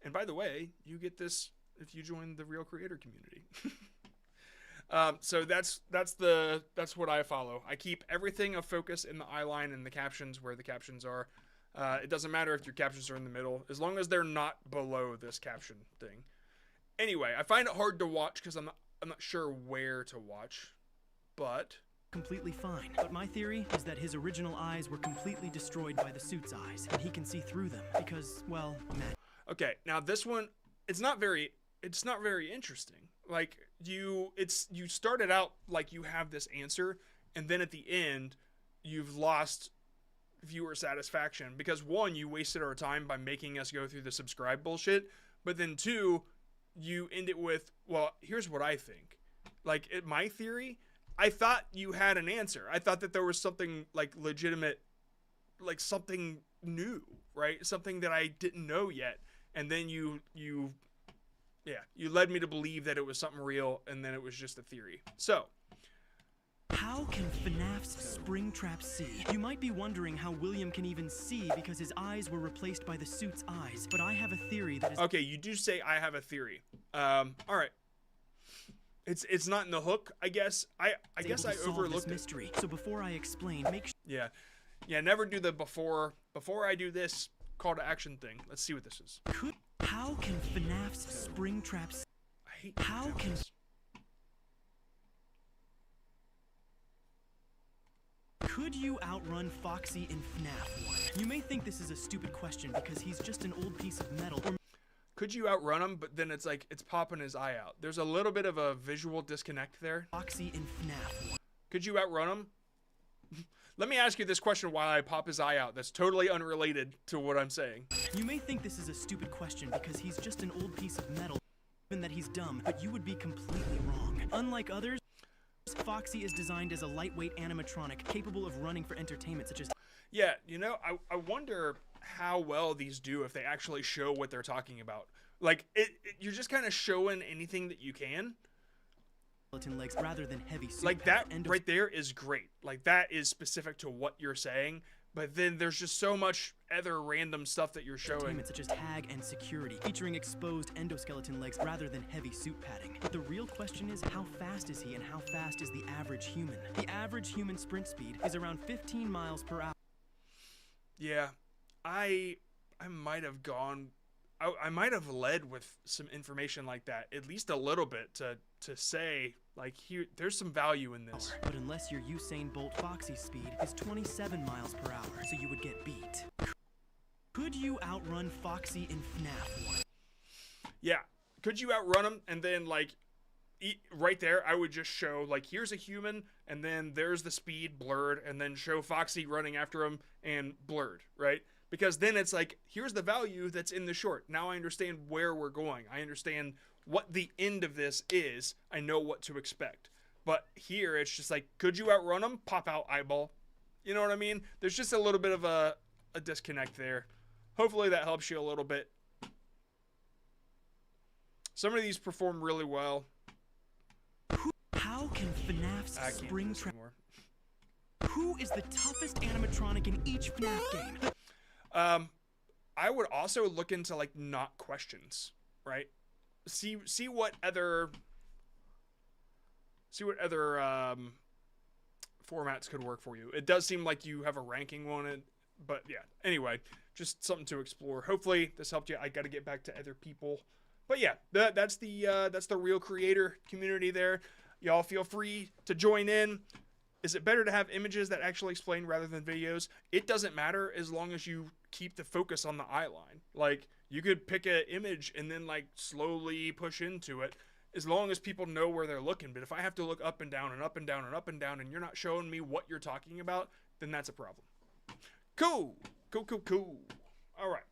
And by the way, you get this if you join the Real Creator community. So that's what I follow. I keep everything of focus in the eye line and the captions where the captions are. It doesn't matter if your captions are in the middle, as long as they're not below this caption thing. Anyway, I find it hard to watch because I'm not sure where to watch, but completely fine. But my theory is that his original eyes were completely destroyed by the suit's eyes, and he can see through them because, well, man. Okay, now this one, it's not very interesting. Like, you started out like you have this answer, and then at the end, you've lost viewer satisfaction because, one, you wasted our time by making us go through the subscribe bullshit, but then two, you end it with, well, here's what I think. Like, my theory, I thought you had an answer. I thought that there was something, like, legitimate, like, something new, right? Something that I didn't know yet, and then you led me to believe that it was something real, and then it was just a theory. So, how can FNAF's Springtrap see? You might be wondering how William can even see because his eyes were replaced by the suit's eyes, but I have a theory that is... Okay, you do say I have a theory. All right. It's not in the hook, I guess. I guess I overlooked this mystery. So before I explain, make sure... Yeah, never do the before I do this call to action thing. Let's see what this is. How can FNAF's Springtrap... I hate how can... Could you outrun Foxy in FNAF 1? You may think this is a stupid question because he's just an old piece of metal. Could you outrun him, but then it's like, it's popping his eye out. There's a little bit of a visual disconnect there. Foxy in FNAF 1. Could you outrun him? Let me ask you this question while I pop his eye out. That's totally unrelated to what I'm saying. You may think this is a stupid question because he's just an old piece of metal and that he's dumb, but you would be completely wrong. Unlike others, Foxy is designed as a lightweight animatronic capable of running for entertainment such as... Yeah, you know, I wonder how well these do if they actually show what they're talking about. Like, you're just kind of showing anything that you can. Legs rather than heavy suit like that right there is great. Like, that is specific to what you're saying. But then there's just so much other random stuff that you're showing. Such as tag and security, featuring exposed endoskeleton legs rather than heavy suit padding. But the real question is, how fast is he and how fast is the average human? The average human sprint speed is around 15 miles per hour. Yeah, I might have gone... I might have led with some information like that, at least a little bit, to say, like, here, there's some value in this. But unless your Usain Bolt Foxy speed is 27 miles per hour, so you would get beat. Could you outrun Foxy in FNAF 1? Yeah, could you outrun him? And then, like, right there, I would just show, like, here's a human, and then there's the speed blurred, and then show Foxy running after him and blurred, right? Because then it's like, here's the value that's in the short. Now I understand where we're going. I understand what the end of this is. I know what to expect. But here, it's just like, could you outrun them? Pop out eyeball. You know what I mean? There's just a little bit of a disconnect there. Hopefully that helps you a little bit. Some of these perform really well. How can FNAF's Springtrap... Who is the toughest animatronic in each FNAF game? I would also look into, like, not questions, right? See what other formats could work for you. It does seem like you have a ranking on it, but yeah. Anyway, just something to explore. Hopefully this helped you. I got to get back to other people, But yeah, that's the real creator community there. Y'all feel free to join in. Is it better to have images that actually explain rather than videos? It doesn't matter as long as you keep the focus on the eye line. Like, you could pick an image and then like slowly push into it, as long as people know where they're looking. But if I have to look up and down and up and down and up and down and you're not showing me what you're talking about, then that's a problem. Cool. Cool. All right.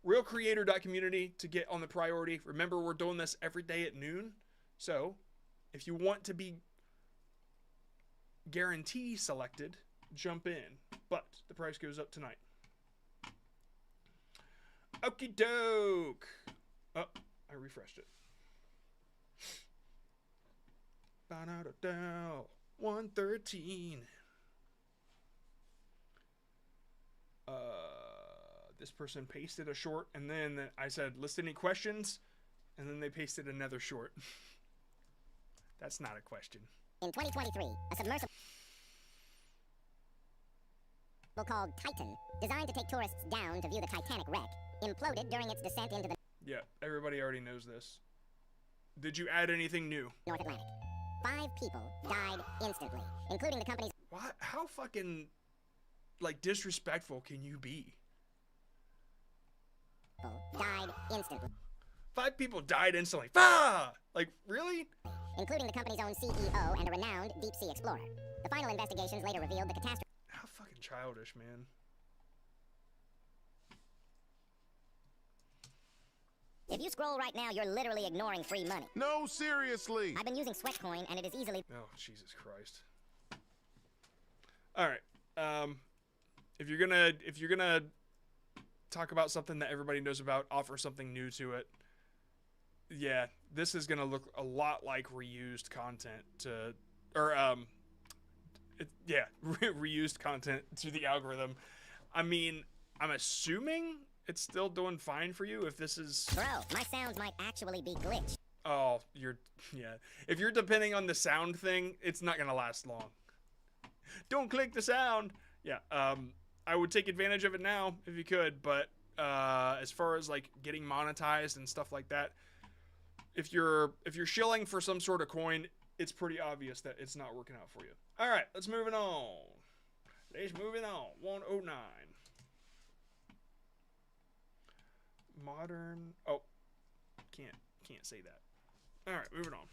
Realcreator.community to get on the priority. Remember, we're doing this every day at noon. So if you want to be guarantee selected, jump in. But the price goes up tonight. Okie doke. Oh, I refreshed it. 113. This person pasted a short, and then I said, list any questions, and then they pasted another short. That's not a question. In 2023, a submersible called Titan, designed to take tourists down to view the Titanic wreck, imploded during its descent into the Yeah, everybody already knows this. Did you add anything new? North Atlantic. 5 people died instantly, including the company's... What? How fucking, like, disrespectful can you be? Died instantly. 5 people died instantly. Ah! Like, really? Including the company's own CEO and a renowned deep-sea explorer. The final investigations later revealed the catastrophe... How fucking childish, man. If you scroll right now, you're literally ignoring free money. No, seriously. I've been using Sweatcoin, and it is easily... Oh, Jesus Christ. All right. If you're gonna talk about something that everybody knows about, offer something new to it. Yeah, this is gonna look a lot like reused content reused content to the algorithm. I mean, I'm assuming it's still doing fine for you if this is... Bro, my sounds might actually be glitched. Oh, yeah. If you're depending on the sound thing, it's not gonna last long. Don't click the sound. Yeah, I would take advantage of it now if you could, but as far as like getting monetized and stuff like that, if you're shilling for some sort of coin, it's pretty obvious that it's not working out for you. All right, let's move it on. 109. Modern. Oh, can't say that. All right, moving on.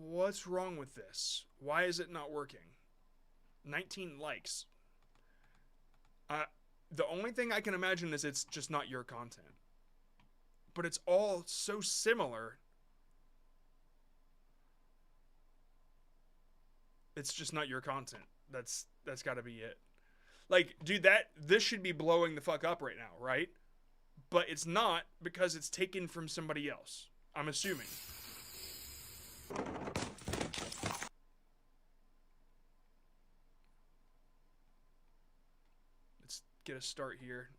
What's wrong with this? Why is it not working? 19 likes. The only thing I can imagine is it's just not your content. But it's all so similar. It's just not your content. That's got to be it. Like, dude, this should be blowing the fuck up right now, right? But it's not because it's taken from somebody else. I'm assuming. Let's get a start here.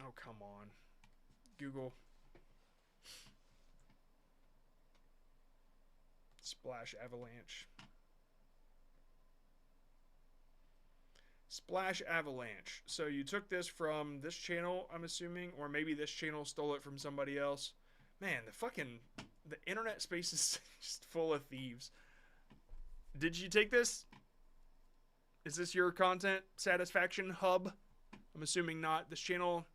Oh, come on. Google. Splash Avalanche. Splash Avalanche. So you took this from this channel, I'm assuming, or maybe this channel stole it from somebody else. Man, the internet space is just full of thieves. Did you take this? Is this your content satisfaction hub? I'm assuming not. This channel,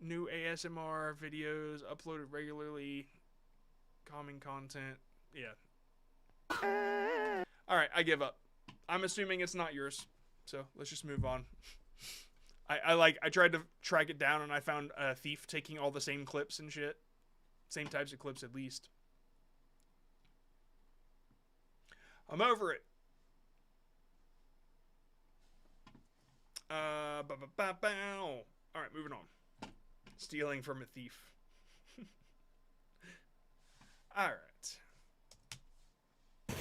new ASMR videos uploaded regularly, calming content. Yeah. Alright, I give up. I'm assuming it's not yours. So let's just move on. I tried to track it down and I found a thief taking all the same clips and shit. Same types of clips at least. I'm over it. Alright, moving on. Stealing from a thief. Alright. Oh.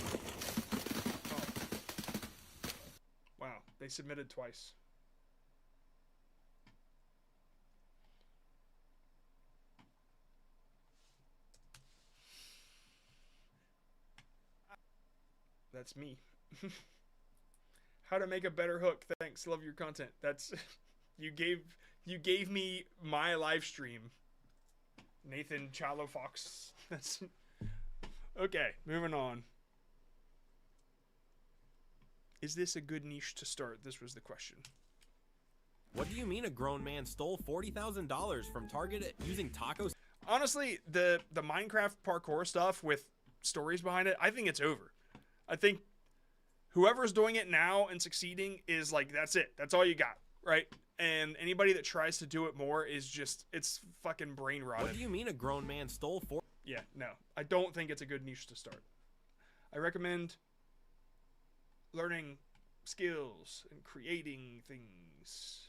Wow, they submitted twice. That's me. How to make a better hook. Thanks. Love your content. That's you gave me my live stream. Nathan Chalo Fox. That's okay. Moving on. Is this a good niche to start? This was the question. What do you mean a grown man stole $40,000 from Target using tacos? Honestly, the Minecraft parkour stuff with stories behind it, I think it's over. I think whoever's doing it now and succeeding is like, that's it. That's all you got, right? And anybody that tries to do it more is just, it's fucking brain rotted. What do you mean a grown man stole Yeah, no. I don't think it's a good niche to start. I recommend learning skills and creating things.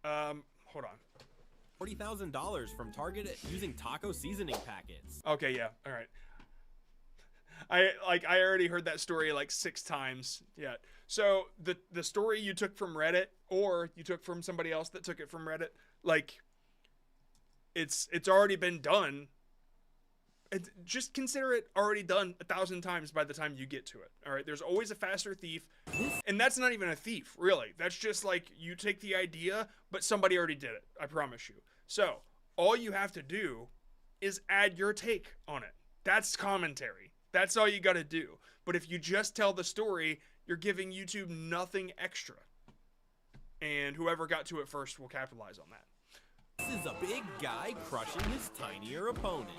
Hold on. $40,000 from Target using taco seasoning packets. Okay, yeah, all right. I already heard that story like 6 times. Yeah. So the story you took from Reddit, or you took from somebody else that took it from Reddit, like it's already been done. Just consider it already done 1,000 times by the time you get to it. All right. There's always a faster thief, and that's not even a thief, really. That's just like you take the idea, but somebody already did it. I promise you. So all you have to do is add your take on it. That's commentary. That's all you got to do. But if you just tell the story, you're giving YouTube nothing extra. And whoever got to it first will capitalize on that. This is a big guy crushing his tinier opponent.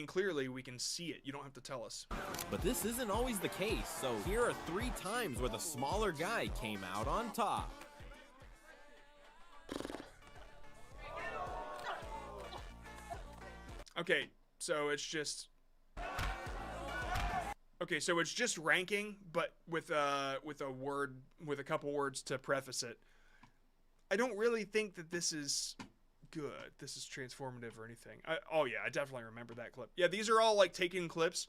Clearly we can see it. You don't have to tell us. But this isn't always the case, so here are 3 times where the smaller guy came out on top. Okay, so it's just... Okay, so it's just ranking, but with a couple words to preface it. I don't really think that this is good. This is transformative or anything. Oh yeah, I definitely remember that clip. Yeah, these are all like taken clips,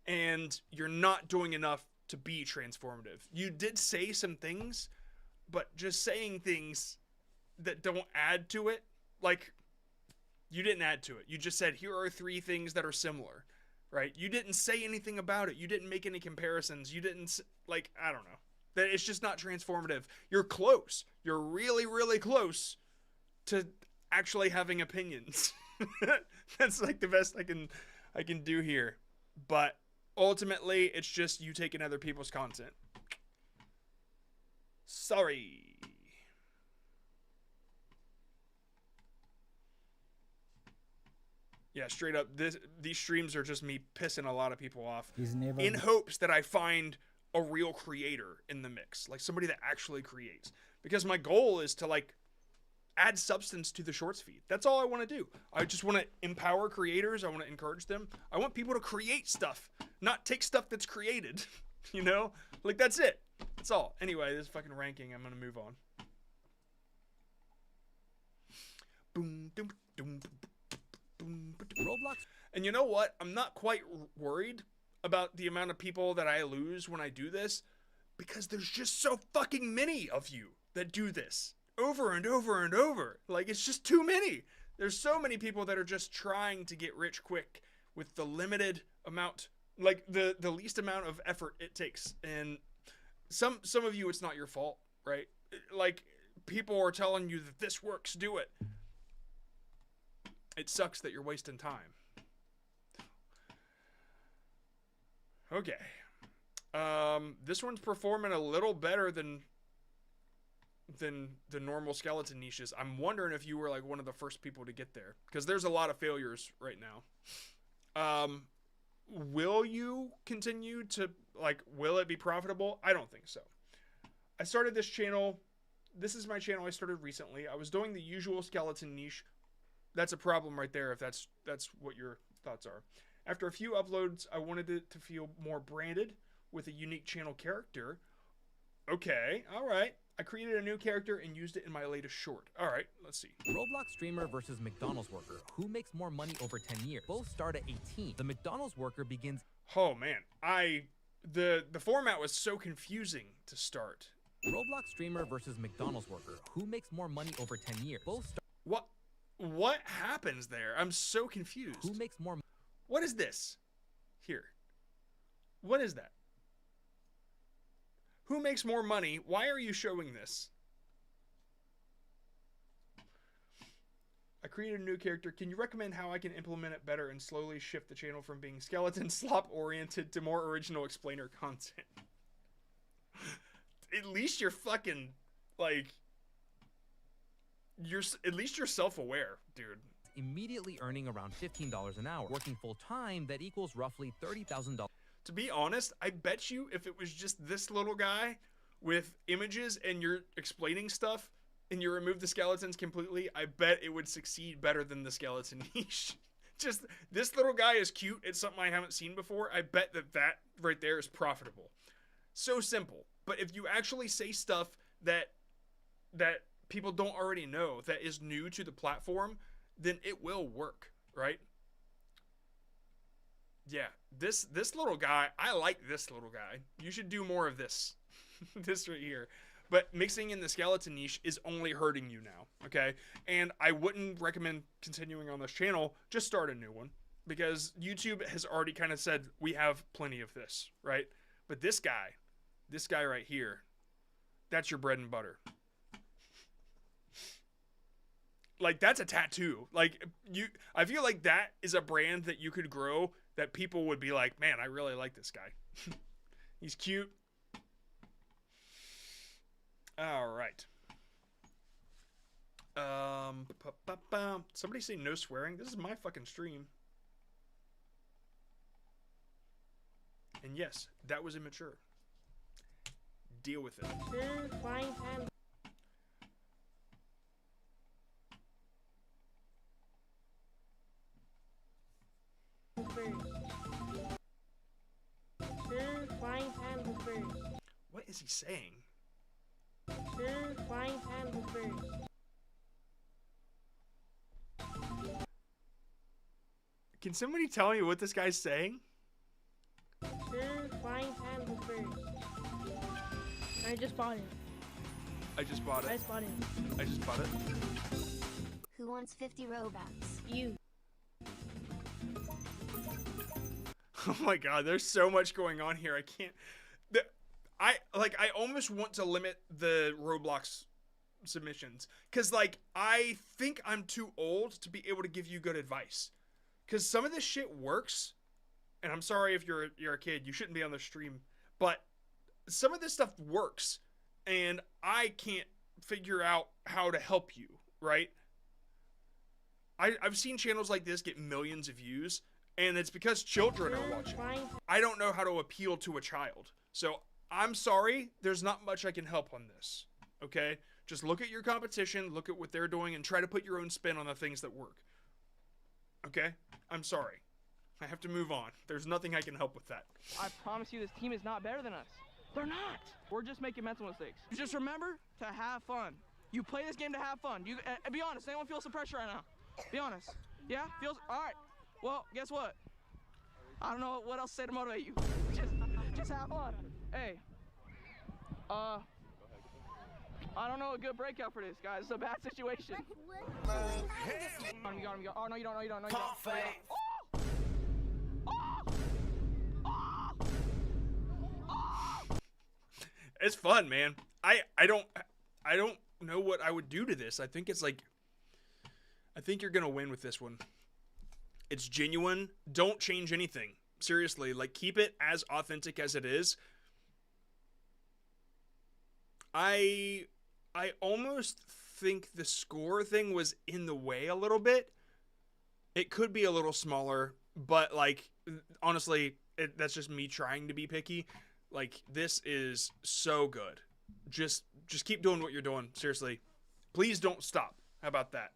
and you're not doing enough to be transformative. You did say some things, but just saying things that don't add to it, like, you didn't add to it. You just said, here are 3 things that are similar, right? You didn't say anything about it. You didn't make any comparisons. You didn't, like, I don't know. That it's just not transformative. You're close. You're really, really close to actually having opinions. That's like the best I can do here. But ultimately, it's just you taking other people's content. Sorry. Yeah, straight up, these streams are just me pissing a lot of people off in hopes that I find a real creator in the mix, like somebody that actually creates. Because my goal is to like add substance to the shorts feed. That's all I want to do. I just want to empower creators. I want to encourage them. I want people to create stuff, not take stuff that's created. You know, like that's it. That's all. Anyway, this fucking ranking. I'm gonna move on. Boom, doom, doom, boom, Roblox. And you know what? I'm not quite worried about the amount of people that I lose when I do this, because there's just so fucking many of you that do this over and over and over. Like, it's just too many. There's so many people that are just trying to get rich quick with the limited amount, like the least amount of effort it takes. And some of you, it's not your fault, right? Like, people are telling you that this works, do it. It sucks that you're wasting time. Okay. This one's performing a little better than the normal skeleton niches. I'm wondering if you were like one of the first people to get there, because there's a lot of failures right now. Will you continue to, like, will it be profitable? I don't think so. I started this channel. This is my channel I started recently. I was doing the usual skeleton niche. That's a problem right there if that's what your thoughts are. After a few uploads, I wanted it to feel more branded with a unique channel character. Okay, all right. I created a new character and used it in my latest short. All right, let's see. Roblox streamer versus McDonald's worker. Who makes more money over 10 years? Both start at 18. The McDonald's worker begins... Oh, man. The format was so confusing to start. Roblox streamer versus McDonald's worker. Who makes more money over 10 years? Both start... What happens there? I'm so confused. Who makes more... What is this? Here. What is that? Who makes more money? Why are you showing this? I created a new character. Can you recommend how I can implement it better and slowly shift the channel from being skeleton slop oriented to more original explainer content? At least you're fucking, like, at least you're self-aware, dude. Immediately earning around $15 an hour. Working full-time, that equals roughly $30,000. To be honest, I bet you if it was just this little guy with images and you're explaining stuff and you remove the skeletons completely, I bet it would succeed better than the skeleton niche. Just, this little guy is cute. It's something I haven't seen before. I bet that right there is profitable. So simple. But if you actually say stuff that people don't already know, that is new to the platform, then it will work, right? Yeah, this little guy, I like this little guy. You should do more of this. This right here. But mixing in the skeleton niche is only hurting you now, okay? And I wouldn't recommend continuing on this channel. Just start a new one. Because YouTube has already kind of said, we have plenty of this, right? But this guy right here, that's your bread and butter. Like, that's a tattoo. Like, I feel like that is a brand that you could grow that people would be like, man, I really like this guy. He's cute. All right. Somebody say no swearing. This is my fucking stream. And yes, that was immature. Deal with it. What is he saying? Can somebody tell me what this guy's saying? I just bought it. I just bought it. I just bought it. I just bought it. Who wants 50 Robux? You. Oh my god, there's so much going on here. I can't. I almost want to limit the Roblox submissions because, like, I think I'm too old to be able to give you good advice. Because some of this shit works, and I'm sorry if you're a kid, you shouldn't be on the stream, but some of this stuff works, and I can't figure out how to help you, right? I've seen channels like this get millions of views, and it's because children are watching. I don't know how to appeal to a child, so I'm sorry, there's not much I can help on this, okay? Just look at your competition, look at what they're doing, and try to put your own spin on the things that work. Okay? I'm sorry. I have to move on. There's nothing I can help with that. I promise you this team is not better than us. They're not. We're just making mental mistakes. Just remember to have fun. You play this game to have fun. You be honest. Anyone feel some pressure right now? Be honest. Yeah? Feels all right. Well, guess what? I don't know what else to say to motivate you. Just have fun. Hey. I don't know a good breakout for this, guys. It's a bad situation. You got him. Oh, no, you don't. No, you don't. No, you don't. It's fun, man. I don't know what I would do to this. I think it's like, I think you're gonna win with this one. It's genuine. Don't change anything. Seriously, like, keep it as authentic as it is. I almost think the score thing was in the way a little bit. It could be a little smaller, but, like, honestly, that's just me trying to be picky. Like, this is so good. Just keep doing what you're doing. Seriously. Please don't stop. How about that?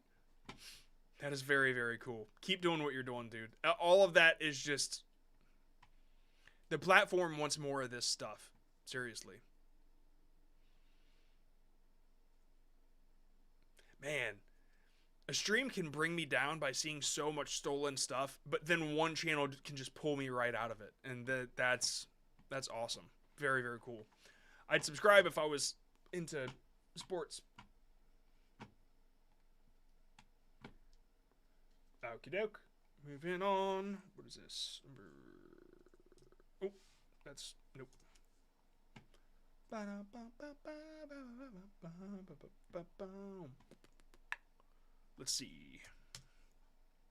That is very, very cool. Keep doing what you're doing, dude. All of that is just... The platform wants more of this stuff. Seriously. Man, a stream can bring me down by seeing so much stolen stuff, but then one channel can just pull me right out of it. And that's awesome. Very, very cool. I'd subscribe if I was into sports. Okie doke. Moving on. What is this? Oh, that's nope. Let's see.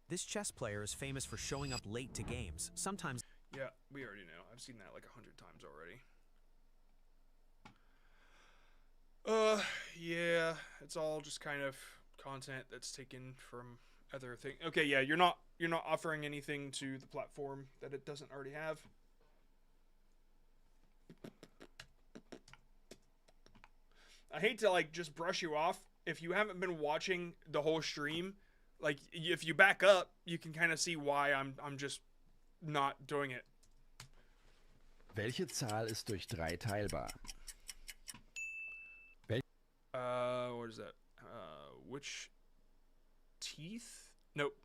This chess player is famous for showing up late to games, sometimes. Yeah, we already know. I've seen that like 100 times already. Yeah, it's all just kind of content that's taken from other things. Okay, yeah, you're not offering anything to the platform that it doesn't already have. I hate to like just brush you off. If you haven't been watching the whole stream, like if you back up, you can kind of see why I'm just not doing it. Welche Zahl ist durch 3 teilbar? What is that? Which teeth? Nope.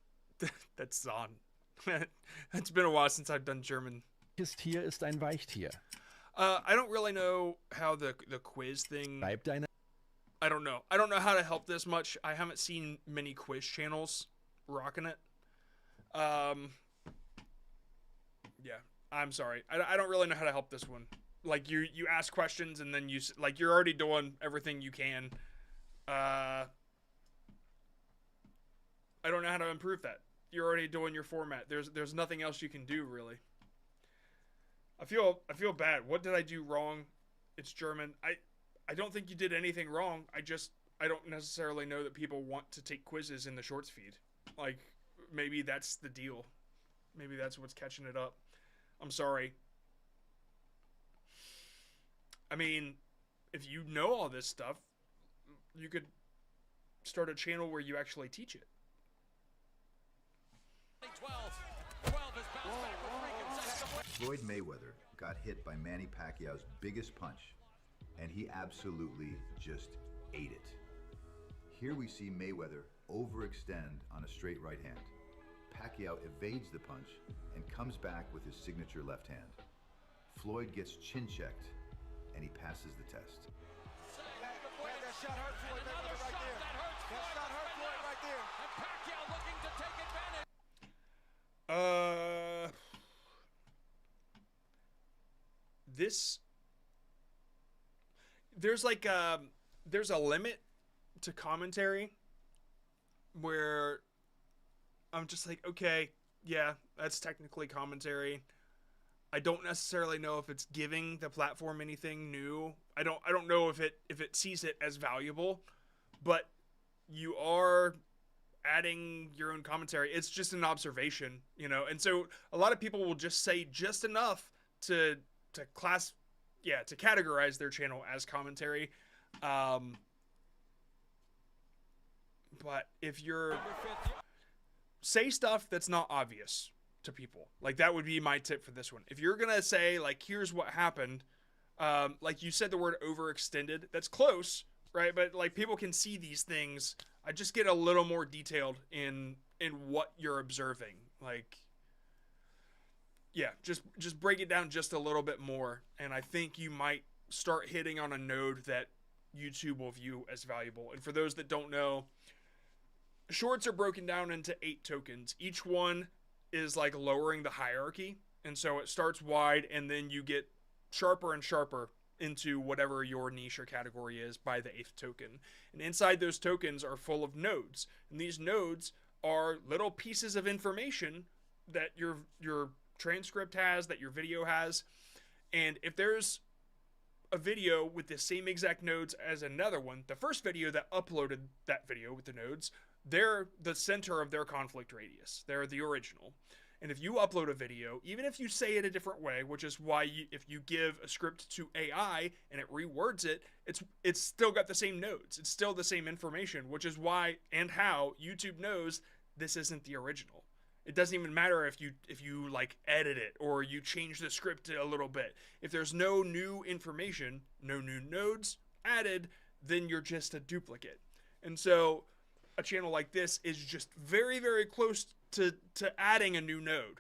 That's Zahn. It's been a while since I've done German. Welches Tier ist ein Weichtier? I don't really know how the quiz thing. Bleibt deine. I don't know. I don't know how to help this much. I haven't seen many quiz channels rocking it. Yeah, I'm sorry. I don't really know how to help this one. Like you ask questions and then you're already doing everything you can. I don't know how to improve that. You're already doing your format. There's nothing else you can do really. I feel bad. What did I do wrong? It's German. I don't think you did anything wrong. I don't necessarily know that people want to take quizzes in the shorts feed. Like maybe that's the deal. Maybe that's what's catching it up. I'm sorry. I mean, if you know all this stuff, you could start a channel where you actually teach it. Floyd Mayweather got hit by Manny Pacquiao's biggest punch, and he absolutely just ate it. Here we see Mayweather overextend on a straight right hand. Pacquiao evades the punch and comes back with his signature left hand. Floyd gets chin checked, and he passes the test. That shot hurt Floyd Mayweather right there. That shot hurt Floyd right there. And Pacquiao looking to take advantage. There's a limit to commentary where I'm just like, okay, yeah, that's technically commentary. I don't necessarily know if it's giving the platform anything new. I don't know if it sees it as valuable, but you are adding your own commentary. It's just an observation, you know. And so a lot of people will just say just enough to categorize their channel as commentary. But if you're say stuff that's not obvious to people, like that would be my tip for this one. If you're gonna say like, here's what happened, like you said the word overextended, that's close, right? But like people can see these things. I just get a little more detailed in what you're observing. Like, yeah, just break it down just a little bit more, and I think you might start hitting on a node that YouTube will view as valuable. And for those that don't know, shorts are broken down into 8 tokens. Each one is like lowering the hierarchy, and so it starts wide, and then you get sharper and sharper into whatever your niche or category is by the 8th token. And inside those tokens are full of nodes, and these nodes are little pieces of information that your transcript has, that your video has. And if there's a video with the same exact nodes as another one, the first video that uploaded that video with the nodes, they're the center of their conflict radius. They're the original. And if you upload a video, even if you say it a different way, which is why if you give a script to AI and it rewords it, it's still got the same nodes. It's still the same information, which is why and how YouTube knows this isn't the original. It doesn't even matter if you like edit it or you change the script a little bit. If there's no new information, no new nodes added, then you're just a duplicate. And so a channel like this is just very, very close to adding a new node.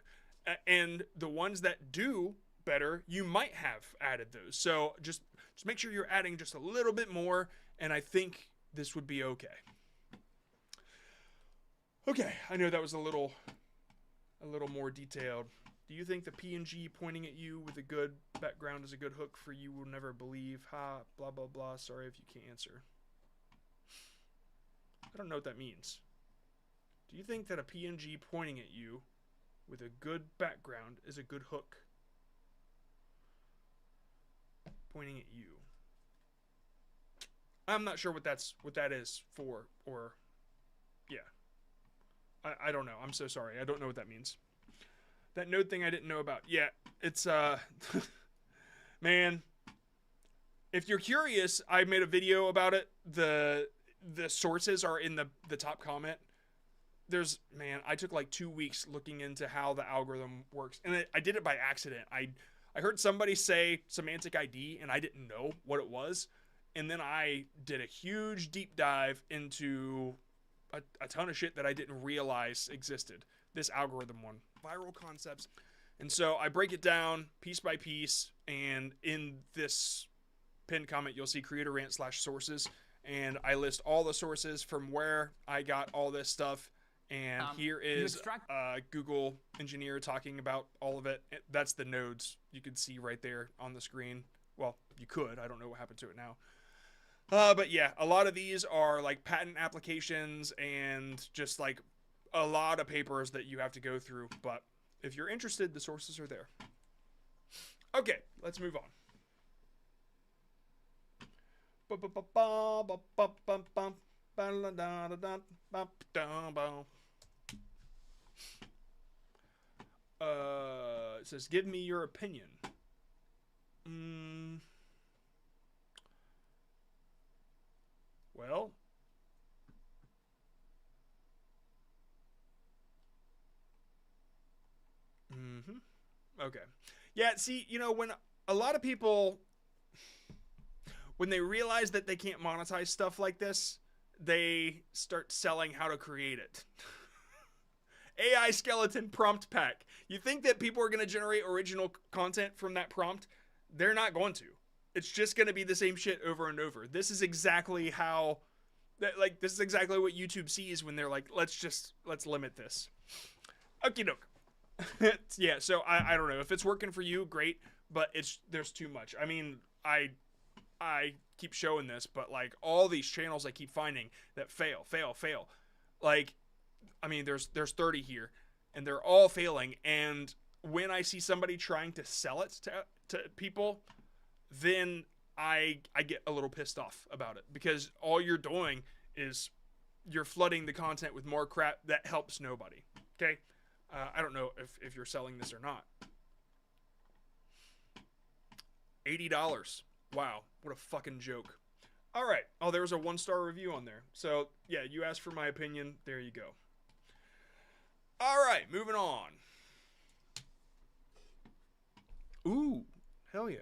And the ones that do better, you might have added those. So just make sure you're adding just a little bit more, and I think this would be okay. Okay, I know that was a little a little more detailed. Do you think the PNG pointing at you with a good background is a good hook for you will never believe? Ha, blah, blah, blah. Sorry if you can't answer. I don't know what that means. Do you think that a PNG pointing at you with a good background is a good hook? Pointing at you. I'm not sure what that is for, or yeah. I don't know. I'm so sorry. I don't know what that means. That node thing I didn't know about. Yeah, it's man, if you're curious, I made a video about it. The sources are in the top comment. I took like 2 weeks looking into how the algorithm works, and I did it by accident. I heard somebody say Semantic ID, and I didn't know what it was, and then I did a huge deep dive into a ton of shit that I didn't realize existed. This algorithm one, viral concepts, and so I break it down piece by piece, and in this pinned comment you'll see creator rant / sources, and I list all the sources from where I got all this stuff. And here is a Google engineer talking about all of it. That's the nodes you can see right there on the screen. Well, you could. I don't know what happened to it now. But yeah, a lot of these are like patent applications and just like a lot of papers that you have to go through. But if you're interested, the sources are there. Okay, let's move on. It says, give me your opinion. Well, okay. Yeah, see, you know, when a lot of people, when they realize that they can't monetize stuff like this, they start selling how to create it. AI skeleton prompt pack. You think that people are going to generate original content from that prompt? They're not going to. It's just going to be the same shit over and over. This is exactly how, this is exactly what YouTube sees when they're like, let's limit this. Okie doke. Yeah, so I don't know. If it's working for you, great, but there's too much. I mean, I keep showing this, but like all these channels I keep finding that fail. Like, I mean, there's 30 here, and they're all failing. And when I see somebody trying to sell it to people, then I get a little pissed off about it, because all you're doing is you're flooding the content with more crap that helps nobody. Okay, I don't know if you're selling this or not. $80. Wow, what a fucking joke. All right. Oh, there was a 1-star review on there. So yeah, you asked for my opinion. There you go. All right, moving on. Ooh, hell yeah.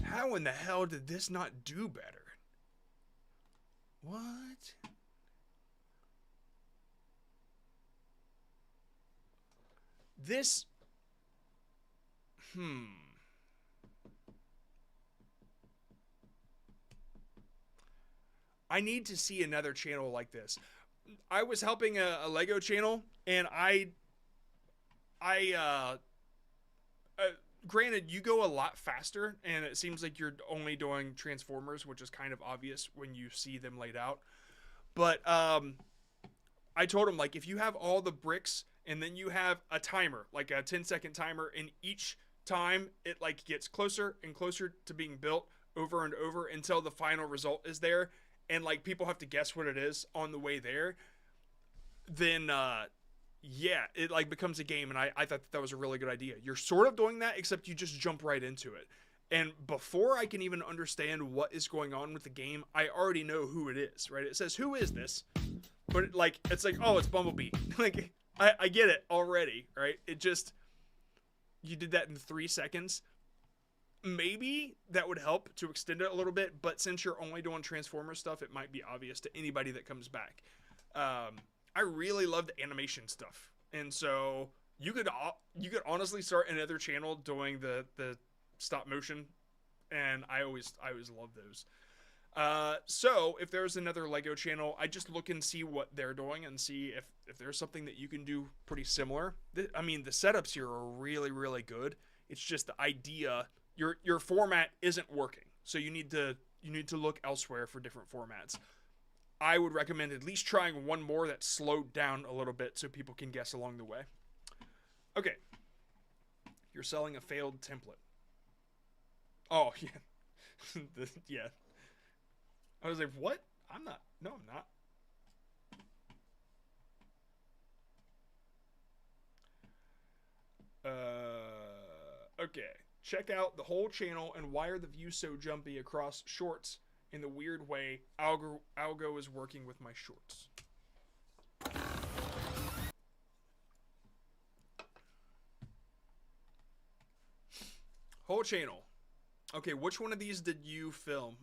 How in the hell did this not do better? What? This... I need to see another channel like this. I was helping a Lego channel, and granted, you go a lot faster, and it seems like you're only doing Transformers, which is kind of obvious when you see them laid out. But I told him, like, if you have all the bricks, and then you have a timer, like a 10-second timer, and each time it like gets closer and closer to being built over and over until the final result is there, and like people have to guess what it is on the way there, then yeah, it like becomes a game. And I thought that was a really good idea. You're sort of doing that, except you just jump right into it. And before I can even understand what is going on with the game, I already know who it is, right? It says, who is this? But it's like, oh, it's Bumblebee. Like, I get it already, right? It just, you did that in 3 seconds. Maybe that would help to extend it a little bit, but since you're only doing Transformer stuff, it might be obvious to anybody that comes back. I really love the animation stuff, and so you could honestly start another channel doing the stop motion, and I always love those. So if there's another Lego channel, I just look and see what they're doing and see if there's something that you can do pretty similar. I mean, the setups here are really, really good. It's just the idea, your format isn't working. So you need to look elsewhere for different formats. I would recommend at least trying one more that's slowed down a little bit so people can guess along the way. Okay. You're selling a failed template. Oh, yeah. Yeah. I was like, what? I'm not. No, I'm not. Okay. Check out the whole channel and why are the views so jumpy across shorts in the weird way Algo is working with my shorts. Whole channel. Okay, which one of these did you film?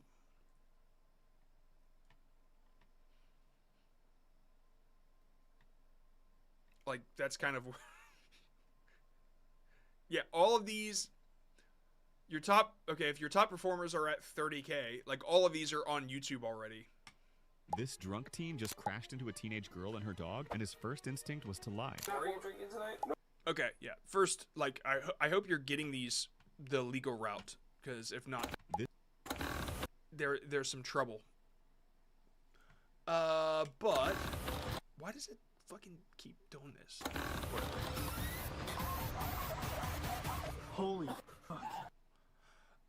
Like, that's kind of... Yeah, all of these... Your top... Okay, if your top performers are at 30K, like, all of these are on YouTube already. This drunk teen just crashed into a teenage girl and her dog, and his first instinct was to lie. Okay, yeah. First, like, I hope you're getting these the legal route, because if not, there's some trouble. But... Why does it fucking keep doing this? Holy fuck.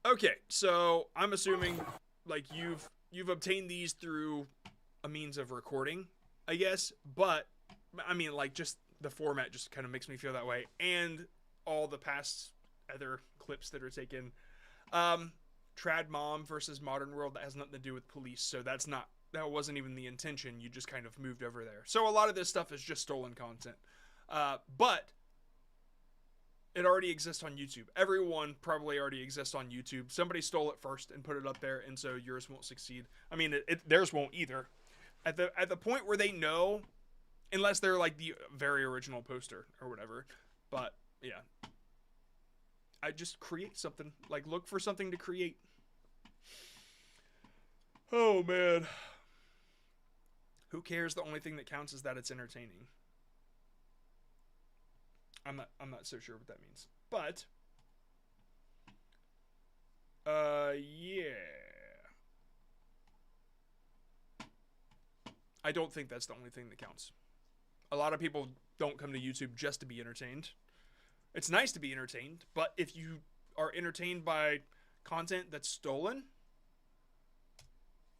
Okay, so I'm assuming like you've obtained these through a means of recording, I guess, but I mean like just the format just kind of makes me feel that way, and all the past other clips that are taken. Trad Mom versus Modern World, that has nothing to do with police, so that wasn't even the intention. You just kind of moved over there. So a lot of this stuff is just stolen content. But it already exists on YouTube. Everyone probably already exists on YouTube. Somebody stole it first and put it up there, and so yours won't succeed. I mean, theirs won't either. At the point where they know, unless they're like the very original poster or whatever. But yeah, I just create something. Like look for something to create. Oh man. Who cares? The only thing that counts is that it's entertaining. I'm not so sure what that means. But yeah. I don't think that's the only thing that counts. A lot of people don't come to YouTube just to be entertained. It's nice to be entertained, but if you are entertained by content that's stolen,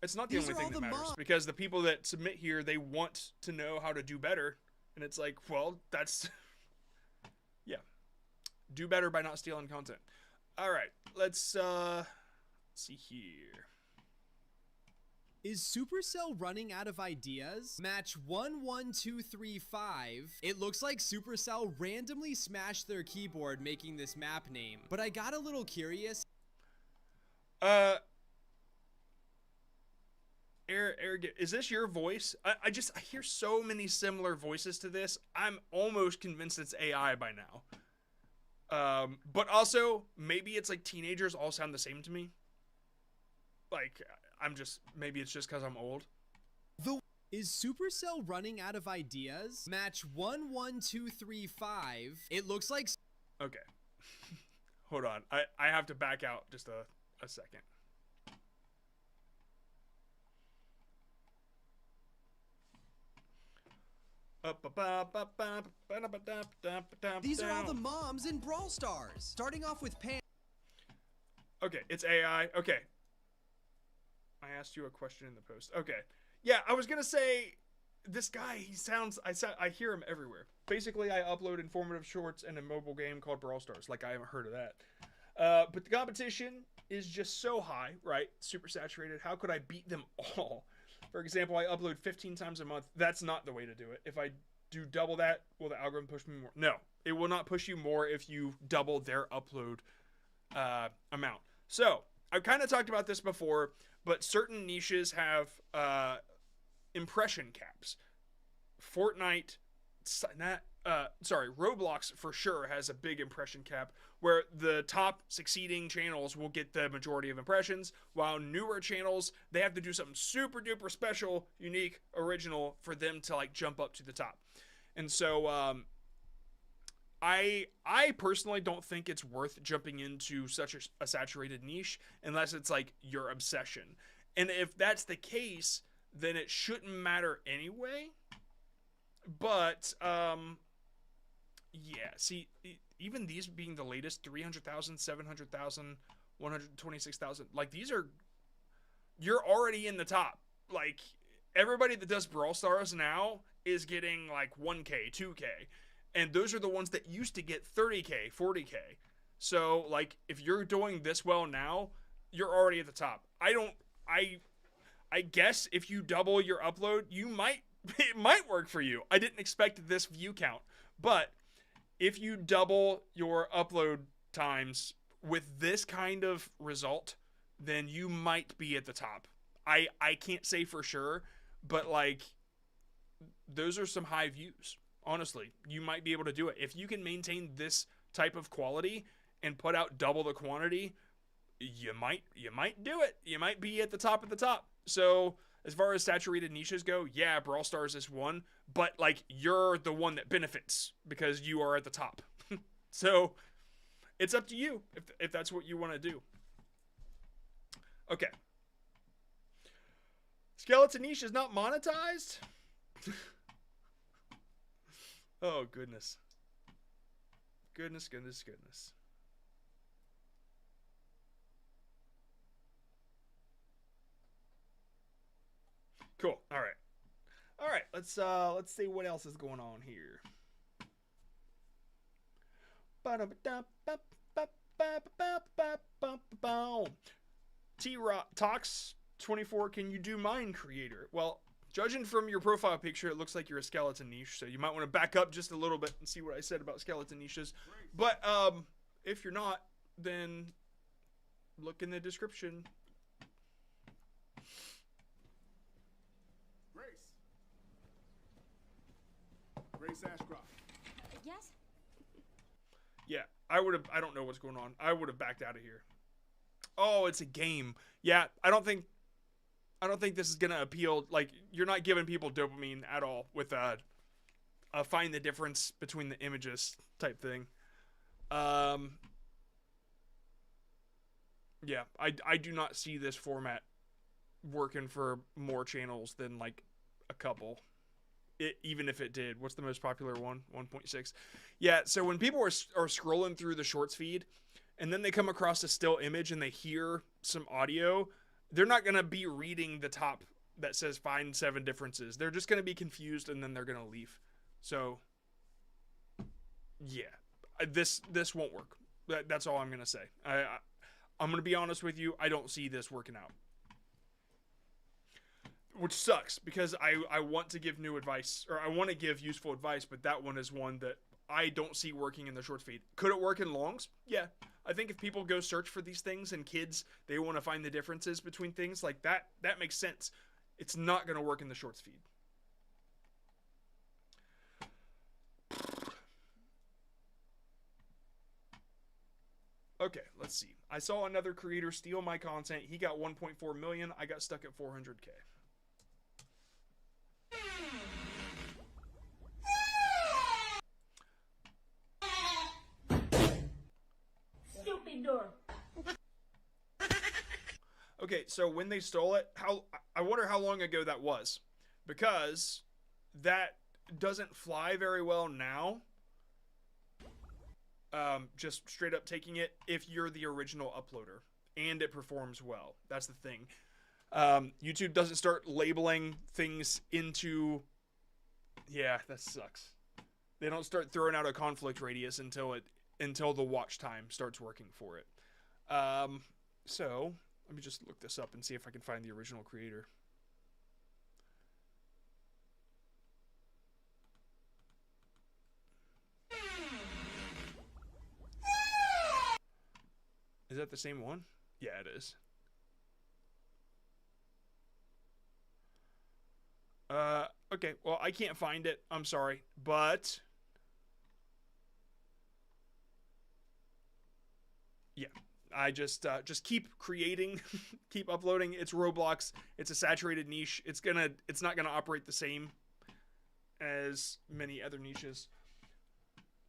it's not the only thing that matters, because the people that submit here, they want to know how to do better, and it's like, well, that's yeah, do better by not stealing content. All right, let's see here. Is Supercell running out of ideas? Match 11235. It looks like Supercell randomly smashed their keyboard making this map name, but I got a little curious. Is this your voice? I hear so many similar voices to this. I'm almost convinced it's AI by now. But also, maybe it's like teenagers all sound the same to me. Like, maybe it's just because I'm old. Is Supercell running out of ideas? Match 11235. It looks like... Okay. Hold on. I have to back out just a second. These are all the moms in Brawl Stars. Starting off with Pam. Okay, it's AI. Okay. I asked you a question in the post. Okay. Yeah, I was gonna say, this guy, he sounds, I hear him everywhere. Basically, I upload informative shorts in a mobile game called Brawl Stars. Like, I haven't heard of that. But the competition is just so high, right? Super saturated. How could I beat them all? For example, I upload 15 times a month. That's not the way to do it. If I do double that, will the algorithm push me more? No, it will not push you more if you double their upload amount. So, I've kind of talked about this before, but certain niches have impression caps. Roblox for sure has a big impression cap where the top succeeding channels will get the majority of impressions, while newer channels, they have to do something super duper special, unique, original for them to like jump up to the top. And so I personally don't think it's worth jumping into such a saturated niche unless it's like your obsession. And if that's the case, then it shouldn't matter anyway. But yeah, see, even these being the latest, 300,000, 700,000, 126,000, like these are, you're already in the top. Like everybody that does Brawl Stars now is getting like 1K, 2K. And those are the ones that used to get 30K, 40K. So like if you're doing this well now, you're already at the top. I guess if you double your upload, it might work for you. I didn't expect this view count, but if you double your upload times with this kind of result, then you might be at the top. I can't say for sure, but like those are some high views. Honestly, you might be able to do it. If you can maintain this type of quality and put out double the quantity, you might do it. You might be at the top of the top. So as far as saturated niches go, yeah, Brawl Stars is one, but like you're the one that benefits because you are at the top. So it's up to you if that's what you want to do. Okay. Skeleton niche is not monetized? Oh, goodness. Goodness. Cool. All right. Let's see what else is going on here. Tox 24. Can you do Mind Creator? Well, judging from your profile picture, it looks like you're a skeleton niche, so you might want to back up just a little bit and see what I said about skeleton niches. But if you're not, then look in the description. Grace Ashcroft. Yes? Yeah, I don't know what's going on. I would have backed out of here. Oh, it's a game. Yeah, I don't think this is gonna appeal. Like, you're not giving people dopamine at all with a find the difference between the images type thing. Yeah, I do not see this format working for more channels than like a couple. Even if it did. What's the most popular one? 1.6. Yeah, so when people are scrolling through the shorts feed and then they come across a still image and they hear some audio, they're not going to be reading the top that says find 7 differences. They're just going to be confused and then they're going to leave. So yeah, this won't work. That's all I'm going to say. I'm going to be honest with you. I don't see this working out. Which sucks because I want to give new advice, or I want to give useful advice, but that one is one that I don't see working in the shorts feed. Could it work in longs? Yeah. I think if people go search for these things and kids, they want to find the differences between things like that makes sense. It's not going to work in the shorts feed. Okay, let's see. I saw another creator steal my content. He got 1.4 million. I got stuck at 400K. Stupid door. Okay, so when they stole it, I wonder how long ago that was, because that doesn't fly very well now. Just straight up taking it if you're the original uploader and it performs well. That's the thing. YouTube doesn't start labeling things into... Yeah, that sucks. They don't start throwing out a conflict radius until the watch time starts working for it. So let me just look this up and see if I can find the original creator. Is that the same one? Yeah, it is. Okay, well, I can't find it. I'm sorry, but yeah, I just keep creating, keep uploading. It's Roblox. It's a saturated niche. It's not gonna operate the same as many other niches.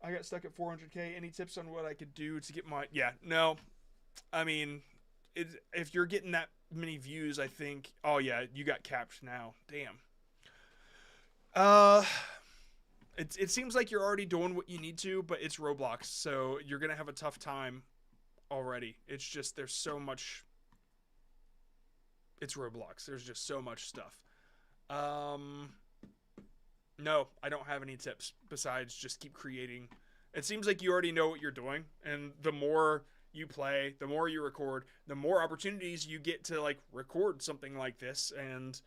I got stuck at 400K. Any tips on what I could do to get my... Yeah, no. I mean, if you're getting that many views, I think... Oh, yeah, you got capped now. Damn. It seems like you're already doing what you need to, but it's Roblox, so you're going to have a tough time already. It's just, there's so much... It's Roblox. There's just so much stuff. No, I don't have any tips besides just keep creating. It seems like you already know what you're doing, and the more you play, the more you record, the more opportunities you get to like record something like this and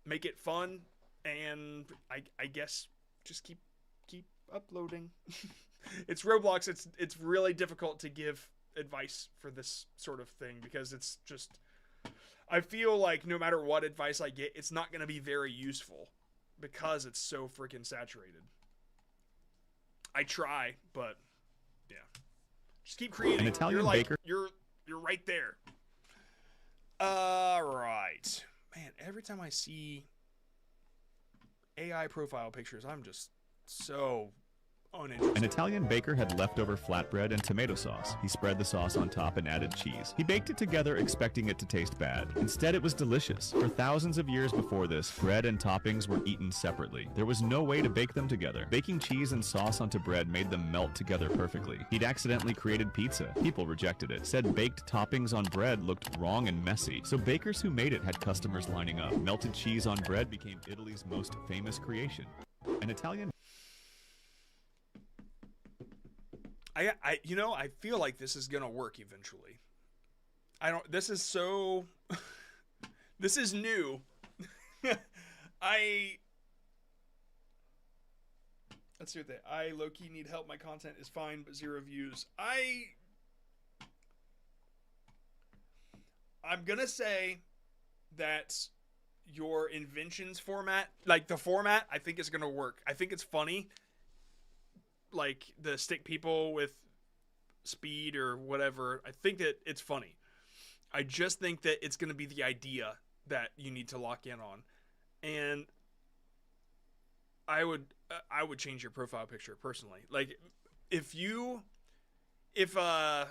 make it fun. And I guess just keep uploading. It's Roblox. It's really difficult to give advice for this sort of thing because it's just, I feel like no matter what advice I get, it's not going to be very useful because it's so freaking saturated. I try, but yeah. Just keep creating. An Italian you're like, baker. You're right there. All right. Man, every time I see AI profile pictures, I'm just so uninterested. An Italian baker had leftover flatbread and tomato sauce. He spread the sauce on top and added cheese. He baked it together expecting it to taste bad. Instead, it was delicious. For thousands of years before this, bread and toppings were eaten separately. There was no way to bake them together. Baking cheese and sauce onto bread made them melt together perfectly. He'd accidentally created pizza. People rejected it, said baked toppings on bread looked wrong and messy. So bakers who made it had customers lining up. Melted cheese on bread became Italy's most famous creation. An Italian... I feel like this is gonna work eventually. This is so, this is new. Let's see what I low-key need help. My content is fine, but 0 views. I'm gonna say that your inventions format, like the format, I think is gonna work. I think it's funny. Like the stick people with speed or whatever, I think that it's funny. I just think that it's going to be the idea that you need to lock in on, and I would change your profile picture personally. Like if a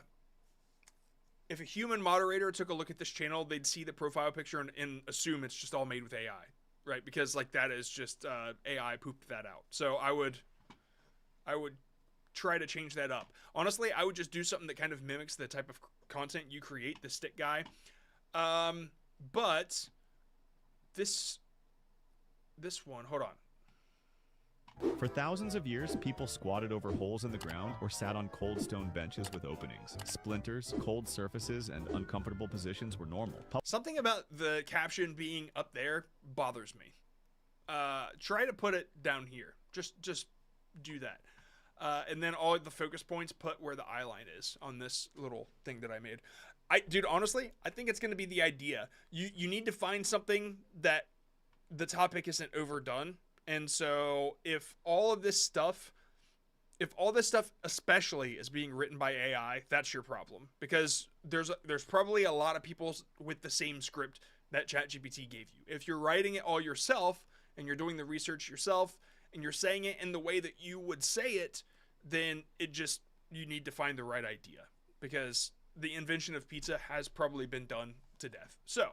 human moderator took a look at this channel, they'd see the profile picture and assume it's just all made with AI, right? Because like that is just AI pooped that out. So I would try to change that up. Honestly, I would just do something that kind of mimics the type of content you create, the stick guy. But this one, hold on. For thousands of years, people squatted over holes in the ground or sat on cold stone benches with openings. Splinters, cold surfaces, and uncomfortable positions were normal. Something about the caption being up there bothers me. Try to put it down here. Just do that. And then all the focus points put where the eye line is on this little thing that I made. Dude, honestly, I think it's going to be the idea. You need to find something that the topic isn't overdone. And so if all this stuff especially is being written by AI, that's your problem. Because there's probably a lot of people with the same script that ChatGPT gave you. If you're writing it all yourself and you're doing the research yourself and you're saying it in the way that you would say it, then you need to find the right idea, because the invention of pizza has probably been done to death. So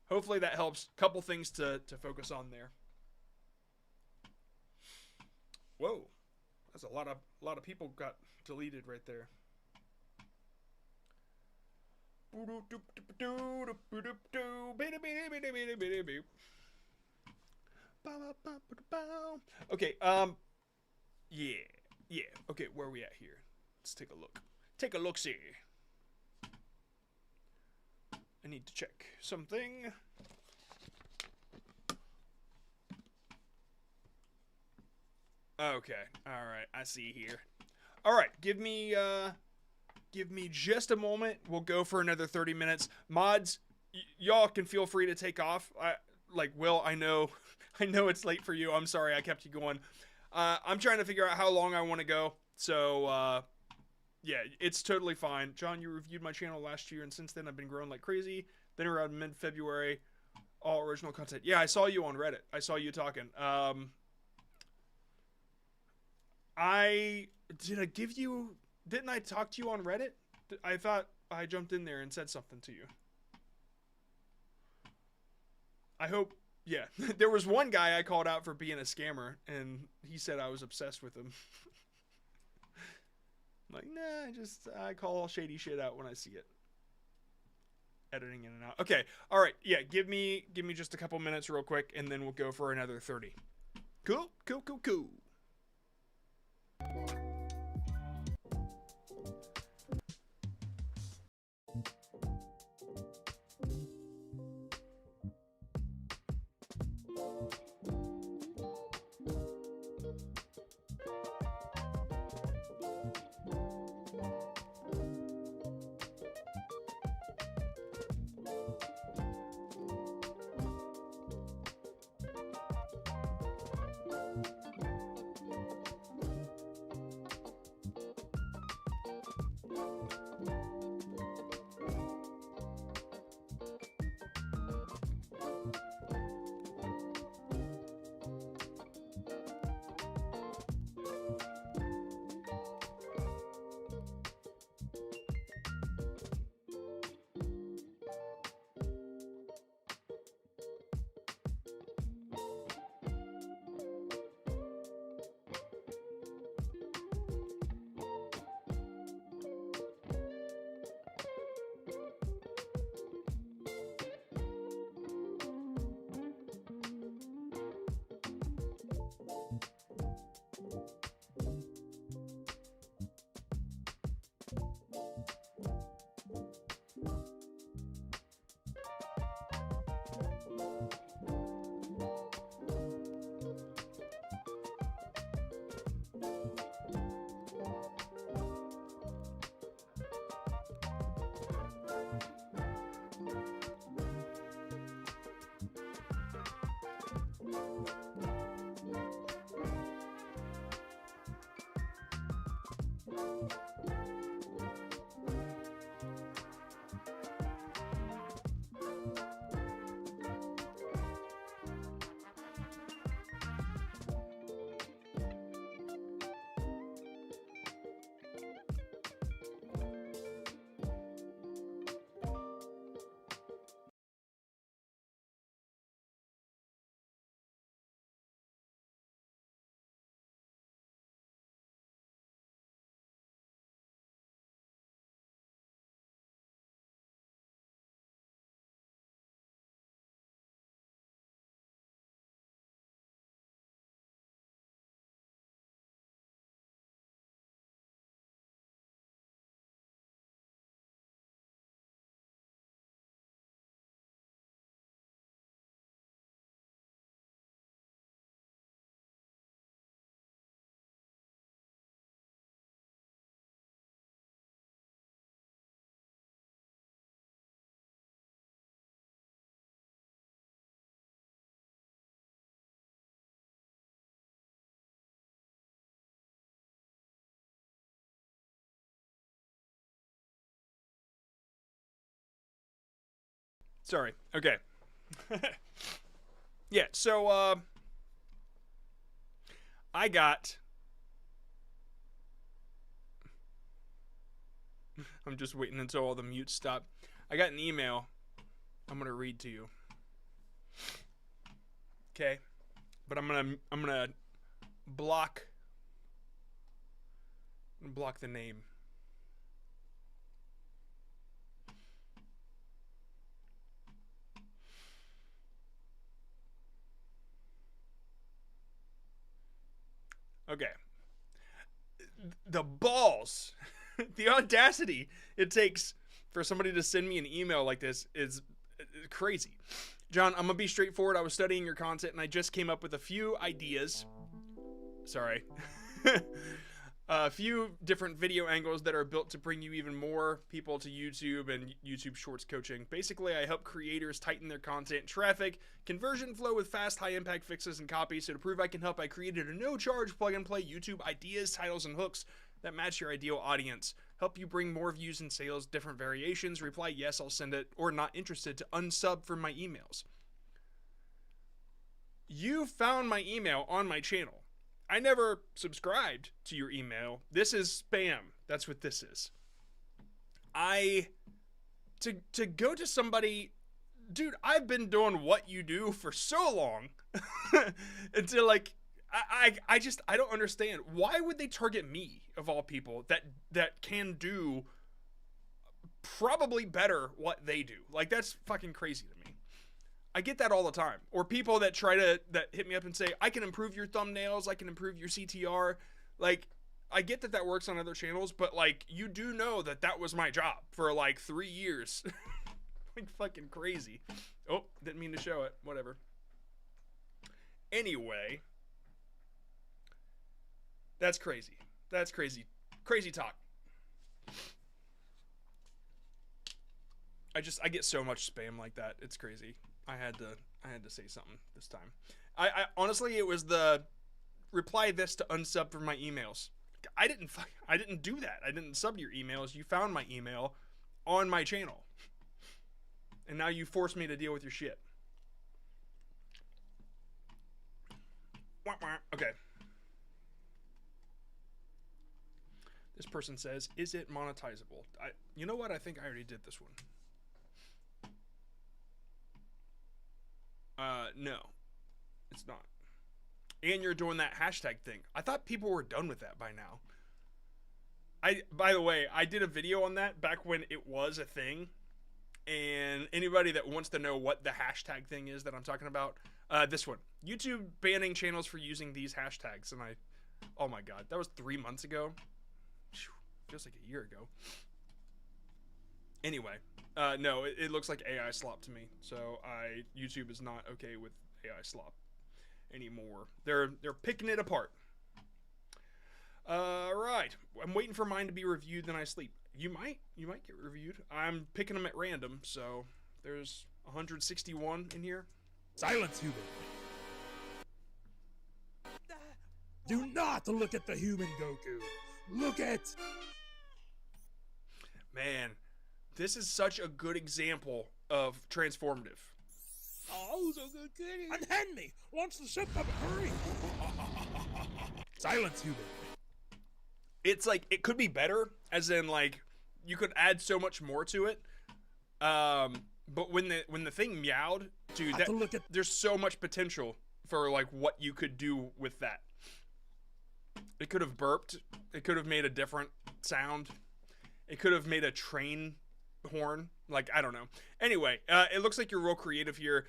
hopefully that helps. Couple things to focus on there. Whoa, that's a lot of people got deleted right there. Okay, yeah. Okay, where are we at here? Let's take a look. Take a look-see. I need to check something. Okay, alright, I see here. Alright, give me just a moment. We'll go for another 30 minutes. Mods, y'all can feel free to take off. Will, I know I know it's late for you. I'm sorry I kept you going. I'm trying to figure out how long I want to go. So, yeah, it's totally fine. John, you reviewed my channel last year, and since then I've been growing like crazy. Then around mid-February, all original content. Yeah, I saw you on Reddit. I saw you talking. Didn't I talk to you on Reddit? I thought I jumped in there and said something to you. I hope, yeah. There was one guy I called out for being a scammer, and he said I was obsessed with him. I'm like, nah, I call shady shit out when I see it. Editing in and out. Okay, all right, yeah, give me just a couple minutes real quick, and then we'll go for another 30. Cool. Sorry. Okay. Yeah, so I got I'm just waiting until all the mutes stop. I got an email I'm going to read to you. Okay? But I'm going to block the name. Okay. The balls, the audacity it takes for somebody to send me an email like this is crazy. John, I'm going to be straightforward. I was studying your content and I just came up with a few ideas. Sorry. a few different video angles that are built to bring you even more people to YouTube and YouTube Shorts coaching. Basically, I help creators tighten their content traffic, conversion flow with fast, high-impact fixes and copies. So to prove I can help, I created a no-charge plug-and-play YouTube ideas, titles, and hooks that match your ideal audience. Help you bring more views and sales, different variations. Reply yes, I'll send it, or not interested to unsub from my emails. You found my email on my channel. I never subscribed to your email. This is spam. That's what this is. To go to somebody, dude, I've been doing what you do for so long until like, I don't understand. Why would they target me of all people that can do probably better what they do? Like, that's fucking crazy to me. I get that all the time. Or people that that hit me up and say, I can improve your thumbnails, I can improve your CTR. Like, I get that works on other channels, but like, you do know that was my job for like 3 years. Like, fucking crazy. Oh, didn't mean to show it. Whatever. Anyway. That's crazy. That's crazy. Crazy talk. I get so much spam like that. It's crazy. I had to say something this time. I honestly, it was the reply this to unsub from my emails. I didn't do that. I didn't sub your emails. You found my email on my channel. And now you force me to deal with your shit. Okay. This person says, is it monetizable? You know what? I think I already did this one. No, it's not. And you're doing that hashtag thing. I thought people were done with that by now. By the way, I did a video on that back when it was a thing. And anybody that wants to know what the hashtag thing is that I'm talking about, this one. YouTube banning channels for using these hashtags. And oh my God, that was 3 months ago. Feels like a year ago. Anyway, no, it looks like AI slop to me. So YouTube is not okay with AI slop anymore. They're picking it apart. Right. I'm waiting for mine to be reviewed, then I sleep. You might get reviewed. I'm picking them at random, so there's 161 in here. Silence, human. Do not look at the human Goku. Look at... Man, this is such a good example of transformative. Oh, so good, goody. Unhand me! Launch the ship up, hurry! Silence, human. It's like, it could be better, as in, like, you could add so much more to it. But when the thing meowed, dude, there's so much potential for, like, what you could do with that. It could have burped. It could have made a different sound. It could have made a train horn. Like, I don't know. Anyway, it looks like you're real creative here.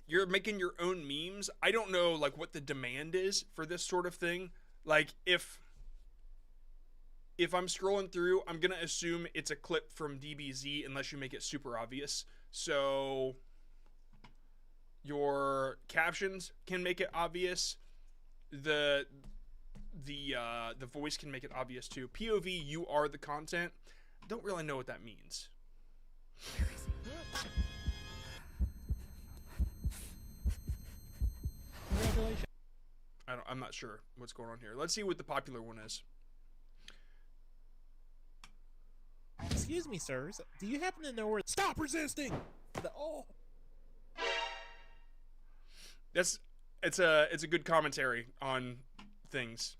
You're making your own memes. I don't know, like, what the demand is for this sort of thing. Like, if I'm scrolling through, I'm gonna assume it's a clip from DBZ unless you make it super obvious. So your captions can make it obvious. The voice can make it obvious too. POV, you are the content. Don't really know what that means. Congratulations. I'm not sure what's going on here. Let's see what the popular one is. Excuse me, sirs. Do you happen to know where... Stop resisting! Oh. It's a good commentary on things.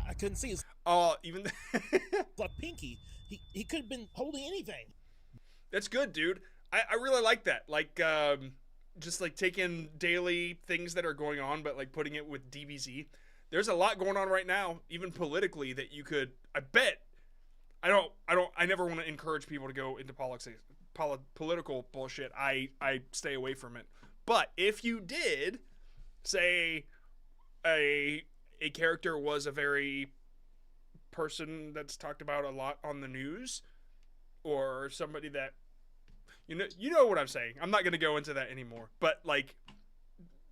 I couldn't see his... even... a pinky. He could have been holding anything. That's good, dude. I really like that. Like, just like taking daily things that are going on, but like putting it with DBZ. There's a lot going on right now, even politically, that you could, I bet, I never want to encourage people to go into political bullshit. I stay away from it. But if you did say a character was a very person that's talked about a lot on the news, or somebody that, you know what I'm saying. I'm not going to go into that anymore. But like,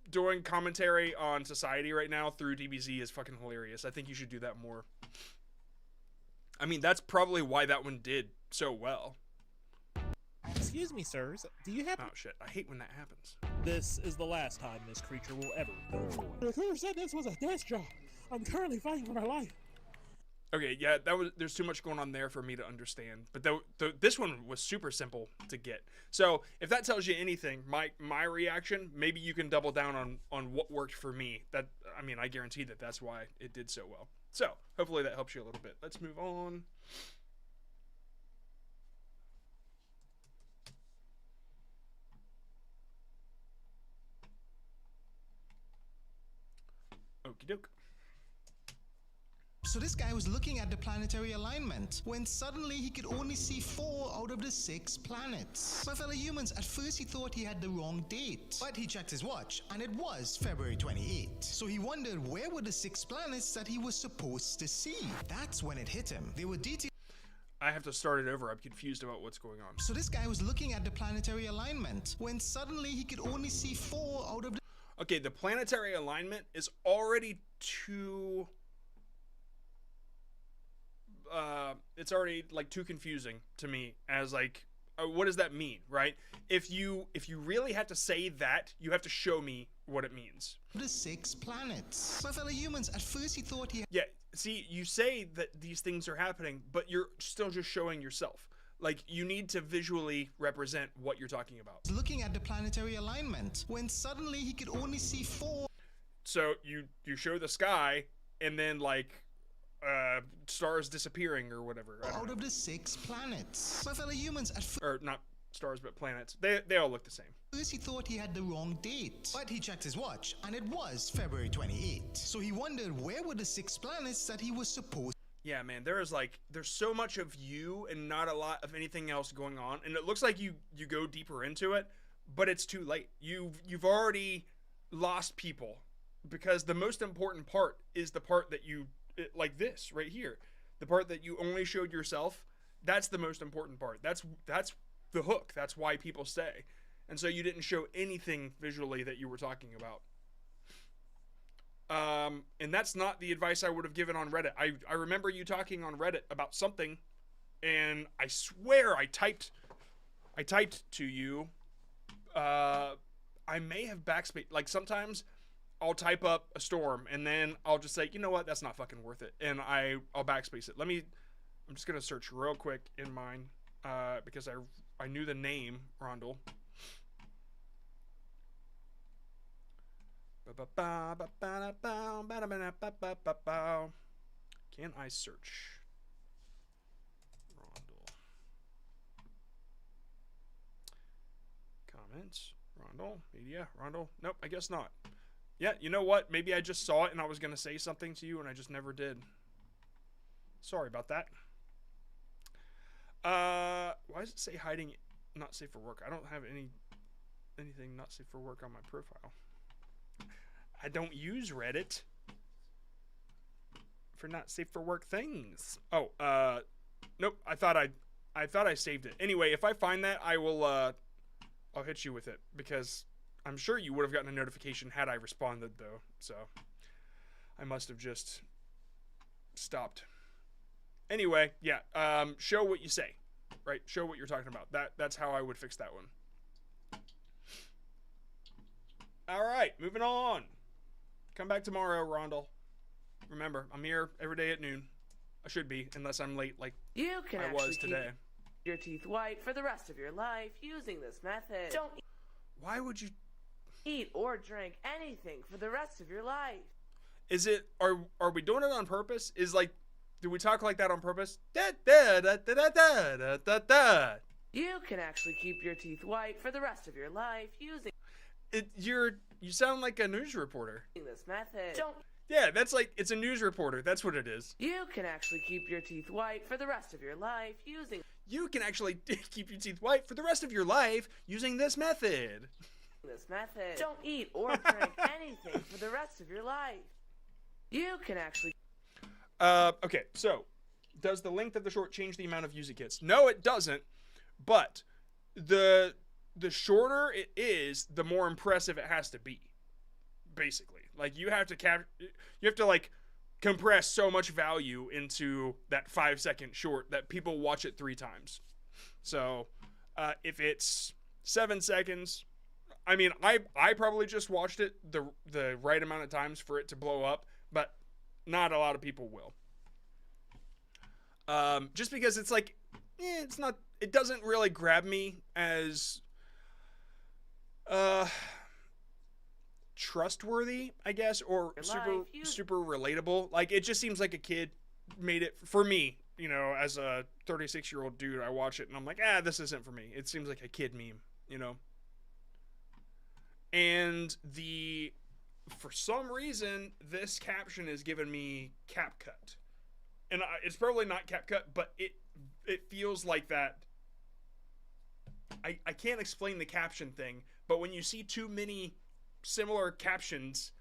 doing commentary on society right now through DBZ is fucking hilarious. I think you should do that more. I mean, that's probably why that one did so well. Excuse me, sirs. Do you have? Oh shit! I hate when that happens. This is the last time this creature will ever go forward. The recruiter said this was a desk job. I'm currently fighting for my life. Okay, yeah, there's too much going on there for me to understand. But this one was super simple to get. So if that tells you anything, my reaction, maybe you can double down on what worked for me. I mean, I guarantee that's why it did so well. So hopefully that helps you a little bit. Let's move on. Okie doke. So this guy was looking at the planetary alignment when suddenly he could only see 4 out of the 6 planets. My fellow humans, at first he thought he had the wrong date, but he checked his watch and it was February 28th. So he wondered where were the 6 planets that he was supposed to see. That's when it hit him. They were detailed. I have to start it over. I'm confused about what's going on. So this guy was looking at the planetary alignment when suddenly he could only see 4 out of the... Okay, the planetary alignment is already too... it's already like too confusing to me as like what does that mean, right? If you really had to say that, you have to show me what it means. The 6 planets. My fellow humans, at first he thought he... Yeah, see, you say that these things are happening, but you're still just showing yourself. Like, you need to visually represent what you're talking about. Looking at the planetary alignment when suddenly he could only see 4. So you show the sky and then like stars disappearing or whatever. Out of the 6 planets. My fellow humans or not stars but planets. They all look the same. First he thought he had the wrong date, but he checked his watch and it was February 28th. So he wondered where were the 6 planets that he was supposed. Yeah, man, there's so much of you and not a lot of anything else going on, and it looks like you go deeper into it, but it's too late. You've already lost people, because the most important part is the part that like this right here, the part that you only showed yourself. That's the most important part. That's the hook. That's why people stay. And so you didn't show anything visually that you were talking about. And that's not the advice I would have given on Reddit. I remember you talking on Reddit about something, and I swear I typed to you. I may have backspaced. Like, sometimes I'll type up a storm and then I'll just say, you know what, that's not fucking worth it, and I'll backspace it. I'm just gonna search real quick in mine, because I knew the name Rondel. Can I search Rondel? Comments, Rondel, media, Rondel. Nope, I guess not. Yeah, you know what? Maybe I just saw it and I was gonna say something to you and I just never did. Sorry about that. Why does it say hiding not safe for work? I don't have anything not safe for work on my profile. I don't use Reddit for not safe for work things. Oh, nope. I thought I saved it. Anyway, if I find that, I will I'll hit you with it, because I'm sure you would have gotten a notification had I responded though. So I must have just stopped. Anyway, yeah, show what you say, right? Show what you're talking about. That's how I would fix that one. All right, moving on. Come back tomorrow, Rondel. Remember, I'm here every day at noon. I should be, unless I'm late like you can I was today. Keep your teeth white for the rest of your life using this method. Don't Why would you eat or drink anything for the rest of your life. Is it, are we doing it on purpose? Is like, do we talk like that on purpose? Da, da, da, da, da, da, da, da. You can actually keep your teeth white for the rest of your life using you sound like a news reporter. This method. Don't. Yeah, that's like, it's a news reporter. That's what it is. You can actually keep your teeth white for the rest of your life using. You can actually keep your teeth white for the rest of your life using this method. This method. Don't eat or drink anything for the rest of your life. You can actually. Okay, so does the length of the short change the amount of views it gets? No, it doesn't. But the shorter it is, the more impressive it has to be. basically. Like you have to like compress so much value into that 5-second short that people watch it 3 times. So if it's 7 seconds, I mean, I probably just watched it the right amount of times for it to blow up, but not a lot of people will. Just because it's like, it doesn't really grab me as trustworthy, I guess, or super relatable. Like, it just seems like a kid made it for me. You know, as a 36-year-old dude, I watch it and I'm like, this isn't for me. It seems like a kid meme, you know. And for some reason, this caption is giving me CapCut. And it's probably not CapCut, but it feels like that. I can't explain the caption thing, but when you see too many similar captions,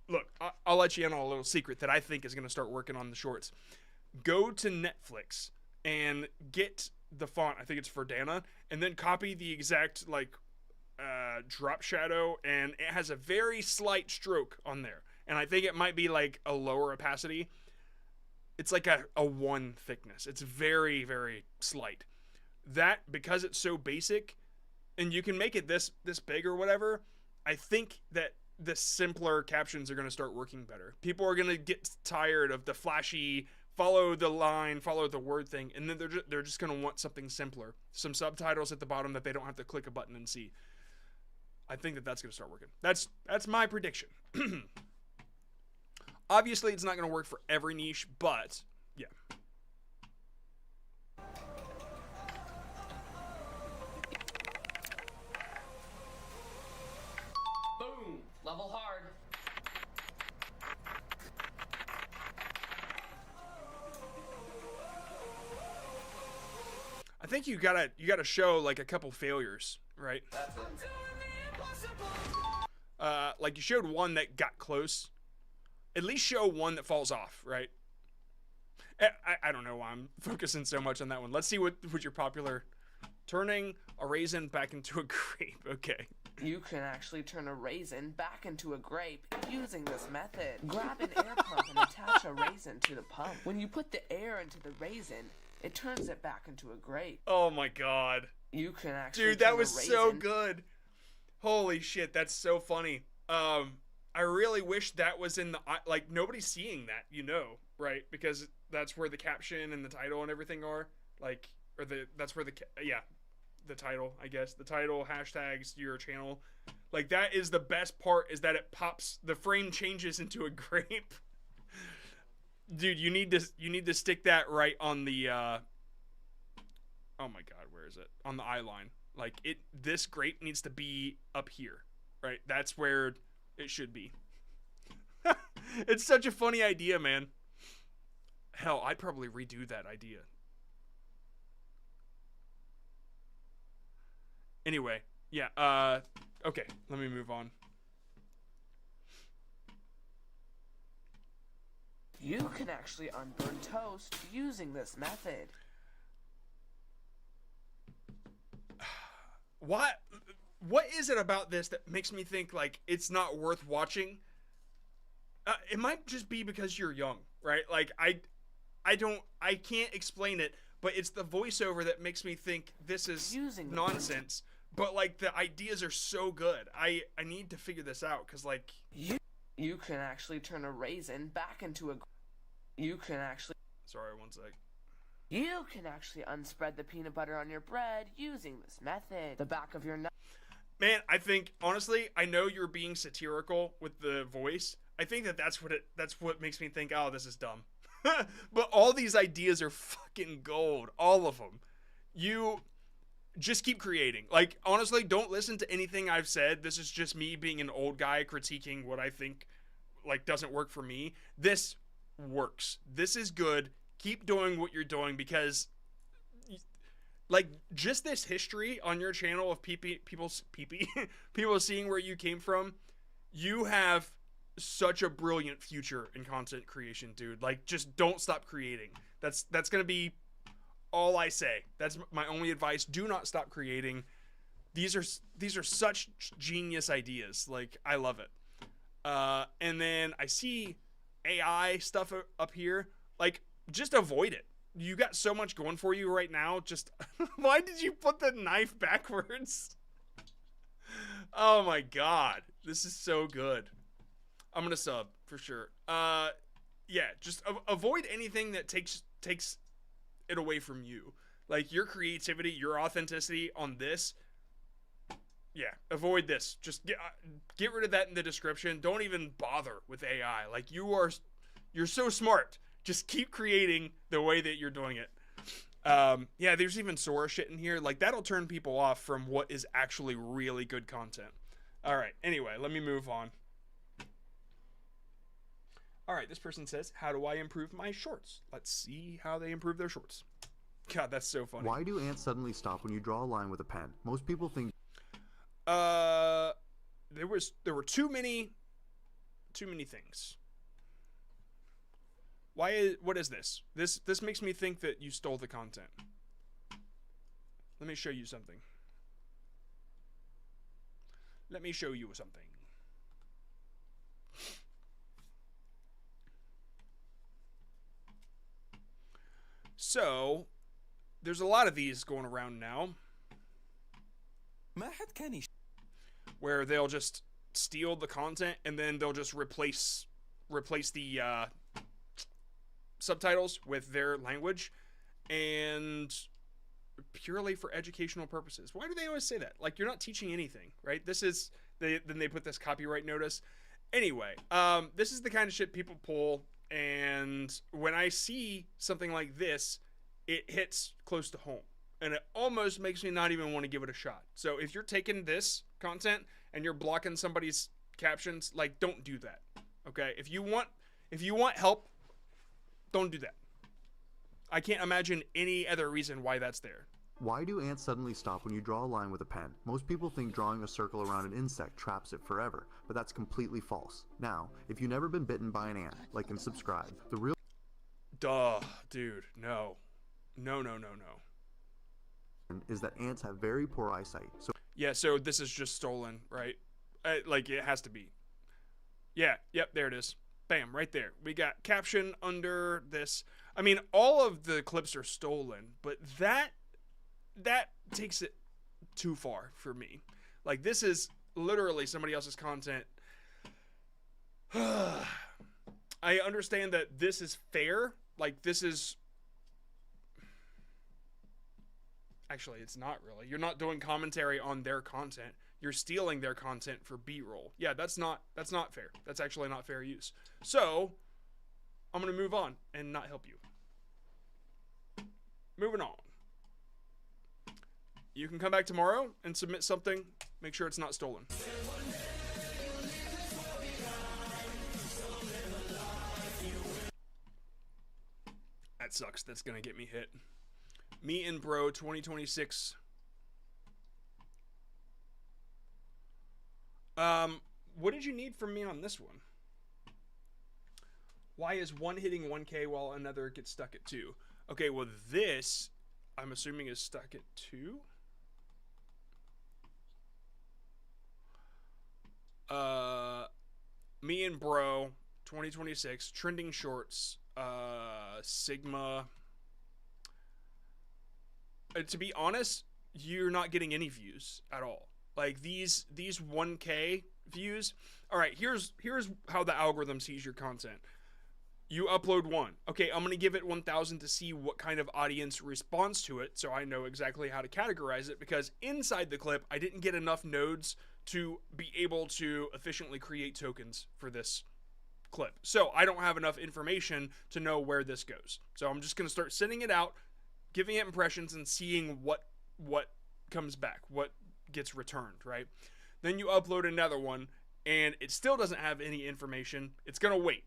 look, I'll let you in on a little secret that I think is going to start working on the shorts. Go to Netflix and get the font, I think it's Verdana, and then copy the exact, like, drop shadow, and it has a very slight stroke on there. And I think it might be, like, a lower opacity. It's like a 1 thickness. It's very, very slight. That, because it's so basic, and you can make it this big or whatever, I think that the simpler captions are going to start working better. People are going to get tired of the flashy, follow the line, follow the word thing, and then they're just going to want something simpler. Some subtitles at the bottom that they don't have to click a button and see. I think that's going to start working. That's my prediction. Obviously, it's not going to work for every niche, but yeah. Boom! Level hard. I think you gotta show like a couple failures, right? That's it. Like you showed one that got close. At least show one that falls off, right? I don't know why I'm focusing so much on that one. Let's see what your popular. Turning a raisin back into a grape. Okay. You can actually turn a raisin back into a grape using this method. Grab an air pump and attach a raisin to the pump. When you put the air into the raisin, it turns it back into a grape. Oh my god. You can actually Dude, that was so good. Holy shit, that's so funny. I really wish that was in the, like, nobody's seeing that, you know, right? Because that's where the caption and the title and everything are. Like, or that's where the title, I guess. The title, hashtags, your channel. Like, that is the best part, is that it pops, the frame changes into a grape. Dude, you need to stick that right on the, oh my god, where is it? On the eye line. Like, this grape needs to be up here, right? That's where it should be. It's such a funny idea, man. Hell, I'd probably redo that idea. Anyway, yeah, okay, let me move on. You can actually unburn toast using this method. What is it about this that makes me think, like, it's not worth watching? It might just be because you're young, right? Like, I can't explain it, but it's the voiceover that makes me think this is nonsense. But, like, the ideas are so good. I need to figure this out, because, like... You can actually turn a raisin back into a... You can actually... Sorry, one sec. You can actually unspread the peanut butter on your bread using this method. The back of your knife... Man, I think, honestly, I know you're being satirical with the voice. I think that's what makes me think, oh, this is dumb. But all these ideas are fucking gold. All of them. You just keep creating. Like, honestly, don't listen to anything I've said. This is just me being an old guy critiquing what I think, like, doesn't work for me. This works. This is good. Keep doing what you're doing, because, like, just this history on your channel of people seeing where you came from, you have such a brilliant future in content creation, dude. Like, just don't stop creating. That's gonna be all I say. That's my only advice. Do not stop creating. These are such genius ideas. Like, I love it. And then I see AI stuff up here. Like, just avoid it. You got so much going for you right now. Just, why did you put the knife backwards? Oh my god. This is so good. I'm gonna sub for sure. Yeah, just avoid anything that takes it away from you. Like your creativity, your authenticity on this. Yeah, avoid this. Just get rid of that in the description. Don't even bother with AI. Like you're so smart. Just keep creating the way that you're doing it. Yeah, there's even Sora shit in here. Like that'll turn people off from what is actually really good content. All right. Anyway, let me move on. All right, this person says, how do I improve my shorts? Let's see how they improve their shorts. God, that's so funny. Why do ants suddenly stop when you draw a line with a pen? Most people think... There were too many things. What is this? This makes me think that you stole the content. Let me show you something. Let me show you something. So, there's a lot of these going around now. Where they'll just steal the content and then they'll just replace the subtitles with their language, and purely for educational purposes. Why do they always say that? Like, you're not teaching anything, right? This is then they put this copyright notice. Anyway, this is the kind of shit people pull, and when I see something like this, it hits close to home, and it almost makes me not even want to give it a shot. So if you're taking this content and you're blocking somebody's captions, like, don't do that. Okay? If you want help, don't do that. I can't imagine any other reason why that's there. Why do ants suddenly stop when you draw a line with a pen? Most people think drawing a circle around an insect traps it forever, but that's completely false. Now, if you've never been bitten by an ant, like and subscribe. The real... Duh, dude, no. No. ...is that ants have very poor eyesight, so... Yeah, so this is just stolen, right? Like, it has to be. Yeah, yep, there it is. Bam, right there. We got caption under this. I mean, all of the clips are stolen, but that takes it too far for me. Like, this is literally somebody else's content. I understand that this is fair. Like, this is... Actually, it's not really. You're not doing commentary on their content. You're stealing their content for B-roll. Yeah, that's not fair. That's actually not fair use. So, I'm going to move on and not help you. Moving on. You can come back tomorrow and submit something. Make sure it's not stolen. That sucks. That's going to get me hit. Me and Bro 2026. What did you need from me on this one? Why is one hitting 1K while another gets stuck at 2? Okay, well this, I'm assuming, is stuck at 2? Me and Bro 2026, trending shorts, Sigma. To be honest, you're not getting any views at all. Like these 1K views. All right, here's how the algorithm sees your content. You upload one. Okay, I'm going to give it 1,000 to see what kind of audience responds to it, so I know exactly how to categorize it, because inside the clip, I didn't get enough nodes to be able to efficiently create tokens for this clip. So I don't have enough information to know where this goes. So I'm just going to start sending it out, giving it impressions, and seeing what comes back, what gets returned, right? Then you upload another one, and it still doesn't have any information. It's going to wait.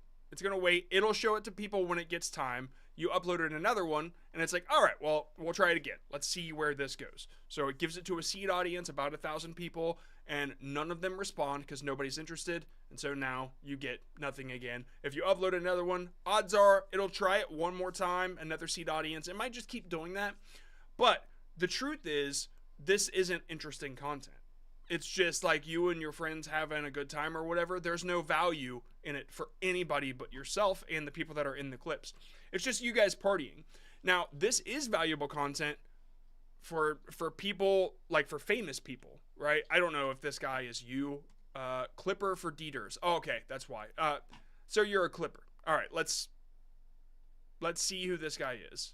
It'll show it to people when it gets time. You uploaded another one, and it's like, all right, well, we'll try it again. Let's see where this goes. So it gives it to a seed audience, about 1,000 people, and none of them respond because nobody's interested. And so now you get nothing again. If you upload another one, odds are it'll try it one more time, another seed audience. It might just keep doing that. But the truth is, this isn't interesting content. It's just like you and your friends having a good time or whatever. There's no value in it for anybody but yourself and the people that are in the clips. It's just you guys partying. Now, this is valuable content for people, like for famous people, right? I don't know if this guy is you. Clipper for Dieters. Oh, okay, that's why. So you're a clipper. All right, let's see who this guy is.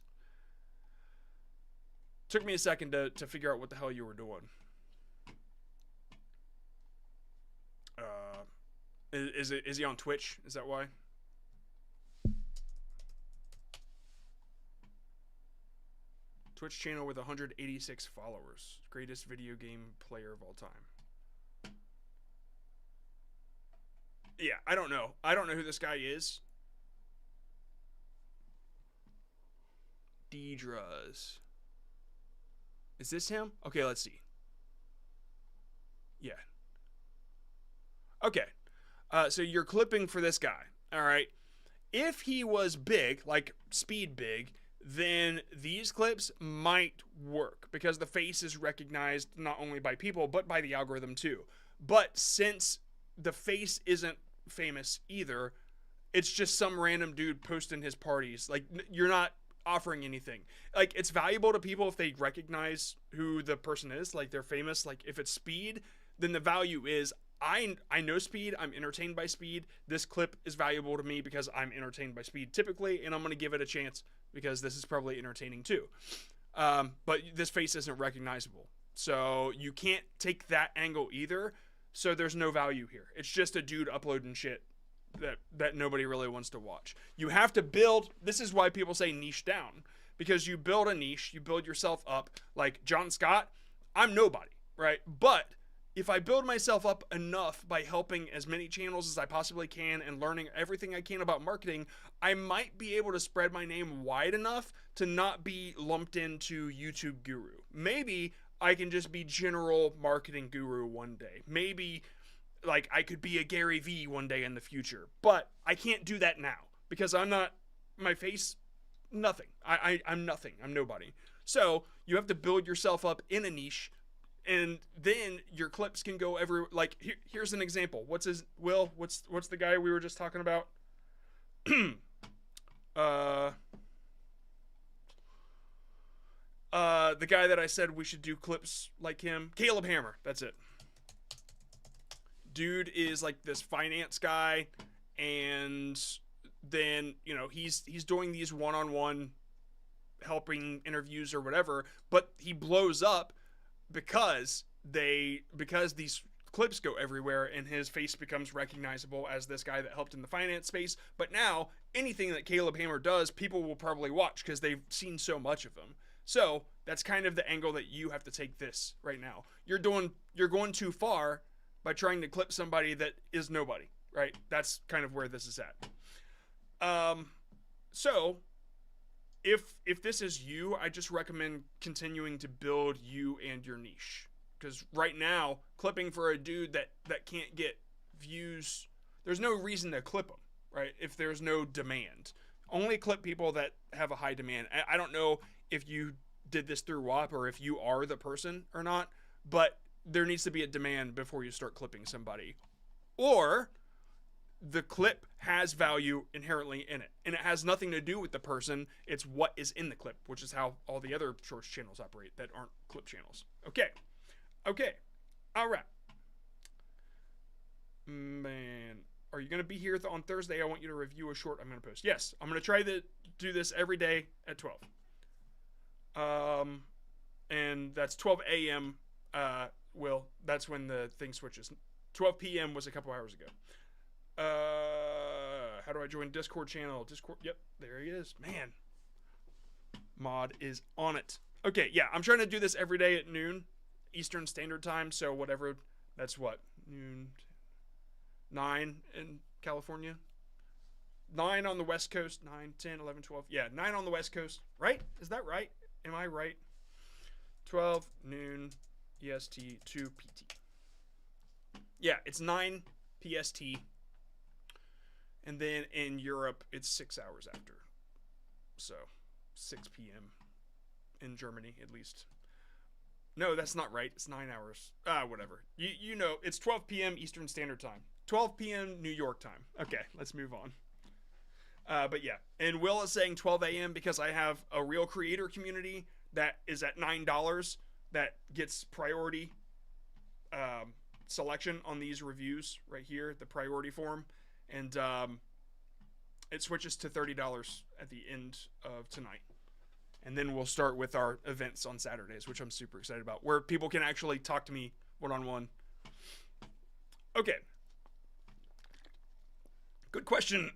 Took me a second to figure out what the hell you were doing. Is he on Twitch? Is that why? Twitch channel with 186 followers. Greatest video game player of all time. Yeah, I don't know. I don't know who this guy is. Deidras. Is this him? Okay, let's see. Yeah. Okay. So you're clipping for this guy. All right. If he was big, like Speed big, then these clips might work because the face is recognized not only by people, but by the algorithm too. But since the face isn't famous either, it's just some random dude posting his parties. Like, you're not offering anything. Like, it's valuable to people if they recognize who the person is, like they're famous. Like, if it's Speed, then the value is, I know Speed, I'm entertained by Speed. This clip is valuable to me because I'm entertained by Speed typically, and I'm going to give it a chance because this is probably entertaining too. But this face isn't recognizable. So you can't take that angle either. So there's no value here. It's just a dude uploading shit that nobody really wants to watch. You have to build, this is why people say niche down. Because you build a niche, you build yourself up. Like John Scott, I'm nobody, right? But if I build myself up enough by helping as many channels as I possibly can and learning everything I can about marketing, I might be able to spread my name wide enough to not be lumped into YouTube guru. Maybe I can just be general marketing guru one day. Maybe like I could be a Gary V one day in the future, but I can't do that now because I'm not, my face, nothing. I'm nothing. I'm nobody. So you have to build yourself up in a niche, and then your clips can go every, like, here's an example. What's the guy we were just talking about? The guy that I said we should do clips like him, Caleb Hammer. That's it. Dude is like this finance guy, and then, you know, he's doing these one-on-one helping interviews or whatever, but he blows up because these clips go everywhere and his face becomes recognizable as this guy that helped in the finance space. But now anything that Caleb Hammer does, people will probably watch because they've seen so much of him. So that's kind of the angle that you have to take this right now. You're going too far by trying to clip somebody that is nobody, right? That's kind of where this is at. So if this is you, I just recommend continuing to build you and your niche. Because right now, clipping for a dude that can't get views, there's no reason to clip him, right? If there's no demand. Only clip people that have a high demand. I don't know if you did this through WAP or if you are the person or not, but there needs to be a demand before you start clipping somebody. Or the clip has value inherently in it, and it has nothing to do with the person. It's what is in the clip, which is how all the other shorts channels operate that aren't clip channels. Okay. All right. Man, are you going to be here on Thursday? I want you to review a short I'm going to post. Yes, I'm going to try to do this every day at 12. And that's 12 a.m. Will, that's when the thing switches. 12 p.m. was a couple hours ago. How do I join Discord channel? Discord, yep, there he is. Man, Mod is on it. Okay, yeah, I'm trying to do this every day at noon Eastern Standard Time, so whatever, that's what, noon, 9 in California, 9 on the West Coast, 9, 10, 11, 12, yeah, 9 on the West Coast, right? Is that right? Am I right? 12 noon EST 2 PT. Yeah, it's 9 PST. And then in Europe, it's 6 hours after. So, 6 p.m. in Germany, at least. No, that's not right. It's 9 hours. Whatever. You know, it's 12 p.m. Eastern Standard Time. 12 p.m. New York time. Okay, let's move on. But yeah, and Will is saying 12 a.m. because I have a real creator community that is at $9 that gets priority selection on these reviews right here, the priority form, and it switches to $30 at the end of tonight. And then we'll start with our events on Saturdays, which I'm super excited about, where people can actually talk to me one-on-one. Okay. Good question.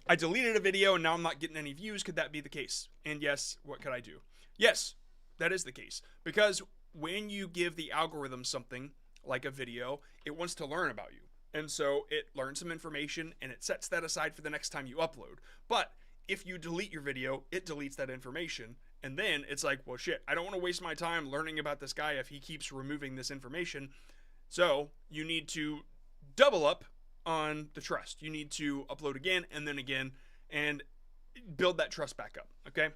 I deleted a video and now I'm not getting any views. Could that be the case? And yes, what could I do? Yes, that is the case. Because when you give the algorithm something like a video, it wants to learn about you. And so it learns some information and it sets that aside for the next time you upload. But if you delete your video, it deletes that information. And then it's like, well, shit, I don't want to waste my time learning about this guy if he keeps removing this information. So you need to double up on the trust. You need to upload again and then again and build that trust back up. Okay.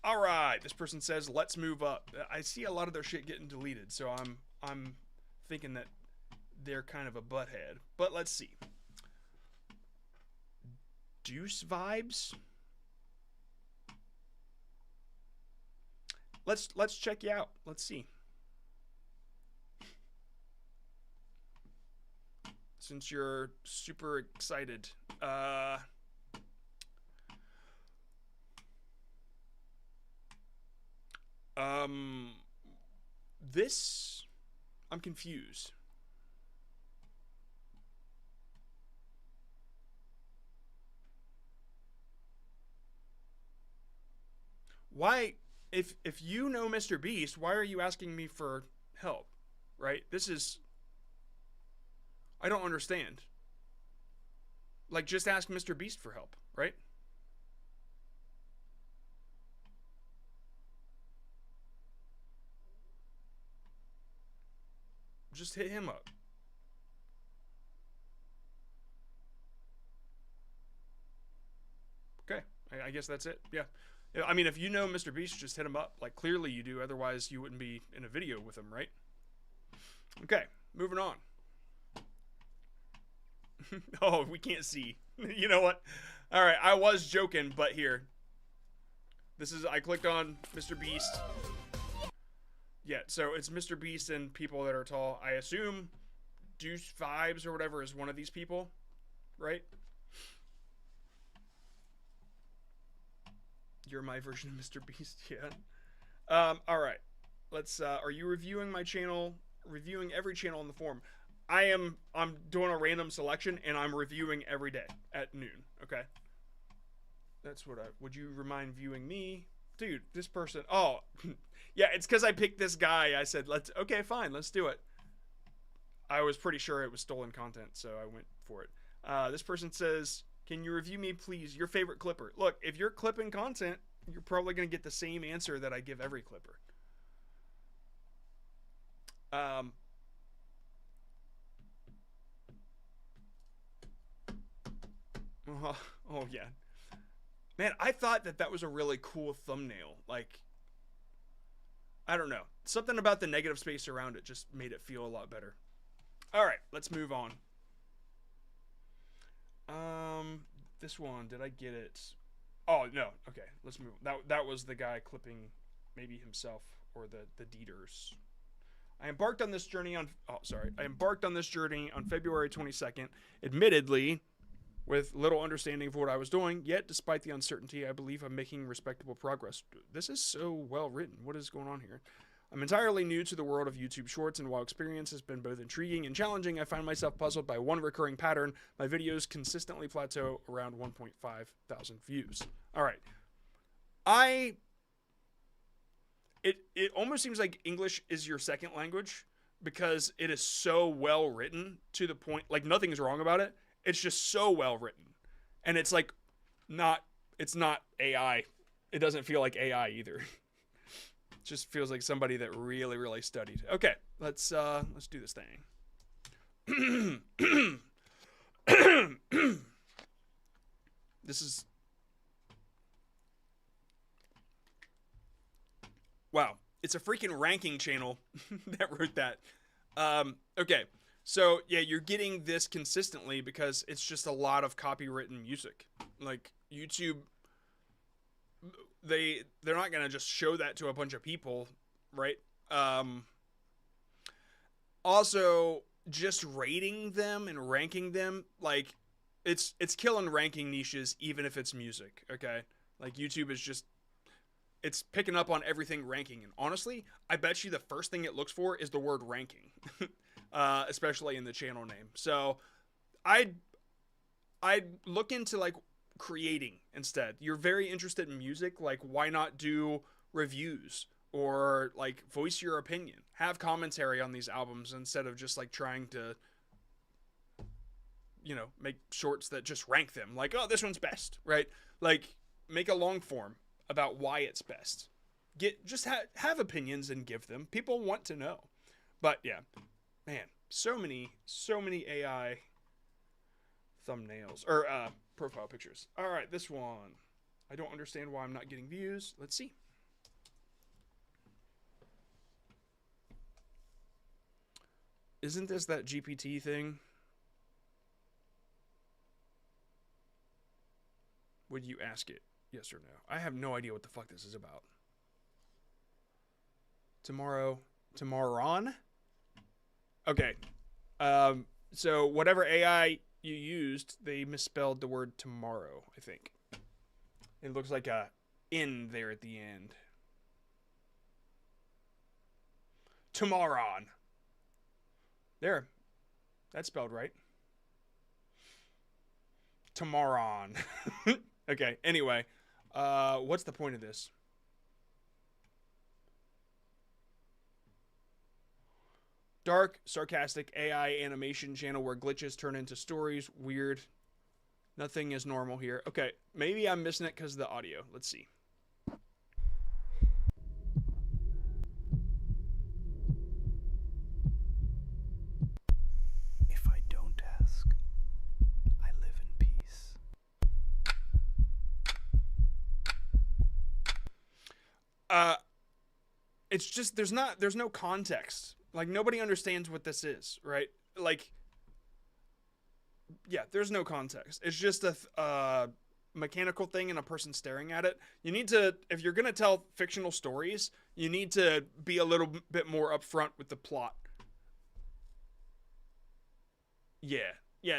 All right. This person says, let's move up. I see a lot of their shit getting deleted. So I'm thinking that they're kind of a butthead, but let's see. Deuce vibes. Let's check you out. Let's see. Since you're super excited, this, I'm confused. Why, if you know MrBeast, why are you asking me for help? Right? This is, I don't understand. Like, just ask MrBeast for help, right? Just hit him up. Okay, I guess that's it. Yeah. I mean, if you know MrBeast, just hit him up. Like, clearly you do. Otherwise, you wouldn't be in a video with him, right? Okay, moving on. Oh, we can't see. You know what? All right, I was joking, but here. This is, I clicked on MrBeast. Yeah, so it's MrBeast and people that are tall. I assume Deuce Vibes or whatever is one of these people, right? You're my version of MrBeast, yeah. All right. Let's, are you reviewing my channel? Reviewing every channel in the forum. I'm doing a random selection and I'm reviewing every day at noon, okay? That's what would you remind viewing me? Dude, this person, oh, yeah, it's because I picked this guy. I said, okay, fine, let's do it. I was pretty sure it was stolen content, so I went for it. This person says, can you review me, please? Your favorite clipper. Look, if you're clipping content, you're probably going to get the same answer that I give every clipper. Oh, yeah. Man, I thought that was a really cool thumbnail. Like, I don't know. Something about the negative space around it just made it feel a lot better. All right, let's move on. This one, did I get it? Oh, no. Okay, let's move on. That was the guy clipping maybe himself or the Dieters. I embarked on this journey on February 22nd, admittedly with little understanding of what I was doing, yet despite the uncertainty, I believe I'm making respectable progress. This is so well written. What is going on here? I'm entirely new to the world of YouTube Shorts, and while experience has been both intriguing and challenging, I find myself puzzled by one recurring pattern. My videos consistently plateau around 1.5 thousand views. All right. It almost seems like English is your second language because it is so well written to the point, like nothing's wrong about it. It's just so well written. And it's like it's not AI. It doesn't feel like AI either. It just feels like somebody that really, really studied. Okay, let's do this thing. This is, wow. it's a freaking ranking channel that wrote that. Okay, so yeah, you're getting this consistently because it's just a lot of copywritten music. Like YouTube, they're not gonna just show that to a bunch of people, right? Also, just rating them and ranking them, like it's killing ranking niches even if it's music. Okay, like YouTube is just, it's picking up on everything ranking, and honestly, I bet you the first thing it looks for is the word ranking, especially in the channel name. So I'd look into like creating instead. You're very interested in music, like why not do reviews or like voice your opinion, have commentary on these albums instead of just like trying to, you know, make shorts that just rank them like, oh, this one's best, right? Like make a long form about why it's best. Have opinions and give them. People want to know. But yeah, man, so many AI thumbnails or profile pictures. All right, this one. I don't understand why I'm not getting views. Let's see. Isn't this that GPT thing? Would you ask it? Yes or no? I have no idea what the fuck this is about. Tomorrow on? Okay. So whatever AI you used, they misspelled the word tomorrow, I think. It looks like a in there at the end. Tomorrow. There. That's spelled right. Tomorrow. Okay, anyway. What's the point of this? Dark, sarcastic AI animation channel where glitches turn into stories. Weird. Nothing is normal here. Okay, maybe I'm missing it because of the audio. Let's see. If I don't ask, I live in peace. It's just there's no context. Like nobody understands what this is, right? Like, yeah, there's no context. It's just a mechanical thing and a person staring at it. You need to, if you're gonna tell fictional stories, you need to be a little bit more upfront with the plot. Yeah,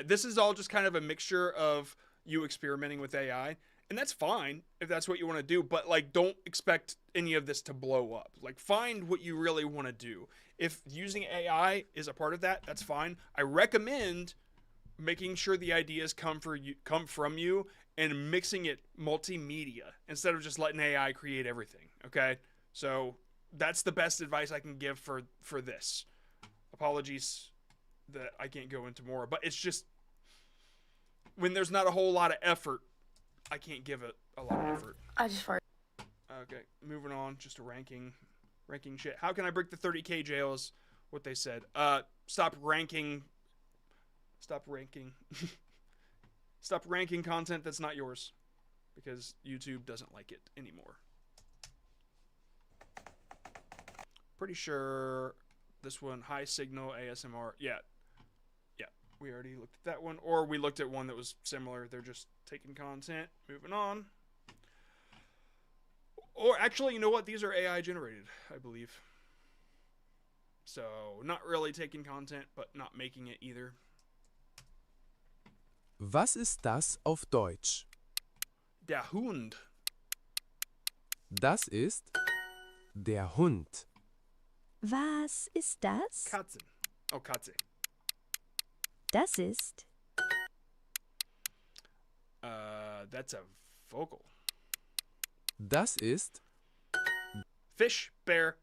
this is all just kind of a mixture of you experimenting with AI. And that's fine if that's what you want to do, but like don't expect any of this to blow up. Like find what you really want to do. If using AI is a part of that, that's fine. I recommend making sure the ideas come from you and mixing it multimedia instead of just letting AI create everything, okay? So that's the best advice I can give for this. Apologies that I can't go into more, but it's just when there's not a whole lot of effort, I can't give it a lot of effort. I just farted. Okay, moving on. Just a ranking shit. How can I break the 30K jails? What they said. Stop ranking. Stop ranking content that's not yours, because YouTube doesn't like it anymore. Pretty sure this one, high signal ASMR. Yeah. We already looked at that one, or we looked at one that was similar. They're just taking content. Moving on. Or actually, you know what? These are AI generated, I believe. So, not really taking content, but not making it either. Was ist das auf Deutsch? Der Hund. Das ist der Hund. Was ist das? Katzen. Oh, Katze. Das ist. That's a vocal. Das ist fish, bear,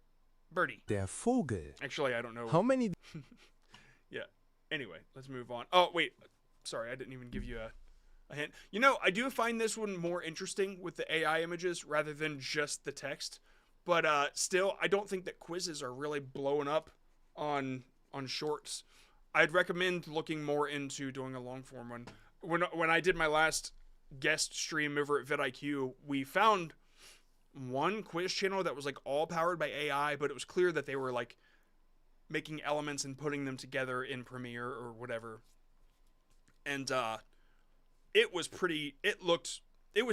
birdie. Der Vogel. Actually, I don't know. How many? Yeah. Anyway, let's move on. Oh, wait. Sorry, I didn't even give you a hint. You know, I do find this one more interesting with the AI images rather than just the text. But still, I don't think that quizzes are really blowing up on shorts. I'd recommend looking more into doing a long form one. When I did my last guest stream over at VidIQ, we found one quiz channel that was like all powered by AI, but it was clear that they were like making elements and putting them together in Premiere or whatever. And it was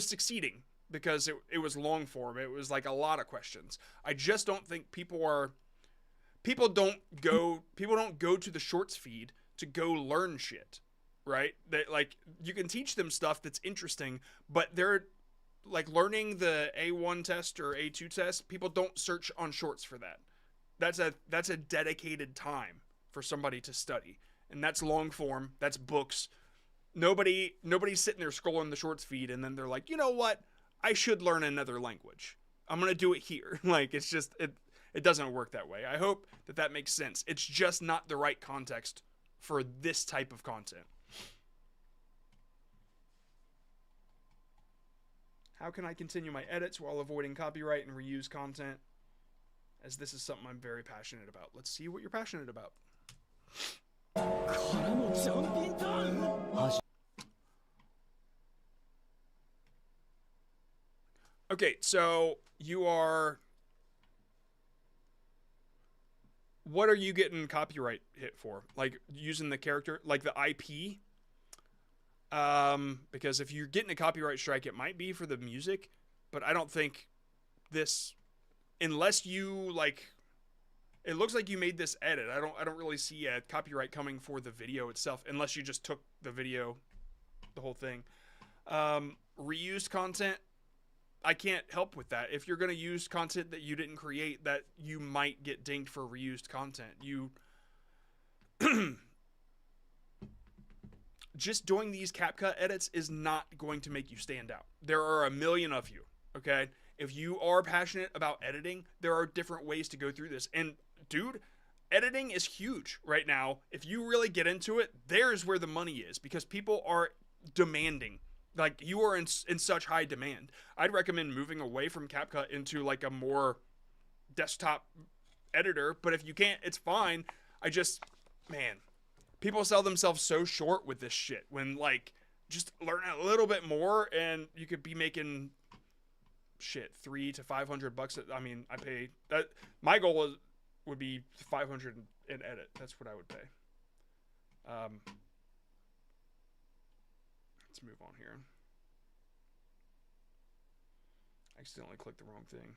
succeeding because it was long form. It was like a lot of questions. I just don't think people don't go to the shorts feed to go learn shit, right? They, like, you can teach them stuff that's interesting, but they're like learning the A1 test or A2 test. People don't search on shorts for that. That's a dedicated time for somebody to study, and that's long form. That's books. Nobody's sitting there scrolling the shorts feed and then they're like, you know what? I should learn another language. I'm gonna do it here. Like, it's just it doesn't work that way. I hope that makes sense. It's just not the right context for this type of content. How can I continue my edits while avoiding copyright and reuse content? As this is something I'm very passionate about. Let's see what you're passionate about. Okay, so what are you getting copyright hit for? Like, using the character, like the IP? Because if you're getting a copyright strike, it might be for the music, but I don't think this, unless you like, it looks like you made this edit. I don't really see a copyright coming for the video itself, unless you just took the video, the whole thing. Reused content, I can't help with that. If you're going to use content that you didn't create, that you might get dinged for reused content. You just doing these CapCut edits is not going to make you stand out. There are a million of you, okay? If you are passionate about editing, there are different ways to go through this. And dude, editing is huge right now. If you really get into it, there's where the money is, because people are demanding. Like, you are in such high demand. I'd recommend moving away from CapCut into like a more desktop editor, but if you can't, it's fine. Man, people sell themselves so short with this shit, when like, just learn a little bit more and you could be making shit $300 to $500. I mean, I pay that. My goal would be $500 in edit. That's what I would pay. Let's move on here. I accidentally clicked the wrong thing.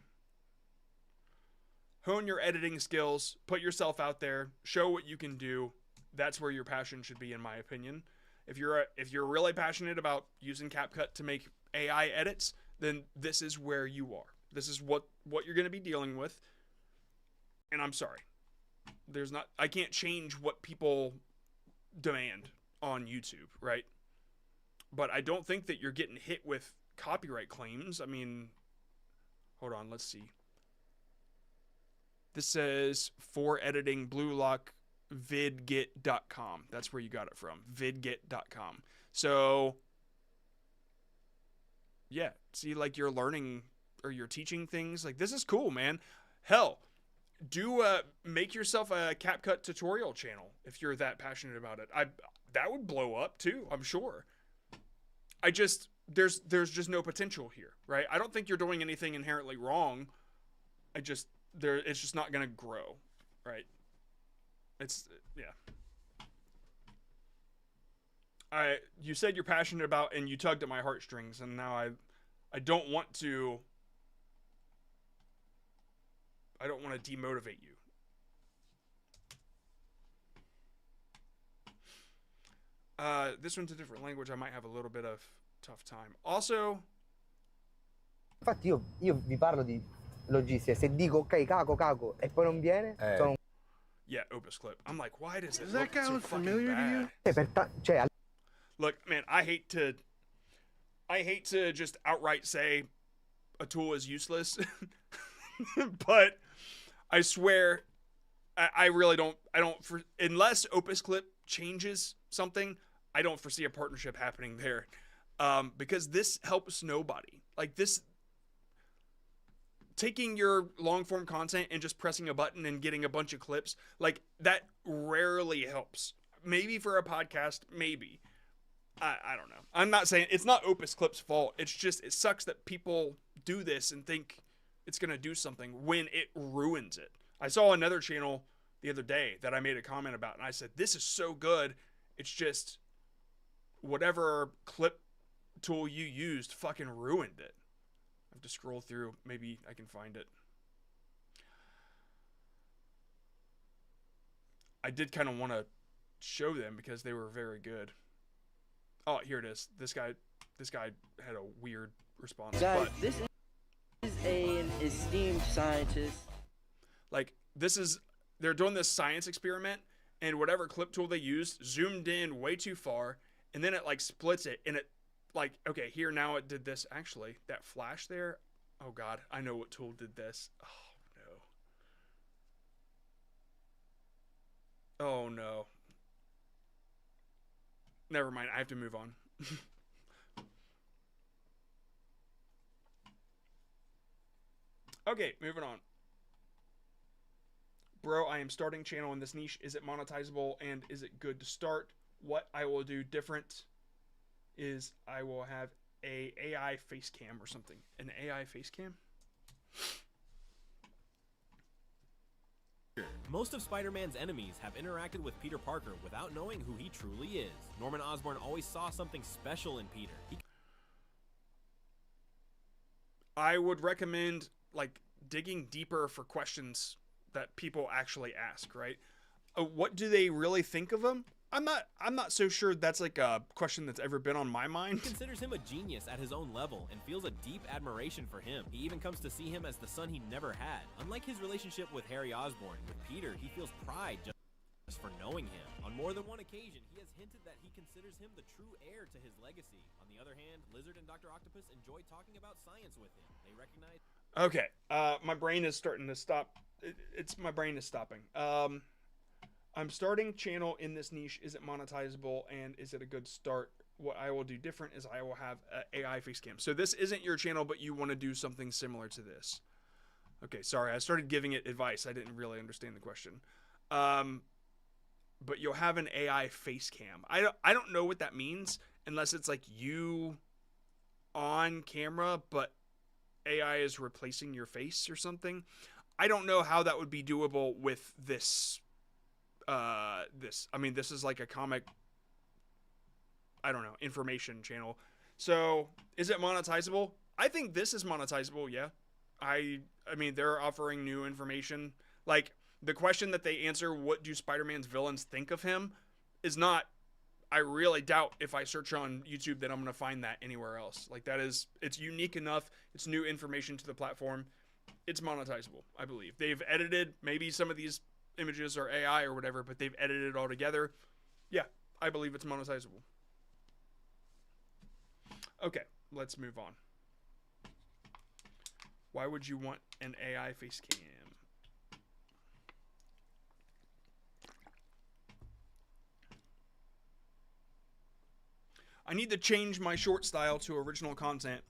Hone your editing skills. Put yourself out there. Show what you can do. That's where your passion should be, in my opinion. If you're really passionate about using CapCut to make AI edits, then this is where you are. This is what you're going to be dealing with. And I'm sorry. I can't change what people demand on YouTube, right? But I don't think that you're getting hit with copyright claims. I mean, hold on, let's see. This says, for editing blue lock vidgit.com. That's where you got it from, vidgit.com. So, yeah, see, like, you're learning or you're teaching things. Like, this is cool, man. Hell, make yourself a CapCut tutorial channel if you're that passionate about it. That would blow up too, I'm sure. There's just no potential here, right? I don't think you're doing anything inherently wrong. It's just not gonna grow, right? You said you're passionate about, and you tugged at my heartstrings, and now I don't want to demotivate you. This one's a different language. I might have a little bit of tough time. Also, infatti io vi parlo di logistica. Se dico ok, cago e poi non viene, sono... Yeah, Opus Clip. I'm like, why does it Does look that guy so look fucking familiar bad? to you? Look, man, I hate to just outright say a tool is useless, but I swear, I really don't. Unless Opus Clip changes something, I don't foresee a partnership happening there, because this helps nobody. Like, this, taking your long form content and just pressing a button and getting a bunch of clips, like, that rarely helps. Maybe for a podcast, maybe. I don't know. I'm not saying it's not Opus Clip's fault. It's just, it sucks that people do this and think it's going to do something when it ruins it. I saw another channel the other day that I made a comment about, and I said, this is so good. It's just whatever clip tool you used fucking ruined it. I have to scroll through. Maybe I can find it. I did kind of want to show them because they were very good. Oh, here it is. This guy had a weird response. Guys, but this is an esteemed scientist. like, they're doing this science experiment, and whatever clip tool they used zoomed in way too far, and then it like splits it, and it like, okay, here now it did this. Actually, that flash there, oh god, I know what tool did this. Oh no. Never mind, I have to move on. Okay, moving on. Bro, I am starting channel in this niche. Is it monetizable and is it good to start? What I will do different is I will have a AI face cam or something. An AI face cam? Most of Spider-Man's enemies have interacted with Peter Parker without knowing who he truly is. Norman Osborn always saw something special in Peter. I would recommend like digging deeper for questions that people actually ask, right? What do they really think of him? I'm not so sure that's like a question that's ever been on my mind. He considers him a genius at his own level and feels a deep admiration for him. He even comes to see him as the son he never had. Unlike his relationship with Harry Osborn, with Peter, he feels pride just for knowing him. On more than one occasion, he has hinted that he considers him the true heir to his legacy. On the other hand, Lizard and Dr. Octopus enjoy talking about science with him. They recognize... Okay, my brain is starting to stop. My brain is stopping. I'm starting channel in this niche. Is it monetizable and is it a good start? What I will do different is I will have an AI face cam. So this isn't your channel, but you want to do something similar to this. Okay, sorry, I started giving it advice. I didn't really understand the question. But you'll have an AI face cam. I don't know what that means unless it's like you on camera, but AI is replacing your face or something. I don't know how that would be doable with this. I mean, this is like a comic, I don't know, information channel. So is it monetizable? I think this is monetizable. Yeah. I mean, they're offering new information. Like the question that they answer, what do Spider-Man's villains think of him, is not, I really doubt if I search on YouTube that I'm going to find that anywhere else. Like it's unique enough. It's new information to the platform. It's monetizable, I believe. They've edited, maybe some of these images are AI or whatever, but they've edited it all together. Yeah, I believe it's monetizable. Okay, let's move on. Why would you want an AI face cam? I need to change my short style to original content,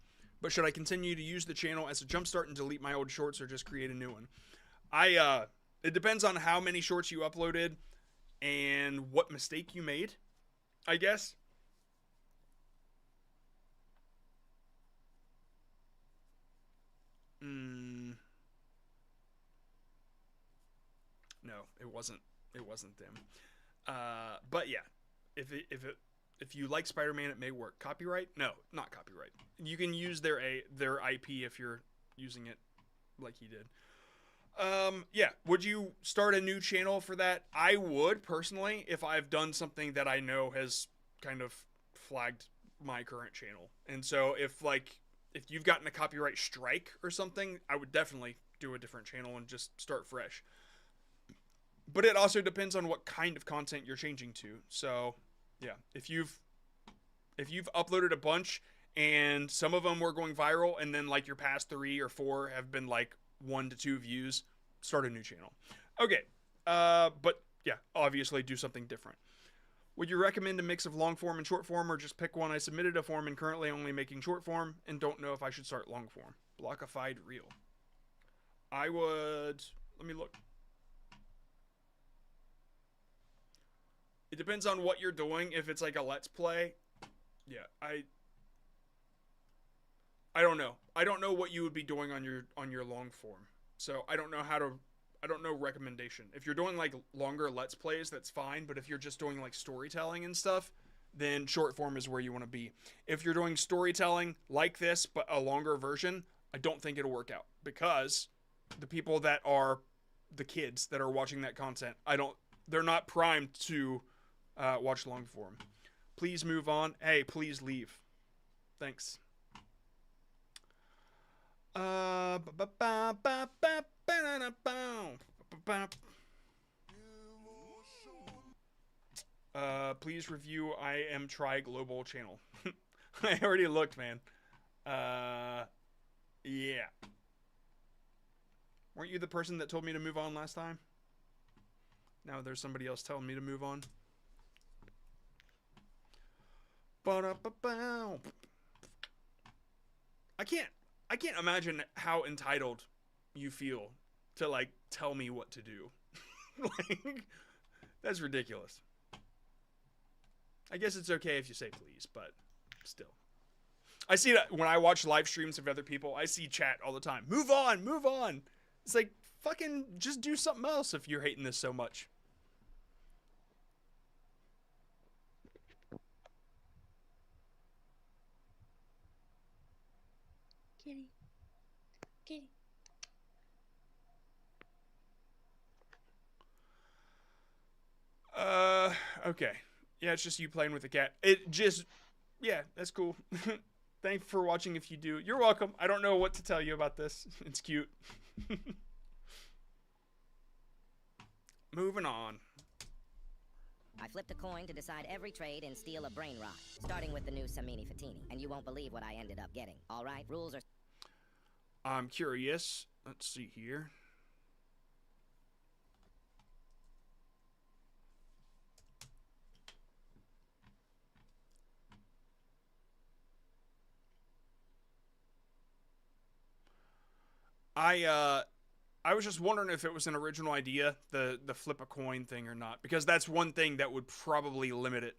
but should I continue to use the channel as a jumpstart and delete my old shorts or just create a new one? It depends on how many shorts you uploaded and what mistake you made, I guess. No, it wasn't them. But yeah, if you like Spider-Man, it may work. Copyright? No, not copyright. You can use their IP if you're using it like he did. Yeah, would you start a new channel for that? I would, personally, if I've done something that I know has kind of flagged my current channel. And so if you've gotten a copyright strike or something, I would definitely do a different channel and just start fresh. But it also depends on what kind of content you're changing to. So, yeah, if you've uploaded a bunch and some of them were going viral and then like your past 3 or 4 have been like 1 to 2 views, start a new channel. Okay, but yeah, obviously do something different. Would you recommend a mix of long form and short form, or just pick one? I submitted a form and currently only making short form and don't know if I should start long form. Blockified reel. I would, let me look. It depends on what you're doing. If it's like a let's play, yeah, I don't know. I don't know what you would be doing on your long form. So I don't know recommendation. If you're doing like longer Let's Plays, that's fine. But if you're just doing like storytelling and stuff, then short form is where you want to be. If you're doing storytelling like this, but a longer version, I don't think it'll work out because the people that are the kids that are watching that content, they're not primed to watch long form. Please move on. Hey, please leave. Thanks. Please review I Am Try Global channel. I already looked, man. Yeah. Weren't you the person that told me to move on last time? Now there's somebody else telling me to move on. I can't imagine how entitled you feel to like tell me what to do. Like, that's ridiculous. I guess it's okay if you say please, but still. I see that when I watch live streams of other people, I see chat all the time. Move on, move on. It's like, fucking just do something else if you're hating this so much. Kitty. Kitty. Okay. Yeah, it's just you playing with the cat. Yeah, that's cool. Thanks for watching if you do. You're welcome. I don't know what to tell you about this. It's cute. Moving on. I flipped a coin to decide every trade and steal a brain rot, starting with the new Samini Fatini, and you won't believe what I ended up getting. All right, rules are... I'm curious. Let's see here. I was just wondering if it was an original idea, the flip a coin thing or not, because that's one thing that would probably limit it.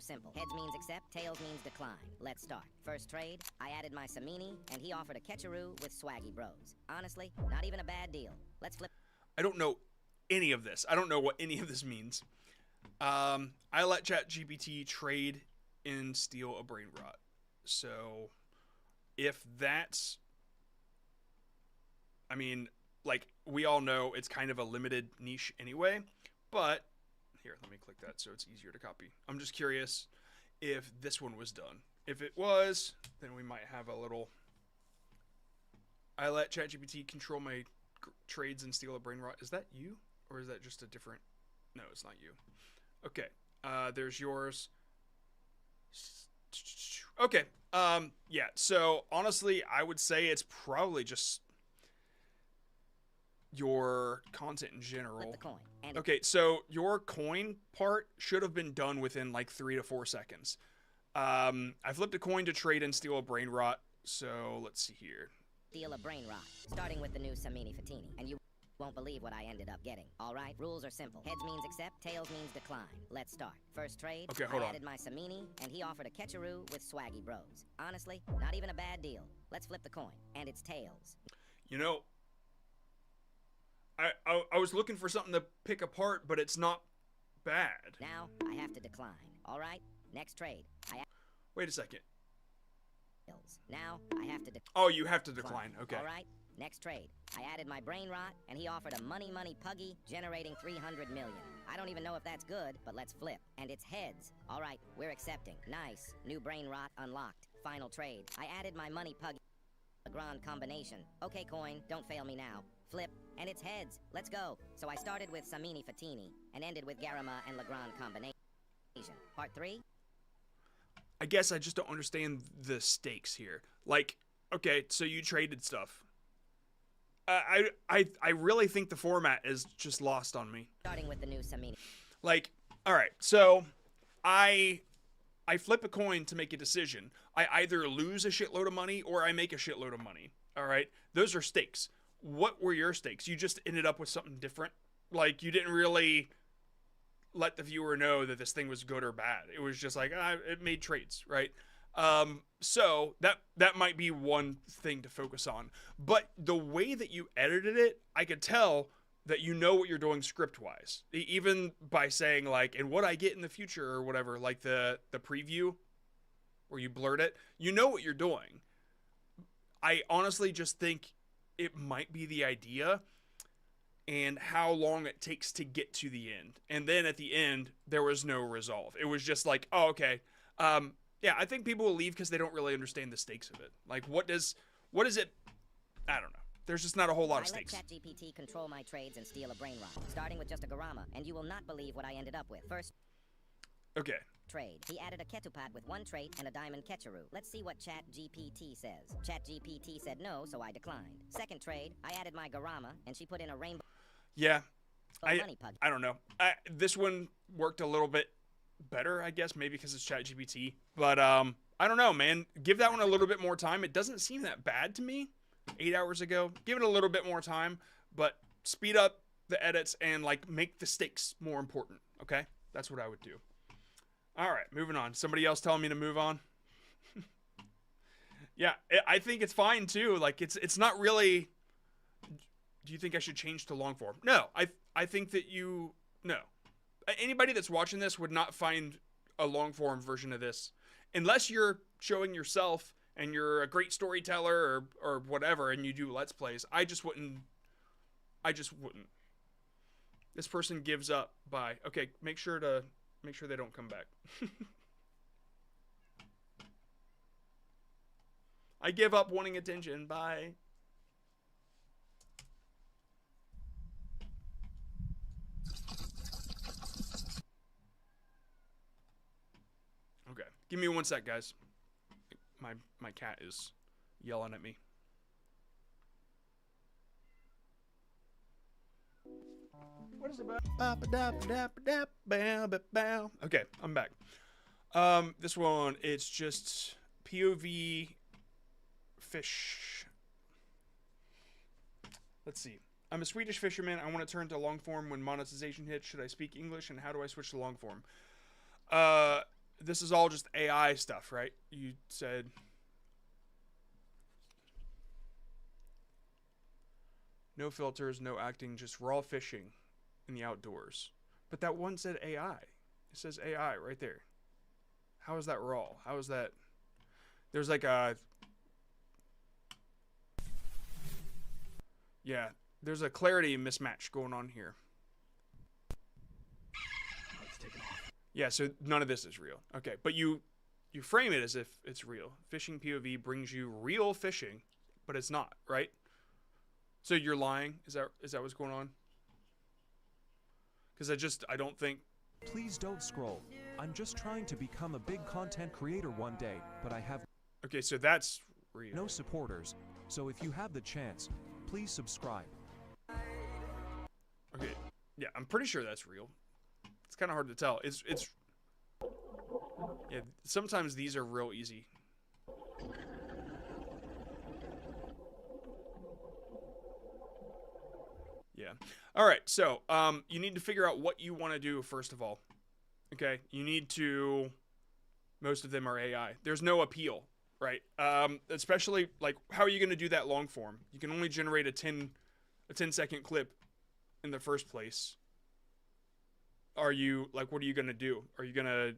Simple. Heads means accept, tails means decline. Let's start. First trade, I added my Samini, and he offered a catcheroo with swaggy bros. Honestly, not even a bad deal. Let's flip. I don't know any of this. I don't know what any of this means. I let ChatGPT trade and steal a brain rot. So, if that's... I mean, like, we all know it's kind of a limited niche anyway, but... Here, let me click that so it's easier to copy. I'm just curious if this one was done. If it was, then we might have a little... I let ChatGPT control my trades and steal a brain rot. Is that you? Or is that just a different... No, it's not you. Okay. There's yours. Okay. Yeah, so honestly, I would say it's probably just your content in general. Okay, so your coin part should have been done within like 3 to 4 seconds. I flipped a coin to trade and steal a brain rot. So let's see here. Steal a brain rot, starting with the new Samini Fatini, and you won't believe what I ended up getting. All right, rules are simple. Heads means accept, tails means decline. Let's start. First trade, okay, hold I on. added my Samini, and he offered a catcheroo with swaggy bros. Honestly, not even a bad deal. Let's flip the coin, and it's tails. You know, I was looking for something to pick apart, but it's not bad. Now, I have to decline. All right, next trade. Wait a second. Now, I have to Oh, you have to decline. Okay. All right, next trade. I added my brain rot, and he offered a money puggy, generating 300 million. I don't even know if that's good, but let's flip. And it's heads. All right, we're accepting. Nice. New brain rot unlocked. Final trade. I added my money puggy. A grand combination. Okay, coin, don't fail me now. Flip, and it's heads. Let's go. So I started with Samini Fatini, and ended with Garama and Legrand combination. Part 3? I guess I just don't understand the stakes here. Like, okay, so you traded stuff. I really think the format is just lost on me. Starting with the new Samini. Like, all right, so I flip a coin to make a decision. I either lose a shitload of money or I make a shitload of money. All right, those are stakes. What were your stakes? You just ended up with something different. Like, you didn't really let the viewer know that this thing was good or bad. It was just like, it made trades, right? So that might be one thing to focus on. But the way that you edited it, I could tell that you know what you're doing script-wise. Even by saying, like, and what I get in the future or whatever, like the preview where you blurred it, you know what you're doing. I honestly just think it might be the idea and how long it takes to get to the end. And then at the end, there was no resolve. It was just like, oh, okay. Yeah, I think people will leave because they don't really understand the stakes of it. Like, what is it? I don't know. There's just not a whole lot of stakes. I let ChatGPT control my trades and steal a brain rot, starting with just a garama, and you will not believe what I ended up with. First okay. Trade. He added a ketupat with one trait and a diamond ketcheroo. Let's see what ChatGPT says. ChatGPT said no, so I declined. Second trade, I added my garama, and she put in a rainbow. Yeah. I don't know. This one worked a little bit better, I guess, maybe because it's ChatGPT. But I don't know, man. Give that one a little bit more time. It doesn't seem that bad to me. 8 hours ago. Give it a little bit more time, but speed up the edits and like make the stakes more important. Okay, that's what I would do. All right, moving on. Somebody else telling me to move on. Yeah, I think it's fine too. Like it's not really. Do you think I should change to long form? No, I think that no. Anybody that's watching this would not find a long form version of this unless you're showing yourself and you're a great storyteller or whatever, and you do Let's Plays. I just wouldn't. This person gives up by, okay, make sure they don't come back. I give up wanting attention. Bye. Okay, give me 1 sec, guys. My cat is yelling at me. What is it about? Okay, I'm back. This one, it's just POV fish. Let's see. I'm a Swedish fisherman. I want to turn to long form when monetization hits. Should I speak English, and how do I switch to long form? This is all just AI stuff, right? You said no filters, no acting, just raw fishing in the outdoors. But that one said AI. It says AI right there. How is that raw? How is that? There's like a... Yeah, there's a clarity mismatch going on here. Yeah, so none of this is real. Okay, but you frame it as if it's real. Fishing POV brings you real fishing, but it's not, right? So you're lying? Is that what's going on? Because I don't think... Please don't scroll. I'm just trying to become a big content creator one day, but I have... Okay, so that's real. No supporters, so if you have the chance, please subscribe. Okay, yeah, I'm pretty sure that's real. It's kind of hard to tell. It's yeah, sometimes these are real easy. Yeah. All right, so you need to figure out what you want to do first of all. Okay, you need to... Most of them are AI. There's no appeal, right? Especially, like, how are you going to do that long form? You can only generate a 10-second clip in the first place. Are you, like, what are you going to do? Are you going to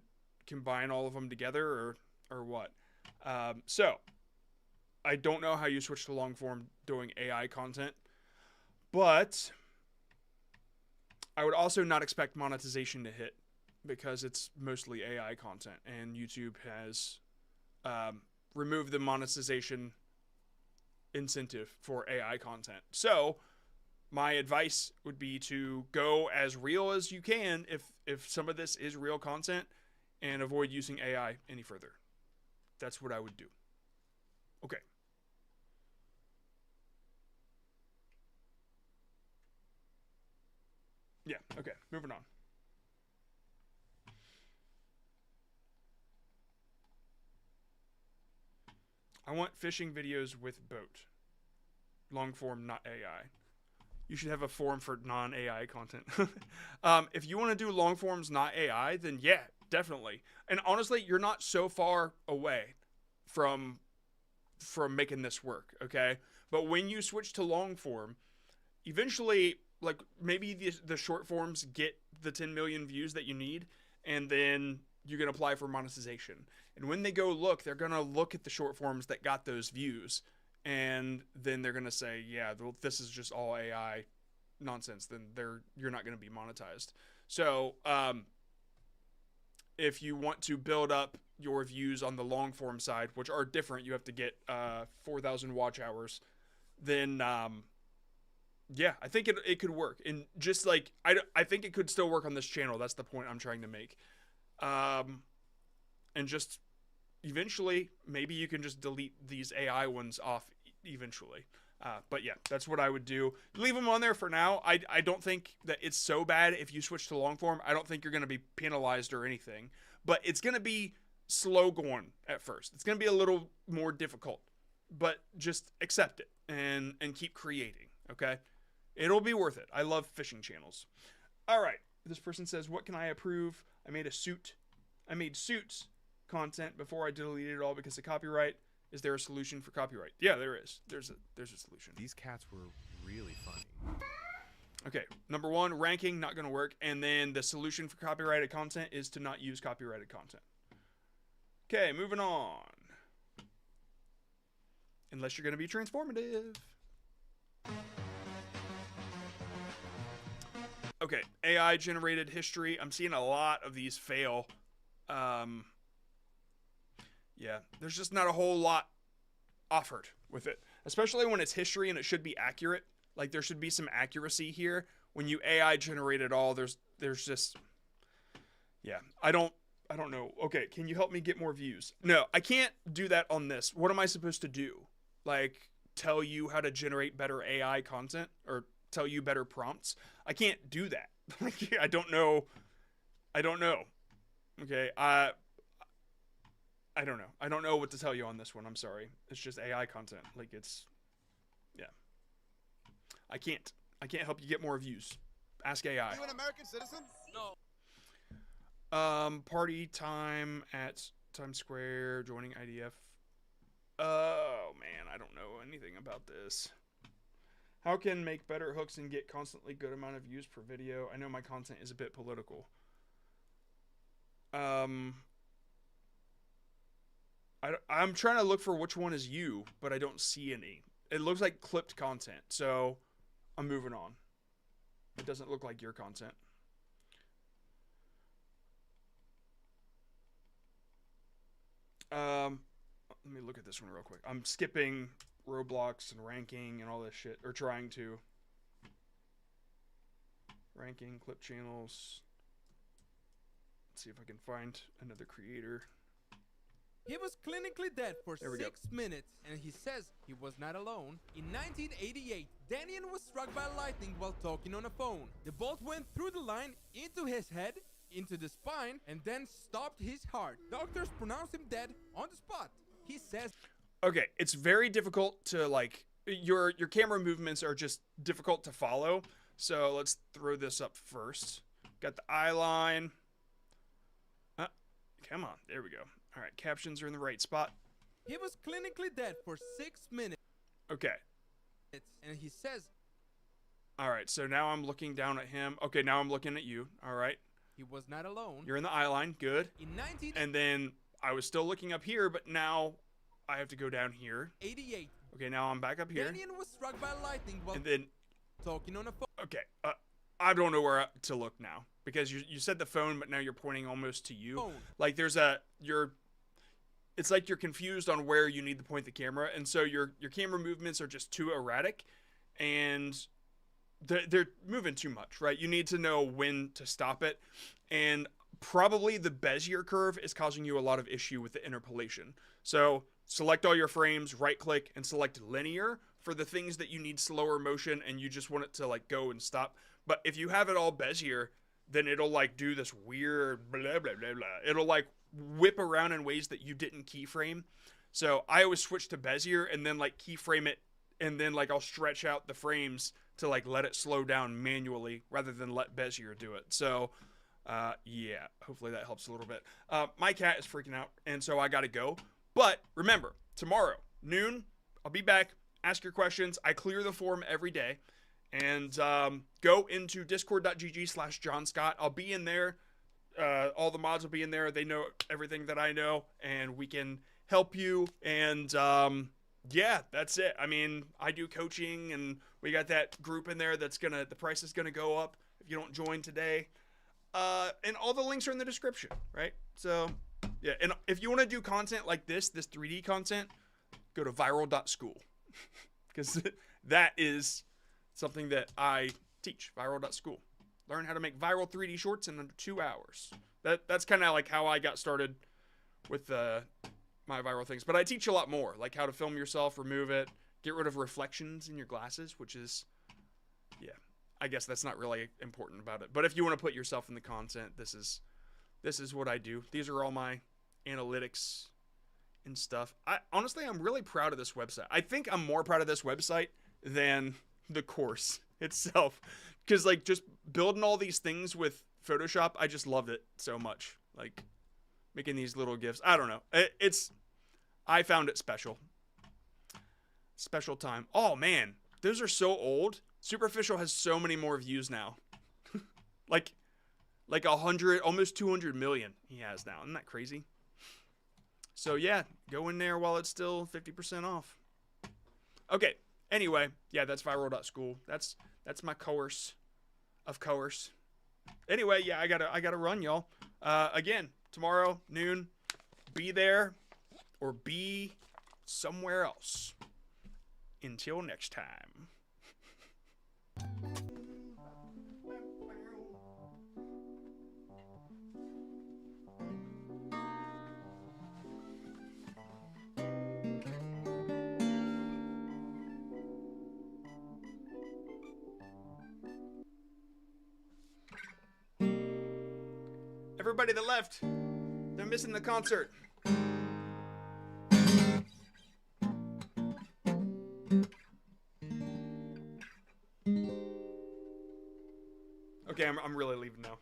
combine all of them together or what? So, I don't know how you switch to long form doing AI content, but I would also not expect monetization to hit because it's mostly AI content, and YouTube has removed the monetization incentive for AI content. So, my advice would be to go as real as you can if some of this is real content, and avoid using AI any further. That's what I would do. Okay. Yeah, okay, moving on. I want fishing videos with boat. Long form, not AI. You should have a forum for non-AI content. If you want to do long forms, not AI, then yeah, definitely. And honestly, you're not so far away. from making this work, okay? But when you switch to long form, eventually, like, maybe the short forms get the 10 million views that you need, and then you can apply for monetization. And when they go look, they're going to look at the short forms that got those views, and then they're going to say, yeah, well, this is just all AI nonsense. Then you're not going to be monetized. So if you want to build up your views on the long form side, which are different, you have to get 4,000 watch hours, then yeah, I think it could work. And just like, I think it could still work on this channel. That's the point I'm trying to make. And just eventually, maybe you can just delete these AI ones off eventually. But yeah, that's what I would do. Leave them on there for now. I don't think that it's so bad if you switch to long form. I don't think you're going to be penalized or anything. But it's going to be slow going at first. It's going to be a little more difficult. But just accept it and keep creating, okay? It'll be worth it. I love fishing channels. All right. This person says, what can I approve? I made suits content before I deleted it all because of copyright. Is there a solution for copyright? Yeah, there is. There's a solution. These cats were really funny. Okay, number one, ranking, not going to work. And then the solution for copyrighted content is to not use copyrighted content. Okay, moving on. Unless you're going to be transformative. Okay, AI generated history. I'm seeing a lot of these fail. Yeah, there's just not a whole lot offered with it, especially when it's history and it should be accurate. Like, there should be some accuracy here. When you AI generate it all, there's just, yeah, I don't know. Okay, can you help me get more views? No, I can't do that on this. What am I supposed to do? Like, tell you how to generate better AI content or tell you better prompts? I can't do that. Like, I don't know. Okay, I don't know. I don't know what to tell you on this one. I'm sorry. It's just AI content. Like, it's, yeah. I can't help you get more views. Ask AI. Are you an American citizen? No. Party time at Times Square, joining IDF. Oh, man, I don't know anything about this. How can make better hooks and get constantly good amount of views per video? I know my content is a bit political. I'm trying to look for which one is you, but I don't see any. It looks like clipped content, so I'm moving on. It doesn't look like your content. Let me look at this one real quick. I'm skipping Roblox and ranking and all this shit, or trying to. Ranking, clip channels. Let's see if I can find another creator. He was clinically dead for There we go. 6 minutes, and he says he was not alone. In 1988, Daniel was struck by lightning while talking on a phone. The bolt went through the line into his head, into the spine, and then stopped his heart. Doctors pronounced him dead on the spot. He says... Okay, it's very difficult to, like, your camera movements are just difficult to follow. So let's throw this up first. Got the eye line. Come on, there we go. All right, captions are in the right spot. He was clinically dead for 6 minutes. Okay. And he says... All right, so now I'm looking down at him. Okay, now I'm looking at you. All right. He was not alone. You're in the eye line. Good. In And then I was still looking up here, but now I have to go down here. 88. Okay, now I'm back up here. Daniel was struck by lightning while and then talking on a phone. Okay, I don't know where to look now because you said the phone, but now you're pointing almost to you. Phone. Like there's it's like you're confused on where you need to point the camera, and so your camera movements are just too erratic, and they're moving too much, right? You need to know when to stop it, and probably the Bezier curve is causing you a lot of issue with the interpolation. So select all your frames, right click, and select linear for the things that you need slower motion and you just want it to like go and stop. But if you have it all Bezier, then it'll like do this weird blah, blah, blah, blah. It'll like whip around in ways that you didn't keyframe. So I always switch to Bezier and then like keyframe it, and then like I'll stretch out the frames to like let it slow down manually rather than let Bezier do it. So yeah, hopefully that helps a little bit. My cat is freaking out, and so I gotta go. But remember, tomorrow, noon, I'll be back. Ask your questions. I clear the forum every day. And go into discord.gg/JohnScott. I'll be in there. All the mods will be in there. They know everything that I know, and we can help you. And yeah, that's it. I mean, I do coaching, and we got that group in there that's the price is gonna go up if you don't join today. And all the links are in the description, right? So yeah, and if you want to do content like this 3D content, go to viral.school because that is something that I teach. Viral.school. Learn how to make viral 3D shorts in under 2 hours. That's kind of like how I got started with my viral things. But I teach a lot more, like how to film yourself, remove it, get rid of reflections in your glasses, which is, yeah, I guess that's not really important about it. But if you want to put yourself in the content, this is what I do. These are all my analytics and stuff. Honestly, I'm really proud of this website. I think I'm more proud of this website than the course itself, because like just building all these things with Photoshop, I just loved it so much. Like making these little GIFs. I don't know. I found it special. Special time. Oh man, those are so old. Superficial has so many more views now. like 100, almost 200 million he has now. Isn't that crazy? So yeah, go in there while it's still 50% off. Okay. Anyway, yeah, that's viral.school. That's my course, of course. Anyway, yeah, I gotta run, y'all. Again, tomorrow noon, be there or be somewhere else. Until next time. Everybody that left, they're missing the concert. Okay, I'm really leaving now.